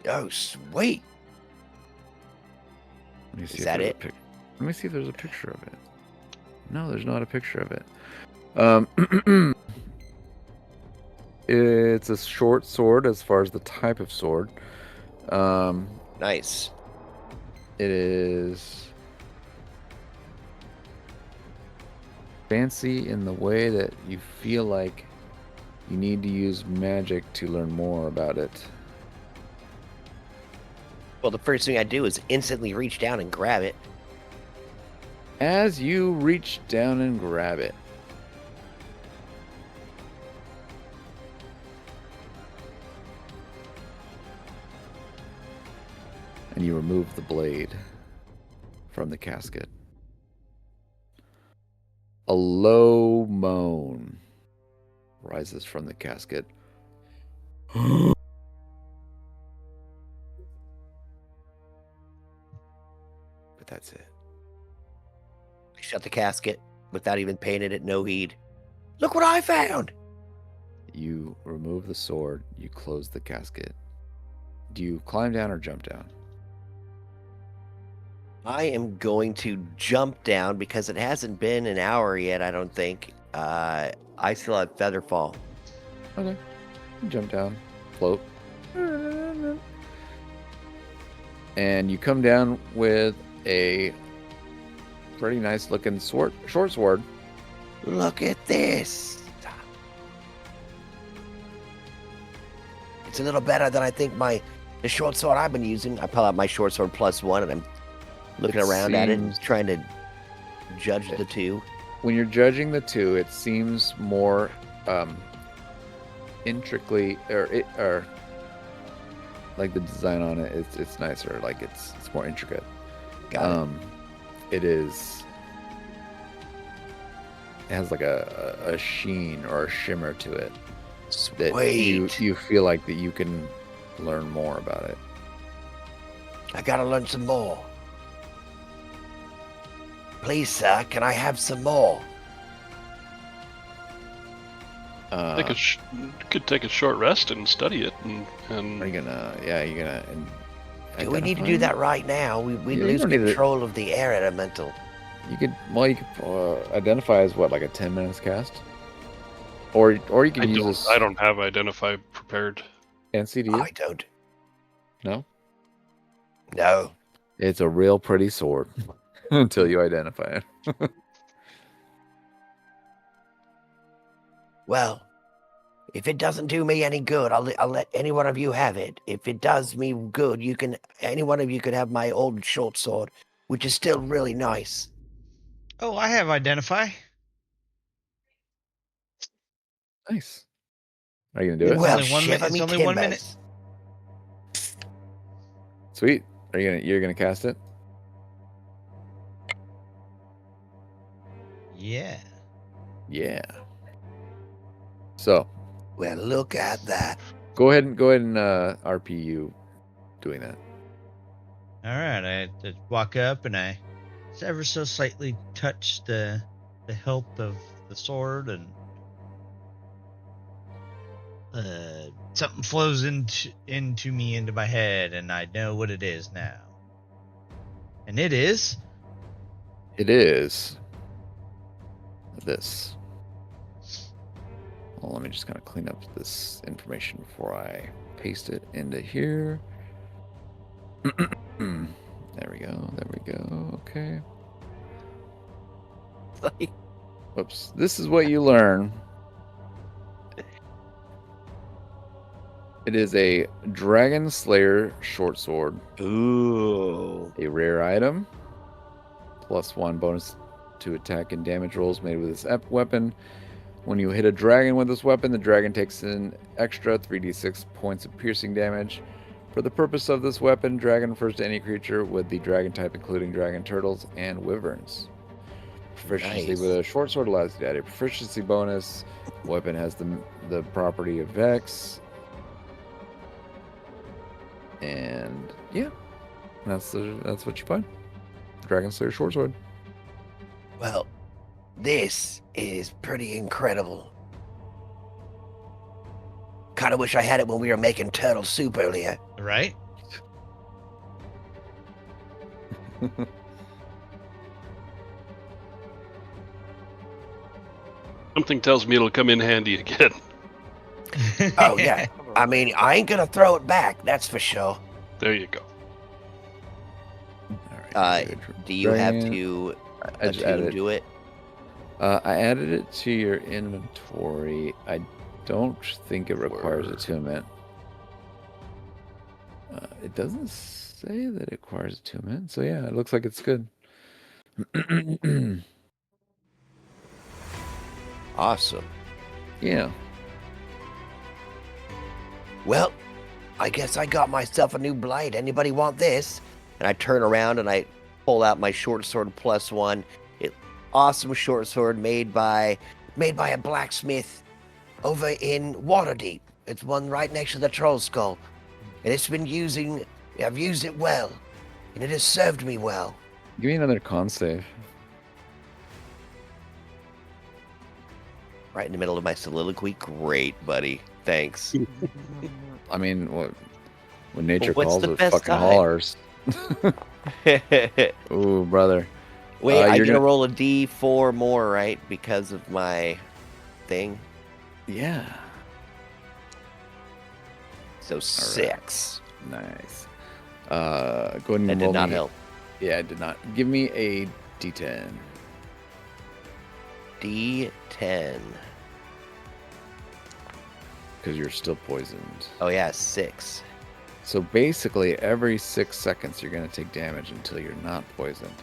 Oh, sweet. Let me see Is if that there's it? Let me see if there's a picture of it. No, there's not a picture of it. It's a short sword as far as the type of sword. Nice. It is fancy in the way that you feel like you need to use magic to learn more about it. Well, the first thing I do is instantly reach down and grab it. As you reach down and grab it, and you remove the blade from the casket, a low moan rises from the casket. But that's it. I shut the casket without even paying it no heed. Look what I found! You remove the sword, you close the casket. Do you climb down or jump down? I am going to jump down because it hasn't been an hour yet, I don't think. I still have Featherfall. Okay. Jump down, float. And you come down with a pretty nice looking short sword. Look at this! It's a little better than I think the short sword I've been using. I pull out my short sword +1 and I'm looking around at it and trying to judge the two. When you're judging the two, it seems more intricately or like the design on it, it's nicer. Like it's more intricate. Got it. It has like a sheen or a shimmer to it that Sweet. you feel like that you can learn more about it. I gotta learn some more. Please, sir, can I have some more? Could take a short rest and study it, and Are you gonna? Yeah, you're gonna. Do we need to do that right now? We Yeah, you lose don't need to- control of the air elemental. You could identify as what, like a 10 minutes cast, or you can use this. I don't have identify prepared. NC, do you? I don't. No. No. It's a real pretty sword until you identify it. Well, If it doesn't do me any good, I'll let any one of you have it. If it does me good, any one of you could have my old short sword, which is still really nice. Oh, I have identify. Nice. Are you gonna do it? Well, only 1 minute. shiver It's me only 1 minute. timbers. Sweet. You're gonna cast it? Yeah. Yeah. So Well, look at that. go ahead and RP you doing that. All right. I walk up and I ever so slightly touch the hilt of the sword, and something flows into my head, and I know what it is now. And it is This. Well, let me just kind of clean up this information before I paste it into here. There we go. Okay. Whoops. This is what you learn. It is a Dragon Slayer short sword. Ooh. A rare item. +1 bonus to attack and damage rolls made with this weapon. When you hit a dragon with this weapon, the dragon takes an extra 3d6 points of piercing damage. For the purpose of this weapon, dragon refers to any creature with the dragon type, including dragon turtles and wyverns. Proficiency Nice. with a short sword allows you to add a proficiency bonus. Weapon has the property of Vex. And yeah, that's what you find. Dragon Slayer short sword. Well, this is pretty incredible. Kind of wish I had it when we were making turtle soup earlier. right. Something tells me it'll come in handy again. Oh, yeah. I mean, I ain't gonna throw it back, that's for sure. There you go. All right, Do you have Dragon- to I just added do it? I added it to your inventory. I don't think it requires attunement. It doesn't say that it requires attunement, so yeah, it looks like it's good. Awesome. Yeah. Well, I guess I got myself a new blade. Anybody want this? And I turn around and I pull out my short sword +1. Awesome short sword made by a blacksmith over in Waterdeep. It's one right next to the troll skull. And I've used it well. And it has served me well. Give me another con save. Right in the middle of my soliloquy. Great, buddy. Thanks. I mean, when nature What's calls, the it best fucking time? hollers. Ooh, brother. Wait, I'm you're gonna gonna- roll a D4 more, right? Because of my thing. Yeah. So 6. Nice. Go ahead and That did roll not me- help. Yeah, it did not. Give me a D10. D10. Because you're still poisoned. Oh yeah, 6. So basically, every 6 seconds, you're going to take damage until you're not poisoned.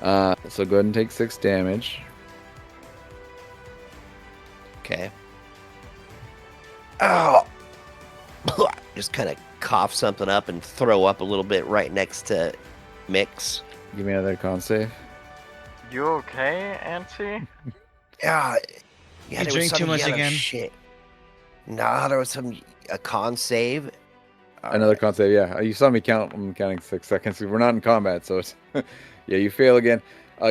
So go ahead and take 6 damage. Okay. Oh! Just kind of cough something up and throw up a little bit right next to Mix. Give me another con save. You okay, Auntie? Yeah, You there was drink some too much yellow again? Shit. Nah, there was a con save. Another con save, yeah. You saw me count. I'm counting 6 seconds. We're not in combat, so it's... yeah, you fail again.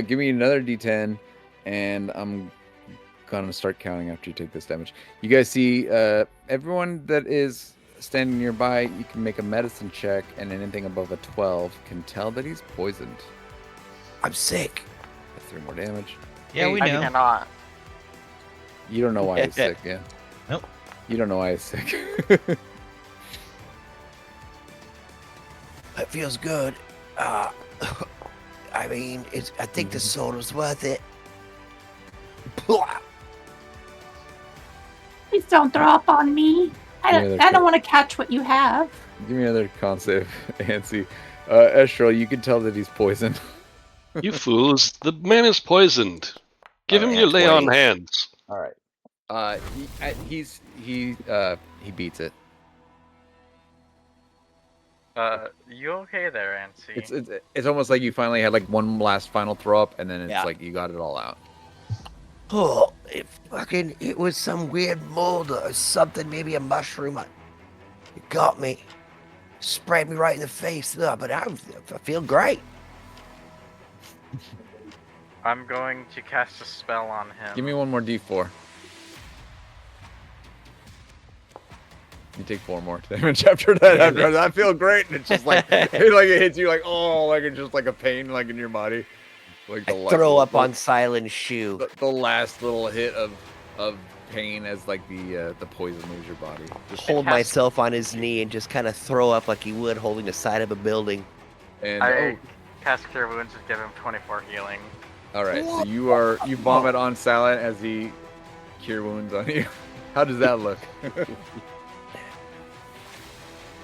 Give me another D10, and I'm gonna start counting after you take this damage. You guys see, everyone that is standing nearby, you can make a medicine check, and anything above a 12 can tell that he's poisoned. I'm sick. That's 3 more damage. Yeah, we I know. cannot. You don't know why he's sick, yeah? Nope. You don't know why he's sick. That feels good. I mean, I think the sword was worth it. Please don't throw up on me. I Yeah, don't, I don't want to catch what you have. Give me another con save, Ansi. Estrel, you can tell that he's poisoned. You fools! The man is poisoned. Give him your lay on hands. All right. He beats it. You okay there, Ansi? It's almost like you finally had like one last final throw up, and then it's like you got it all out. Oh, it was some weird mold or something, maybe a mushroom. It got me. Sprayed me right in the face, though, but I feel great. I'm going to cast a spell on him. Give me one more D4. You take 4 more damage after that. After that, I feel great, and it's just like it hits you like it's just like a pain like in your body. Like I throw up on Silent's shoe. The last little hit of pain as like the poison leaves your body. Just hold myself on his knee and just kind of throw up like you would holding the side of a building. And I cast Cure Wounds and give him 24 healing. All right, so you vomit on Silent as he Cure Wounds on you. How does that look?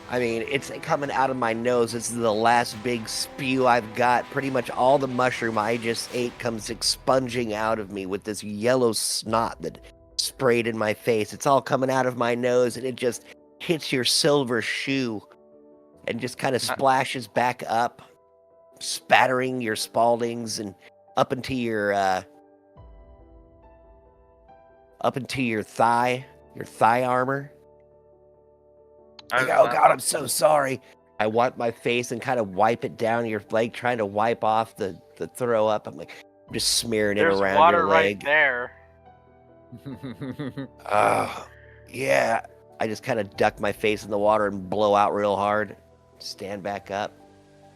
I mean, it's coming out of my nose. This is the last big spew I've got. Pretty much all the mushroom I just ate comes expunging out of me with this yellow snot that sprayed in my face. It's all coming out of my nose, and it just hits your silver shoe and just kind of splashes back up, spattering your spaldings and up into your thigh armor. Oh God, I'm so sorry. I wipe my face and kind of wipe it down your leg, trying to wipe off the throw up. I'm just smearing it around your leg. There's water right there. Yeah. I just kind of duck my face in the water and blow out real hard. Stand back up.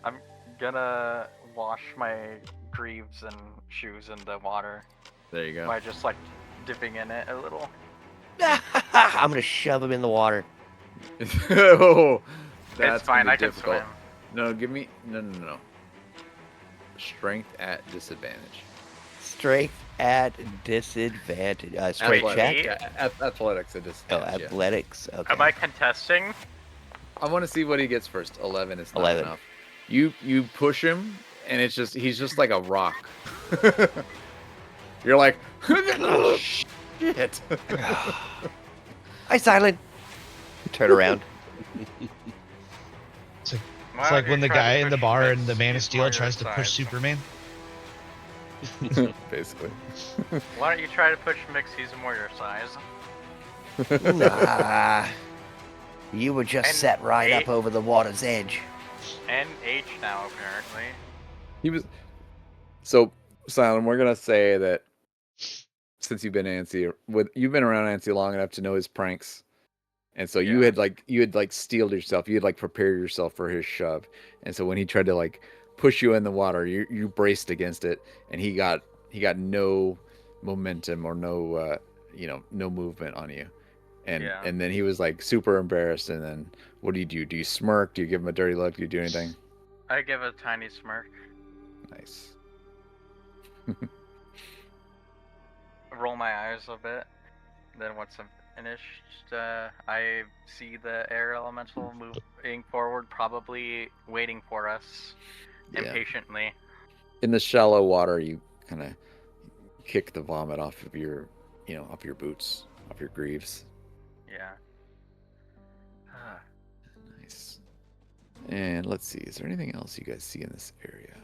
I'm gonna wash my greaves and shoes in the water. There you go. By just like dipping in it a little. I'm gonna shove him in the water. Oh, that's it's fine. I can difficult. swim. No, give me no. Strength at disadvantage. Strength at disadvantage. Strength check. Athletics at disadvantage. Oh, athletics. Okay. Am I contesting? I want to see what he gets first. 11 is not 11. enough. You push him, and he's just like a rock. You're like, oh, shit. Hi, Silent. Turn around. It's like when the guy in the bar in the Man of Steel tries to push Superman. Basically. Why don't you try to push Mix? He's more your size. Nah. You were just set right up over the water's edge. And H now, apparently. He was. So, Silent, we're gonna say that since you've been you've been around Ansi long enough to know his pranks, and so you had steeled yourself. You had prepared yourself for his shove, and so when he tried to push you in the water, you braced against it, and he got no momentum or no movement on you. And then he was super embarrassed. And then what do? Do you smirk? Do you give him a dirty look? Do you do anything? I give a tiny smirk. Nice. Roll my eyes a bit. Then once I'm finished, I see the air elemental moving forward, probably waiting for us impatiently. In the shallow water, you kind of kick the vomit off of your boots, off your greaves. Yeah. Nice. And let's see, is there anything else you guys see in this area?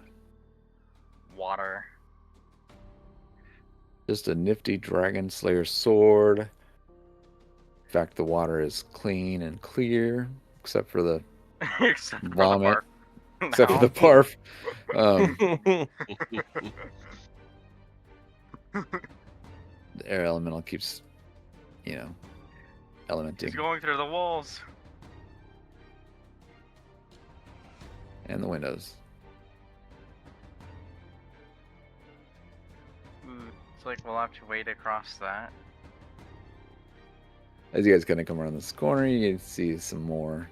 Water. Just a nifty Dragon Slayer sword. In fact, the water is clean and clear, except for the vomit. Except for the parf. The air elemental keeps, elementing. He's going through the walls. And the windows. It's like we'll have to wait across that. As you guys kind of come around this corner, you can see some more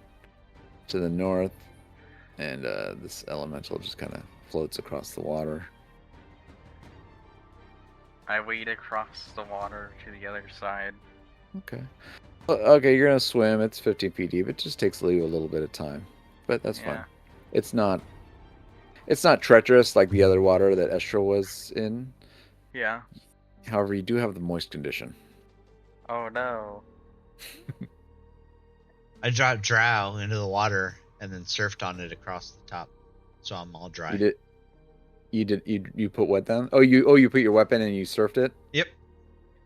to the north. And this elemental just kind of floats across the water. I wade across the water to the other side. Okay. Okay, you're gonna swim. It's 15 feet deep. It just takes you a little bit of time, but that's fine. Yeah. It's not treacherous like the other water that Estra was in. Yeah. However, you do have the moist condition. Oh no. I dropped drow into the water and then surfed on it across the top, so I'm all dry. You put what down? You put your weapon and you surfed it. Yep.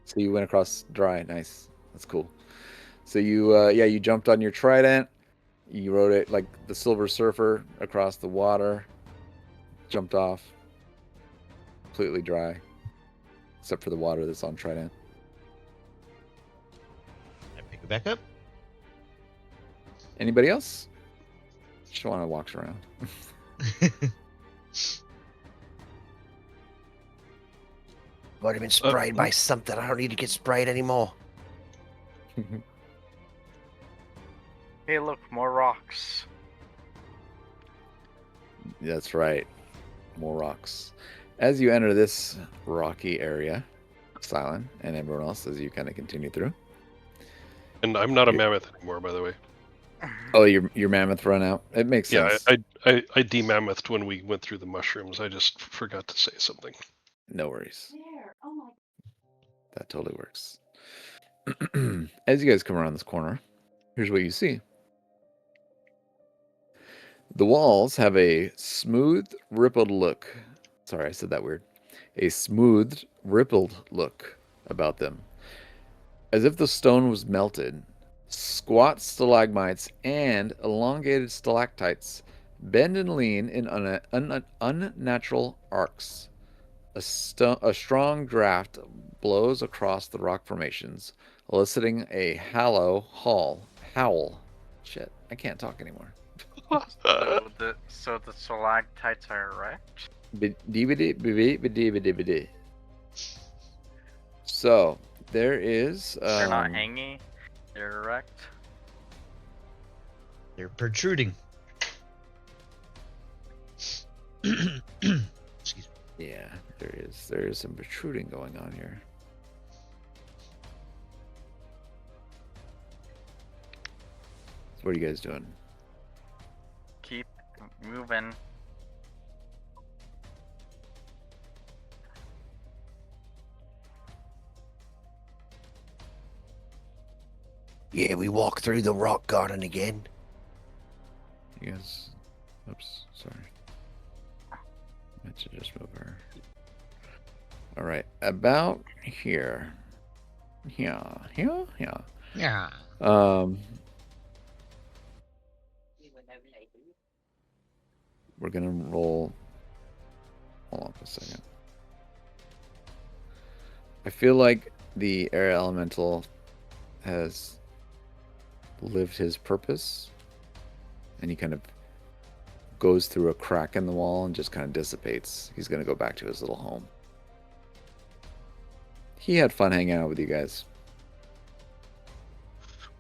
So you went across dry. Nice. That's cool. So you jumped on your trident. You rode it like the Silver Surfer across the water. Jumped off. Completely dry, except for the water that's on trident. I pick it back up. Anybody else? Shawana walks around. Might have been sprayed by something. I don't need to get sprayed anymore. Hey, look, more rocks. That's right. More rocks. As you enter this rocky area, Silent and everyone else, as you kind of continue through. And I'm not a mammoth anymore, by the way. Oh, your mammoth run out. It makes sense. Yeah, I de-mammoth when we went through the mushrooms. I just forgot to say something. No worries. There. Oh my. That totally works. As you guys come around this corner, here's what you see. The walls have a smooth, rippled look. Sorry, I said that weird. A smooth, rippled look about them. As if the stone was melted. Squat stalagmites and elongated stalactites bend and lean in unnatural arcs. A strong draft blows across the rock formations, eliciting a howl. Shit, I can't talk anymore. So the stalactites are erect? So, there is... They're not hanging, they're erect. They're protruding. Excuse me. Yeah, there is some protruding going on here. So what are you guys doing? Keep moving. Yeah, we walk through the rock garden again. You guys... Oops, sorry. Meant to just move her. Alright, about here. Yeah. Yeah. We're gonna roll... Hold on for a second. I feel like the air elemental has lived his purpose, and he kind of goes through a crack in the wall and just kind of dissipates. He's gonna go back to his little home. He had fun hanging out with you guys.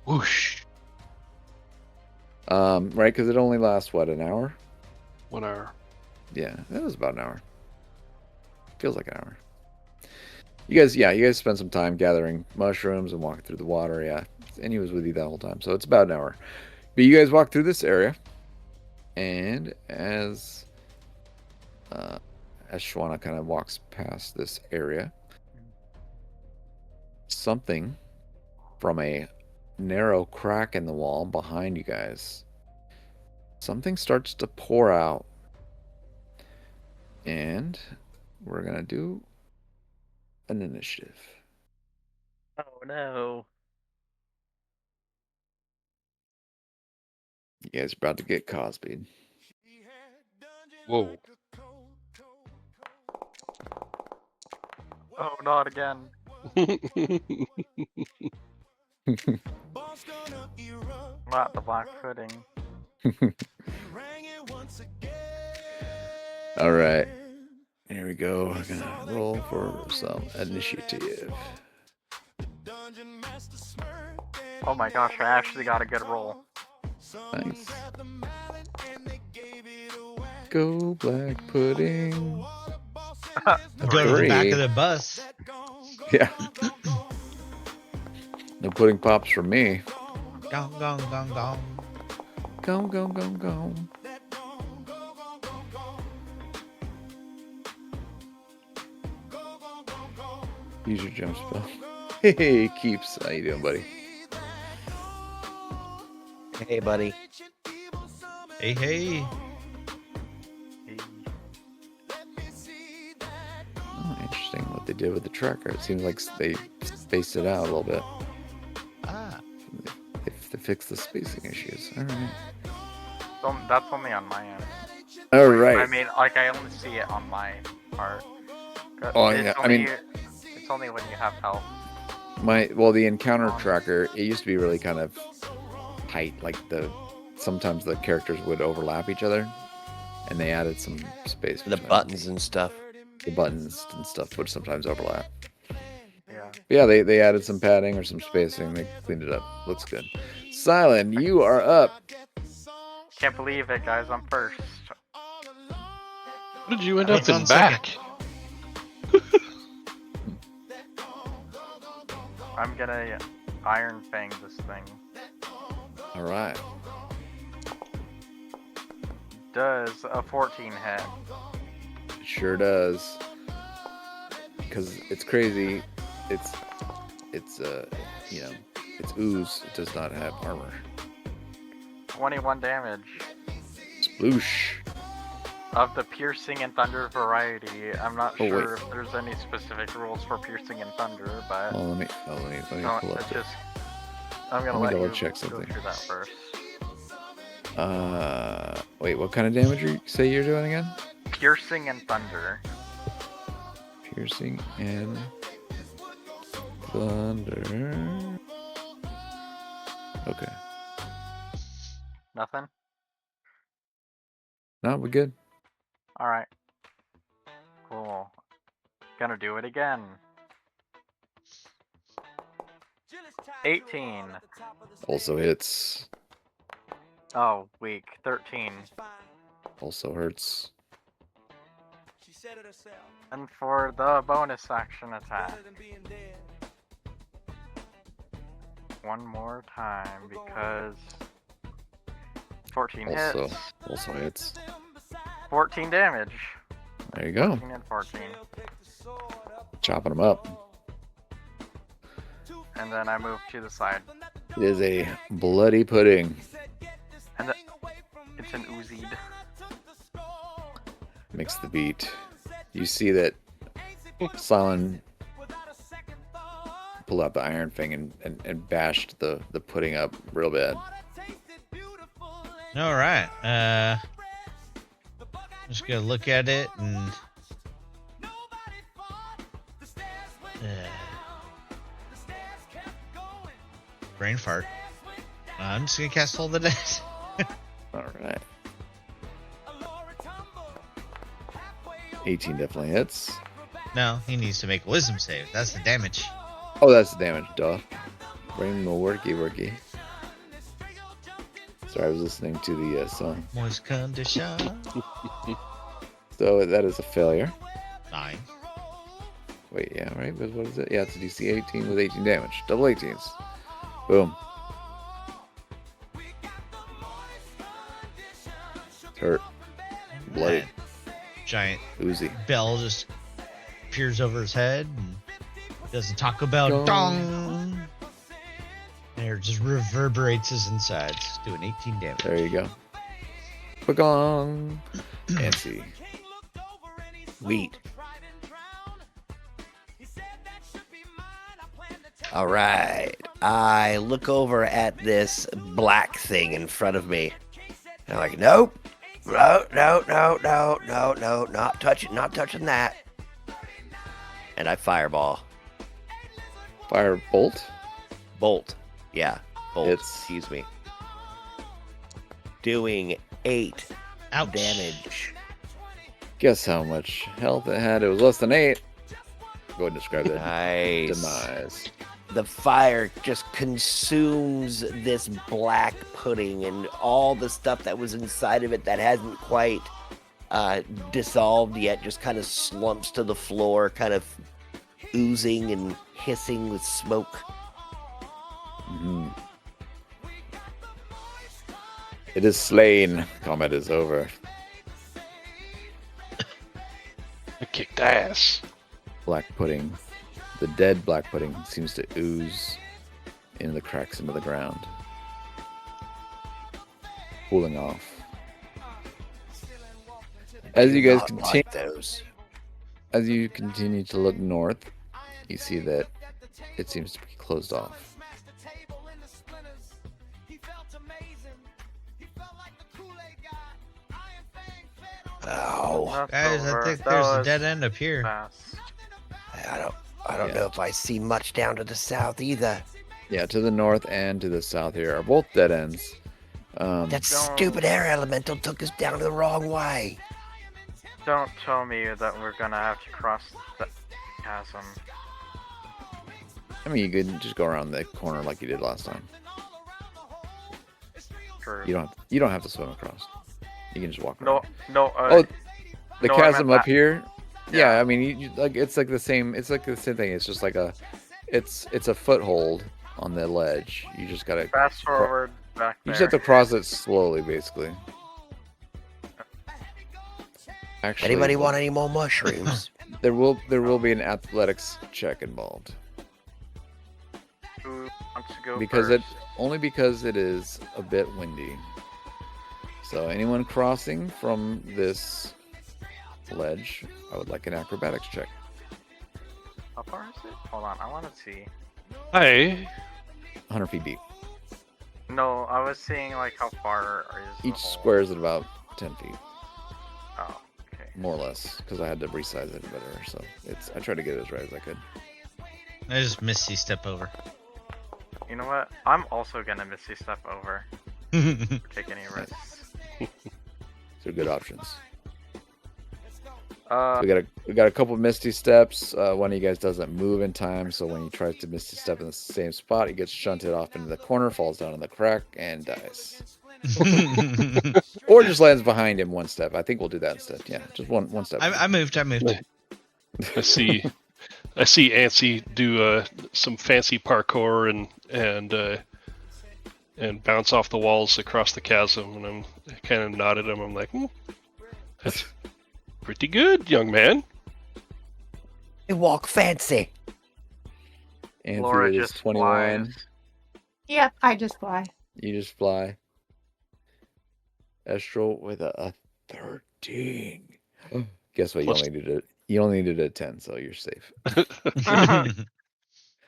Whoosh. Right, because it only lasts, what, an hour? 1 hour. Yeah, that was about an hour. Feels like an hour. You guys spent some time gathering mushrooms and walking through the water, yeah. And he was with you that whole time, so it's about an hour. But you guys walk through this area, and as Shawana kind of walks past this area, something from a narrow crack in the wall behind you guys, something starts to pour out. And we're gonna do an initiative. Oh no. You guys are about to get Cosby'd. Whoa. Oh, not again. Not the black pudding. All right. Here we go. We're gonna roll for some initiative. Oh my gosh, I actually got a good roll. Nice. Go black pudding. Go to the back of the bus. Yeah. No pudding pops for me. Gong, gong, gong, gong. Gong, gong, gong, gong. Use your jump spell. Hey, Keeps. How you doing, buddy? Hey, buddy. Hey, hey. Oh, interesting what they did with the tracker. It seems like they spaced it out a little bit. Ah. They fixed the spacing issues. All right. That's only on my end. All right. I mean, like, I only see it on my part. Oh, It's yeah, I only- mean- it's only when you have help. The encounter tracker, it used to be really kind of tight. Like sometimes the characters would overlap each other, and they added some space. The between buttons and stuff. the buttons and stuff would sometimes overlap. Yeah. But yeah, they added some padding or some spacing. They cleaned it up. Looks good. Silent, you are up. Can't believe it, guys. I'm first. How did you end What's up in on second? back? I'm gonna Iron Fang this thing. All right. Does a 14 hit? It sure does. Because it's crazy. It's it's ooze. It does not have armor. 21 damage. Sploosh. Of the piercing and thunder variety, I'm not Oh, sure wait. if there's any specific rules for piercing and thunder, but Oh, let me no, pull up. it's just I'm gonna Let me let you double check go something. through that first. Wait, what kind of damage you say you're doing again? Piercing and thunder. Piercing and thunder. Okay. Nothing. No, we're good. All right. Cool. Gonna do it again. 18. Also hits. Oh, weak. 13. Also hurts. And for the bonus action attack. One more time because 14 hits. Also hits. 14 damage. There you go. 14 and 14. Chopping them up. And then I move to the side. It is a bloody pudding. And it's an Uzid. Makes the beat. You see that Silent pulled out the iron thing and bashed the pudding up real bad. All right. I'm just gonna look at it and. Brain fart. I'm just gonna cast Hold the Dead. All right. 18 definitely hits. No, he needs to make a wisdom save. That's the damage. Oh, that's the damage. Duh. Brain no worky. Sorry, I was listening to the song. Moist condition. So that is a failure. 9. Wait, yeah, right? What is it? Yeah, it's a DC 18 with 18 damage. Double 18s. Boom. It's hurt. Bloody. Giant Oozy. bell just appears over his head and does a Taco Bell dong. And it just reverberates his insides, doing 18 damage. There you go. Bagong. Fancy. Wheat. All right. I look over at this black thing in front of me. And I'm like, nope. No, not touching that. And I fireball. Fire bolt. Bolt. Yeah. Bolt. It's- Excuse me. Doing 8 Ouch. damage. Guess how much health it had? It was less than 8. Go ahead and describe that Nice. demise. The fire just consumes this black pudding and all the stuff that was inside of it that hasn't quite dissolved yet just kind of slumps to the floor, kind of oozing and hissing with smoke. Mhm. It is slain. Combat is over. I kicked ass. Black pudding. The dead black pudding seems to ooze into the cracks into the ground. Cooling off. As you guys Not continue, like those. as you continue to look north, you see that it seems to be closed off. Oh, Guys, I think there's a dead end up here. Fast. I don't know if I see much down to the south either. Yeah, to the north and to the south here are both dead ends. That Don't- stupid air elemental took us down the wrong way. Don't tell me that we're gonna have to cross the chasm. I mean, you could just go around the corner like you did last time. True. You don't have to swim across. You can just walk No, around. no. Oh, the no, I chasm meant up that. here. Yeah. Yeah, I mean, you like it's like the same. It's like the same thing. It's just like it's a foothold on the ledge. You just gotta Fast forward back You there. just have to cross it slowly, basically. Actually, Anybody want any more mushrooms? there will be an athletics check involved Who wants to go because first? because it is a bit windy. So anyone crossing from this ledge, I would like an acrobatics check. How far is it? Hold on, I want to see. Hi. 100 feet deep. No, I was seeing like how far is the Each hole. square is at about 10 feet, Oh, okay. more or less, because I had to resize it better. So I tried to get it as right as I could. I just Misty step over. You know what? I'm also gonna Misty step over. Take any risks. So good options. Uh, We got a couple of misty steps. One of you guys doesn't move in time, so when he tries to misty step in the same spot, he gets shunted off into the corner, falls down in the crack, and dies. Or just lands behind him one step. I think we'll do that instead. Yeah, just one step. I moved. I see Ansi do some fancy parkour and bounce off the walls across the chasm, and I'm kind of nod at him. I'm like, that's pretty good, young man. You walk fancy. Anthony Laura is just 21. flies. Yep, I just fly. You just fly. Estral with a 13. Guess what? Plus- You only needed a 10, so you're safe.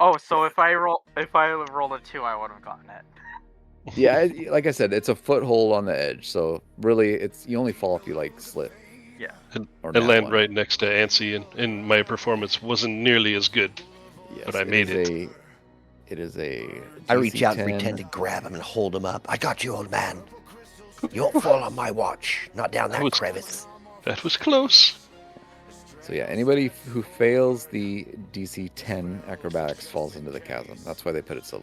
Oh, so if I rolled a 2, I would have gotten it. Yeah, like I said, it's a foothold on the edge, so really, you only fall if you like slip. Yeah. Or I nat land one. right next to Ansi, and my performance wasn't nearly as good. Yes, but I made it. It is a. I reach out and DC-10. pretend to grab him and hold him up. I got you, old man. You won't fall on my watch. Not down that was- crevice. That was close. So yeah, anybody who fails the DC 10 acrobatics falls into the chasm. That's why they put it so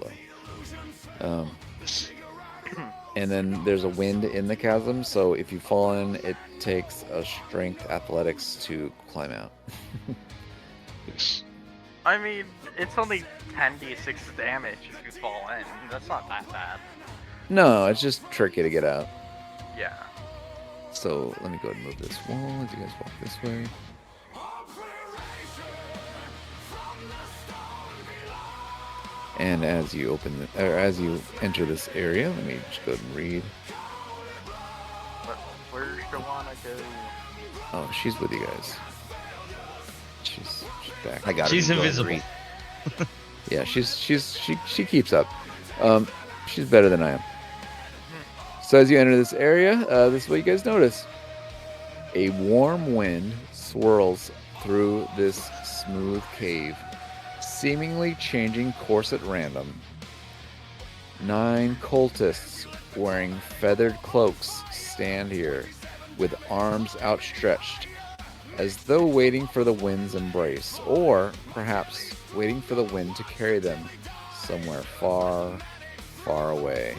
low. And then there's a wind in the chasm, so if you fall in, it takes a strength athletics to climb out. Yes. I mean, it's only 10d6 damage if you fall in. That's not that bad. No, it's just tricky to get out. Yeah. So let me go ahead and move this wall as you guys walk this way. And as you as you enter this area, let me just go ahead and read. But where's Joanna go? Oh, she's with you guys. She's back. I got She's her to go invisible. read. Yeah, she keeps up. She's better than I am. So as you enter this area, this is what you guys notice. A warm wind swirls through this smooth cave, seemingly changing course at random. 9 cultists wearing feathered cloaks stand here, with arms outstretched, as though waiting for the wind's embrace, or perhaps waiting for the wind to carry them somewhere far, far away.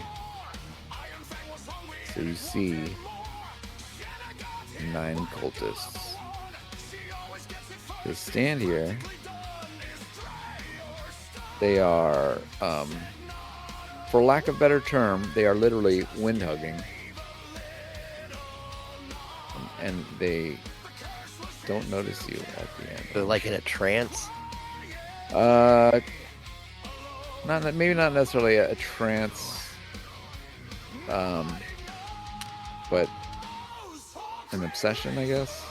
So you see 9 cultists. They stand here. They are for lack of a better term, they are literally wind hugging. And they don't notice you at the end. They're like in a trance. Maybe not necessarily a trance, but an obsession, I guess.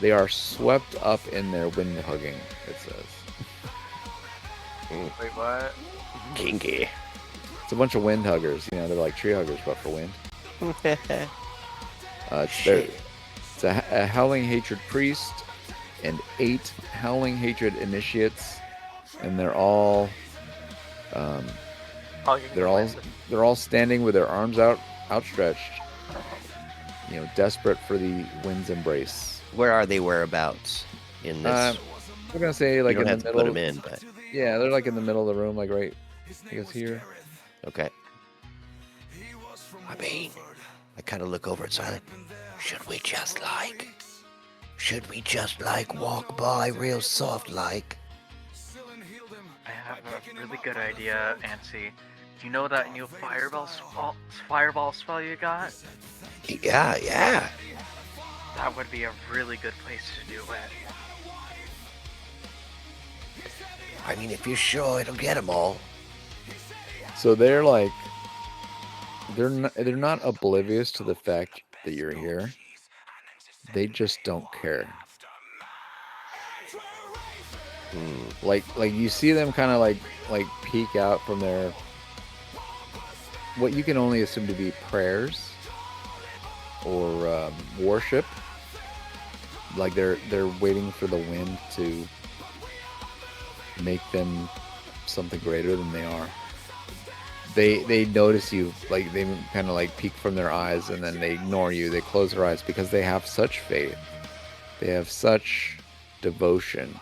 They are swept up in their wind hugging, it says. Wait, what? Kinky. It's a bunch of wind huggers. You know, they're like tree huggers, but for wind. It's a Howling Hatred priest and 8 Howling Hatred initiates, and they're all they're all standing with their arms outstretched, you know, desperate for the wind's embrace. Where are they? Whereabouts in this? We're gonna say like you don't in have the to middle. put them in, but Yeah, they're like in the middle of the room, like right, I guess here. okay. I mean, I kind of look over at Silent. Should we just walk by real soft like? I have a really good idea, Ansi. Do you know that new fireball spell you got? Yeah. That would be a really good place to do it. I mean, if you're sure it'll get them all. So they're like, they're not oblivious to the fact that you're here. They just don't care. Like you see them kind of like peek out from their what you can only assume to be prayers or worship. Like they're waiting for the wind to make them something greater than they are. They notice you, like they kind of like peek from their eyes, and then they ignore you. They close their eyes because they have such faith. They have such devotion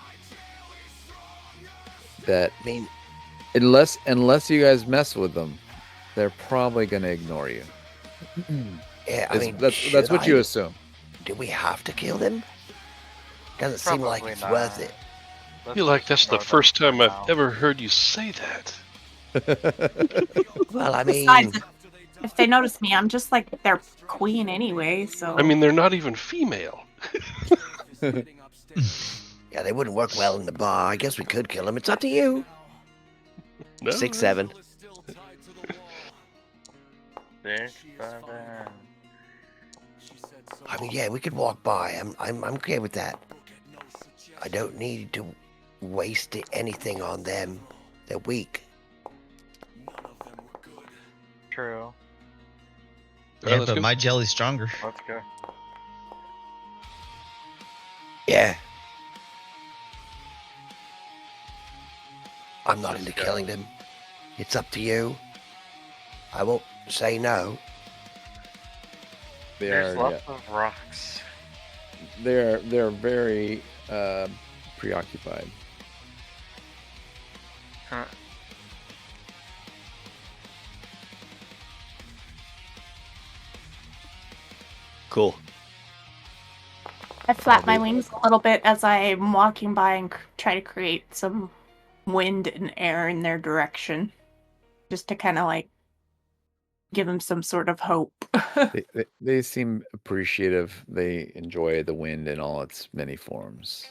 that, I mean, unless you guys mess with them, they're probably gonna ignore you. yeah. I mean, that's what you assume. Do we have to kill them? Doesn't seem like Probably it's not. worth it. I feel like that's the first time I've ever heard you say that. Well, I mean, Besides, if they notice me, I'm just like their queen anyway. So I mean, they're not even female. yeah, they wouldn't work well in the bar. I guess we could kill them. It's up to you. No? 6, 7. 6, 7. I mean, yeah, we could walk by. I'm okay with that. I don't need to waste anything on them. They're weak. True. Alright, Yeah, let's but go. my jelly's stronger. Let's go. Yeah. I'm not into killing them. It's up to you. I won't say no. There's lots of rocks. They're very preoccupied. Huh. Cool. I flap my wings a little bit as I'm walking by and try to create some wind and air in their direction, just to kind of like give them some sort of hope. They seem appreciative. They enjoy the wind in all its many forms.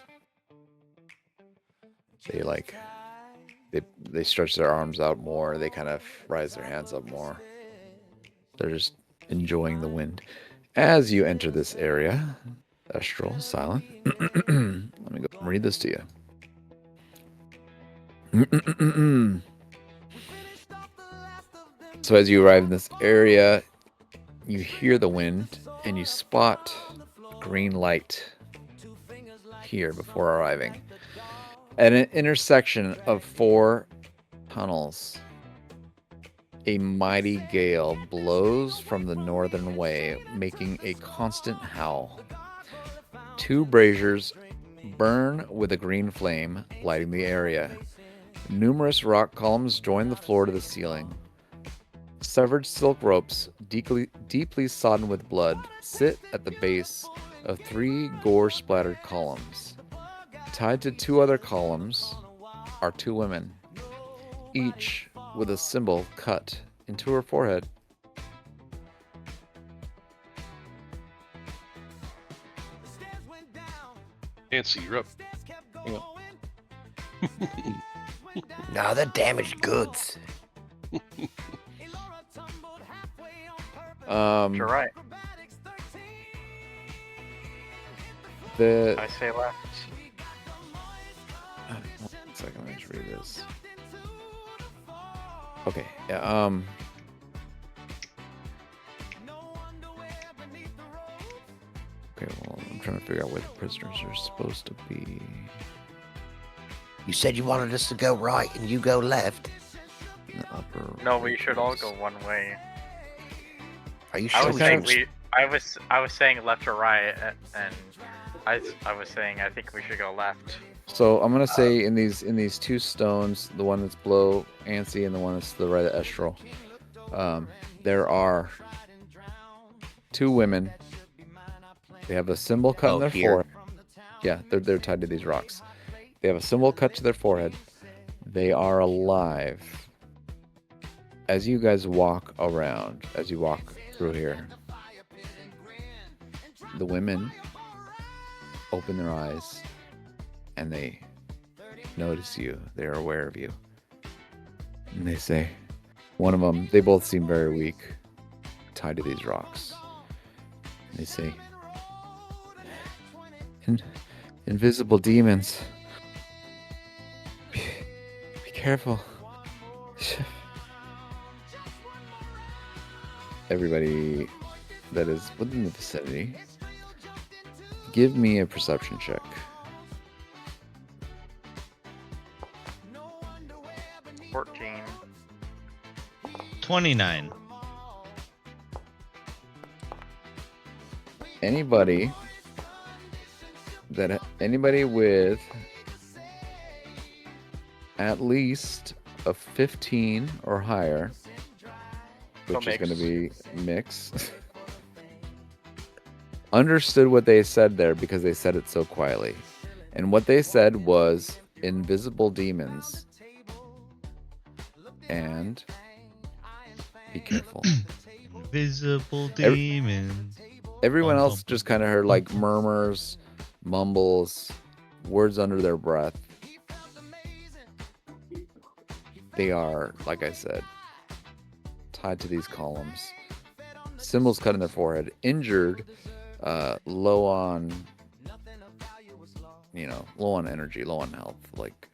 They stretch their arms out more. They kind of rise their hands up more. They're just enjoying the wind. As you enter this area, Astral, Silent. Let me go read this to you. So as you arrive in this area, you hear the wind and you spot green light here before arriving. At an intersection of 4 tunnels, a mighty gale blows from the northern way, making a constant howl. 2 braziers burn with a green flame, lighting the area. Numerous rock columns join the floor to the ceiling. Severed silk ropes, deeply sodden with blood, sit at the base of 3 gore-splattered columns. Tied to 2 other columns are two women, each with a symbol cut into her forehead. Nancy, you're up. Nah, they're damaged goods. You're right. I say left. 1 second, let me just read this. Okay, yeah, okay, well, I'm trying to figure out where the prisoners are supposed to be. You said you wanted us to go right and you go left. In the upper No, we should all right. go one way. Are you I sure was we saying shouldn't- I was saying left or right, and I was saying I think we should go left. So I'm gonna say in these two stones, the one that's below Ansi and the one that's to the right of Estral, there are two women. They have a symbol cut in their forehead. Yeah, they're tied to these rocks. They have a symbol cut to their forehead. They are alive. As you guys walk around, as you walk through here, the women open their eyes and they notice you. They're aware of you. And they say, one of them, they both seem very weak, tied to these rocks. And they say, invisible demons. Be careful. Everybody that is within the vicinity, give me a perception check. 14. 29. Anybody with at least a 15 or higher, which is going to be mix, understood what they said there because they said it so quietly. And what they said was invisible demons. And be careful. Invisible demons. Everyone else just kind of heard like murmurs, mumbles, words under their breath. They are, like I said, tied to these columns. Symbols cut in their forehead. Injured, low on, low on energy, low on health. Like,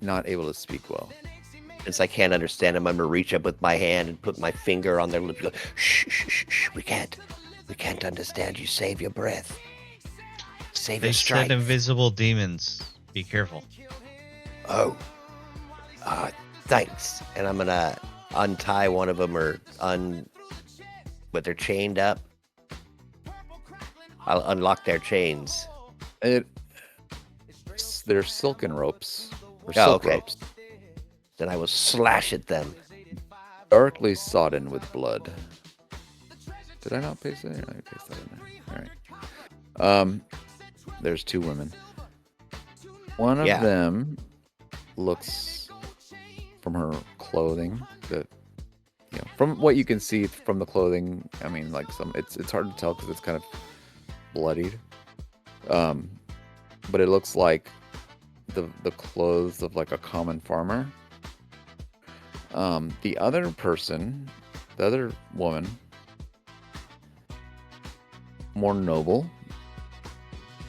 not able to speak well. Since I can't understand them, I'm gonna reach up with my hand and put my finger on their lips. Go, shh, shh, shh, shh. We can't understand you. Save your breath. Save They your strength. said invisible demons. Be careful. Oh. Thanks. And I'm gonna untie one of them but they're chained up. I'll unlock their chains. They're silken ropes. Or Oh, silk okay. ropes. Then I will slash at them. Darkly sodden with blood. Did I not paste that in? I paste that in there. All right. There's two women. One of them looks, from her clothing, from what you can see from the clothing. I mean, like it's hard to tell because it's kind of bloodied. But it looks like the clothes of like a common farmer. The other person, the other woman, more noble,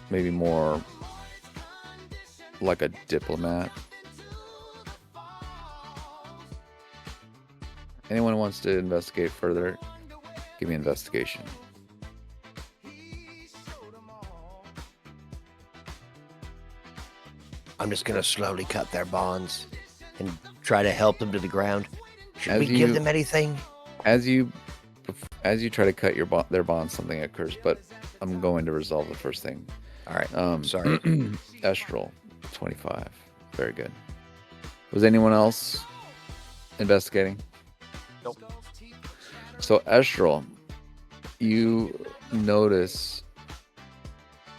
maybe more like a diplomat. Anyone who wants to investigate further, give me investigation. I'm just gonna slowly cut their bonds and try to help them to the ground. Should we give them anything? As you try to cut their bonds, something occurs, but I'm going to resolve the first thing. All right. Sorry. Estral, 25. Very good. Was anyone else investigating? Nope. So Estral, you notice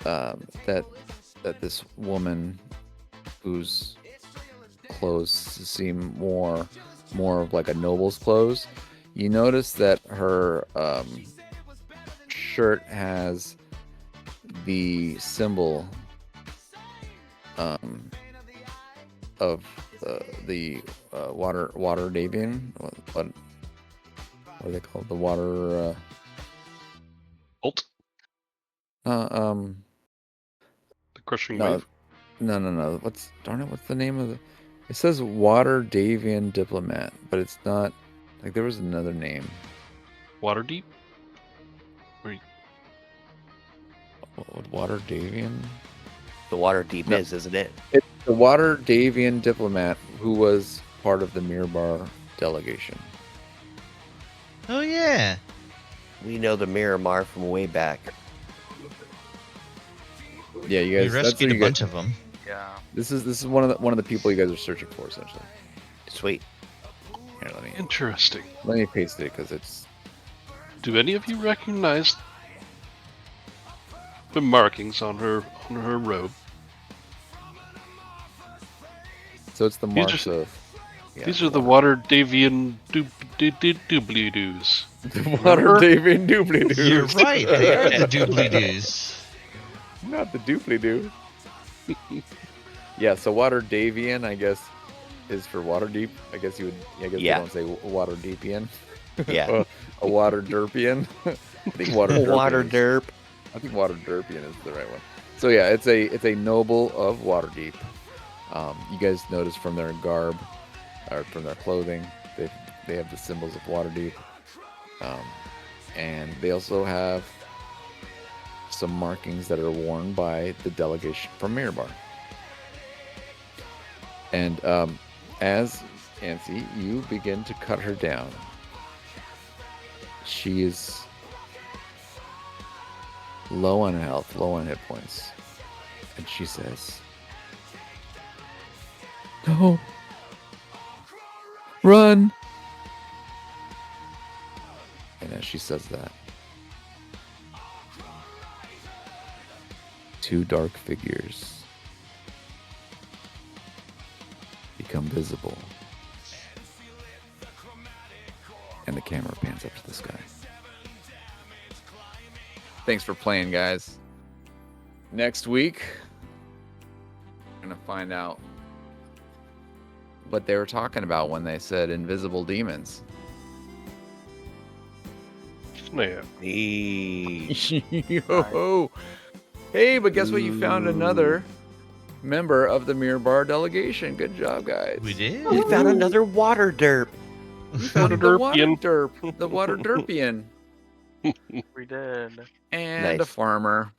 that this woman whose clothes seem more of like a noble's clothes. You notice that her shirt has the symbol of the water Davian. What are they called? The water Bolt. The crushing no, wave. no. What's the name of the? It says Water Davian Diplomat, but it's not. Like there was another name. Waterdeep. What Water Davian? The water deep No. isn't it? It's the Water Davian Diplomat who was part of the Mirror delegation. Oh yeah. We know the Miramar from way back. Yeah, you We guys. That's rescued who a you bunch guys, of them. Yeah. This is one of the people you guys are searching for, essentially. Sweet. Here, Interesting. let me paste it because it's. Do any of you recognize the markings on her robe? So it's the These marks are- of. Yeah, These are the Water Davian doobly-doos. The Water Remember? Davian doobly doos. You're right. They are the doobly doos. Not the doobly doo. Yeah, so Water Davian, I guess, is for water deep. I guess you would. I guess Yeah. they don't say Water Deepian. Yeah. A Water Derpian. I think Water Derpian. Water is- derp. I think Water Derpian is the right one. So yeah, it's a noble of Waterdeep. You guys notice from their garb, or from their clothing, they have the symbols of Waterdeep, and they also have some markings that are worn by the delegation from Mirabar. And as Nancy, you begin to cut her down. She is low on health, low on hit points. And she says, "No. Run!" And as she says that, two dark figures become visible. And the camera pans up to the sky. Thanks for playing, guys. Next week, we're going to find out what they were talking about when they said invisible demons. Snap. Yo. Hey, but guess what? You found another member of the Mirabar delegation. Good job, guys. We did. We found another water derp. You found the water Derpian. derp. The water derpian. We did. And a Nice. farmer.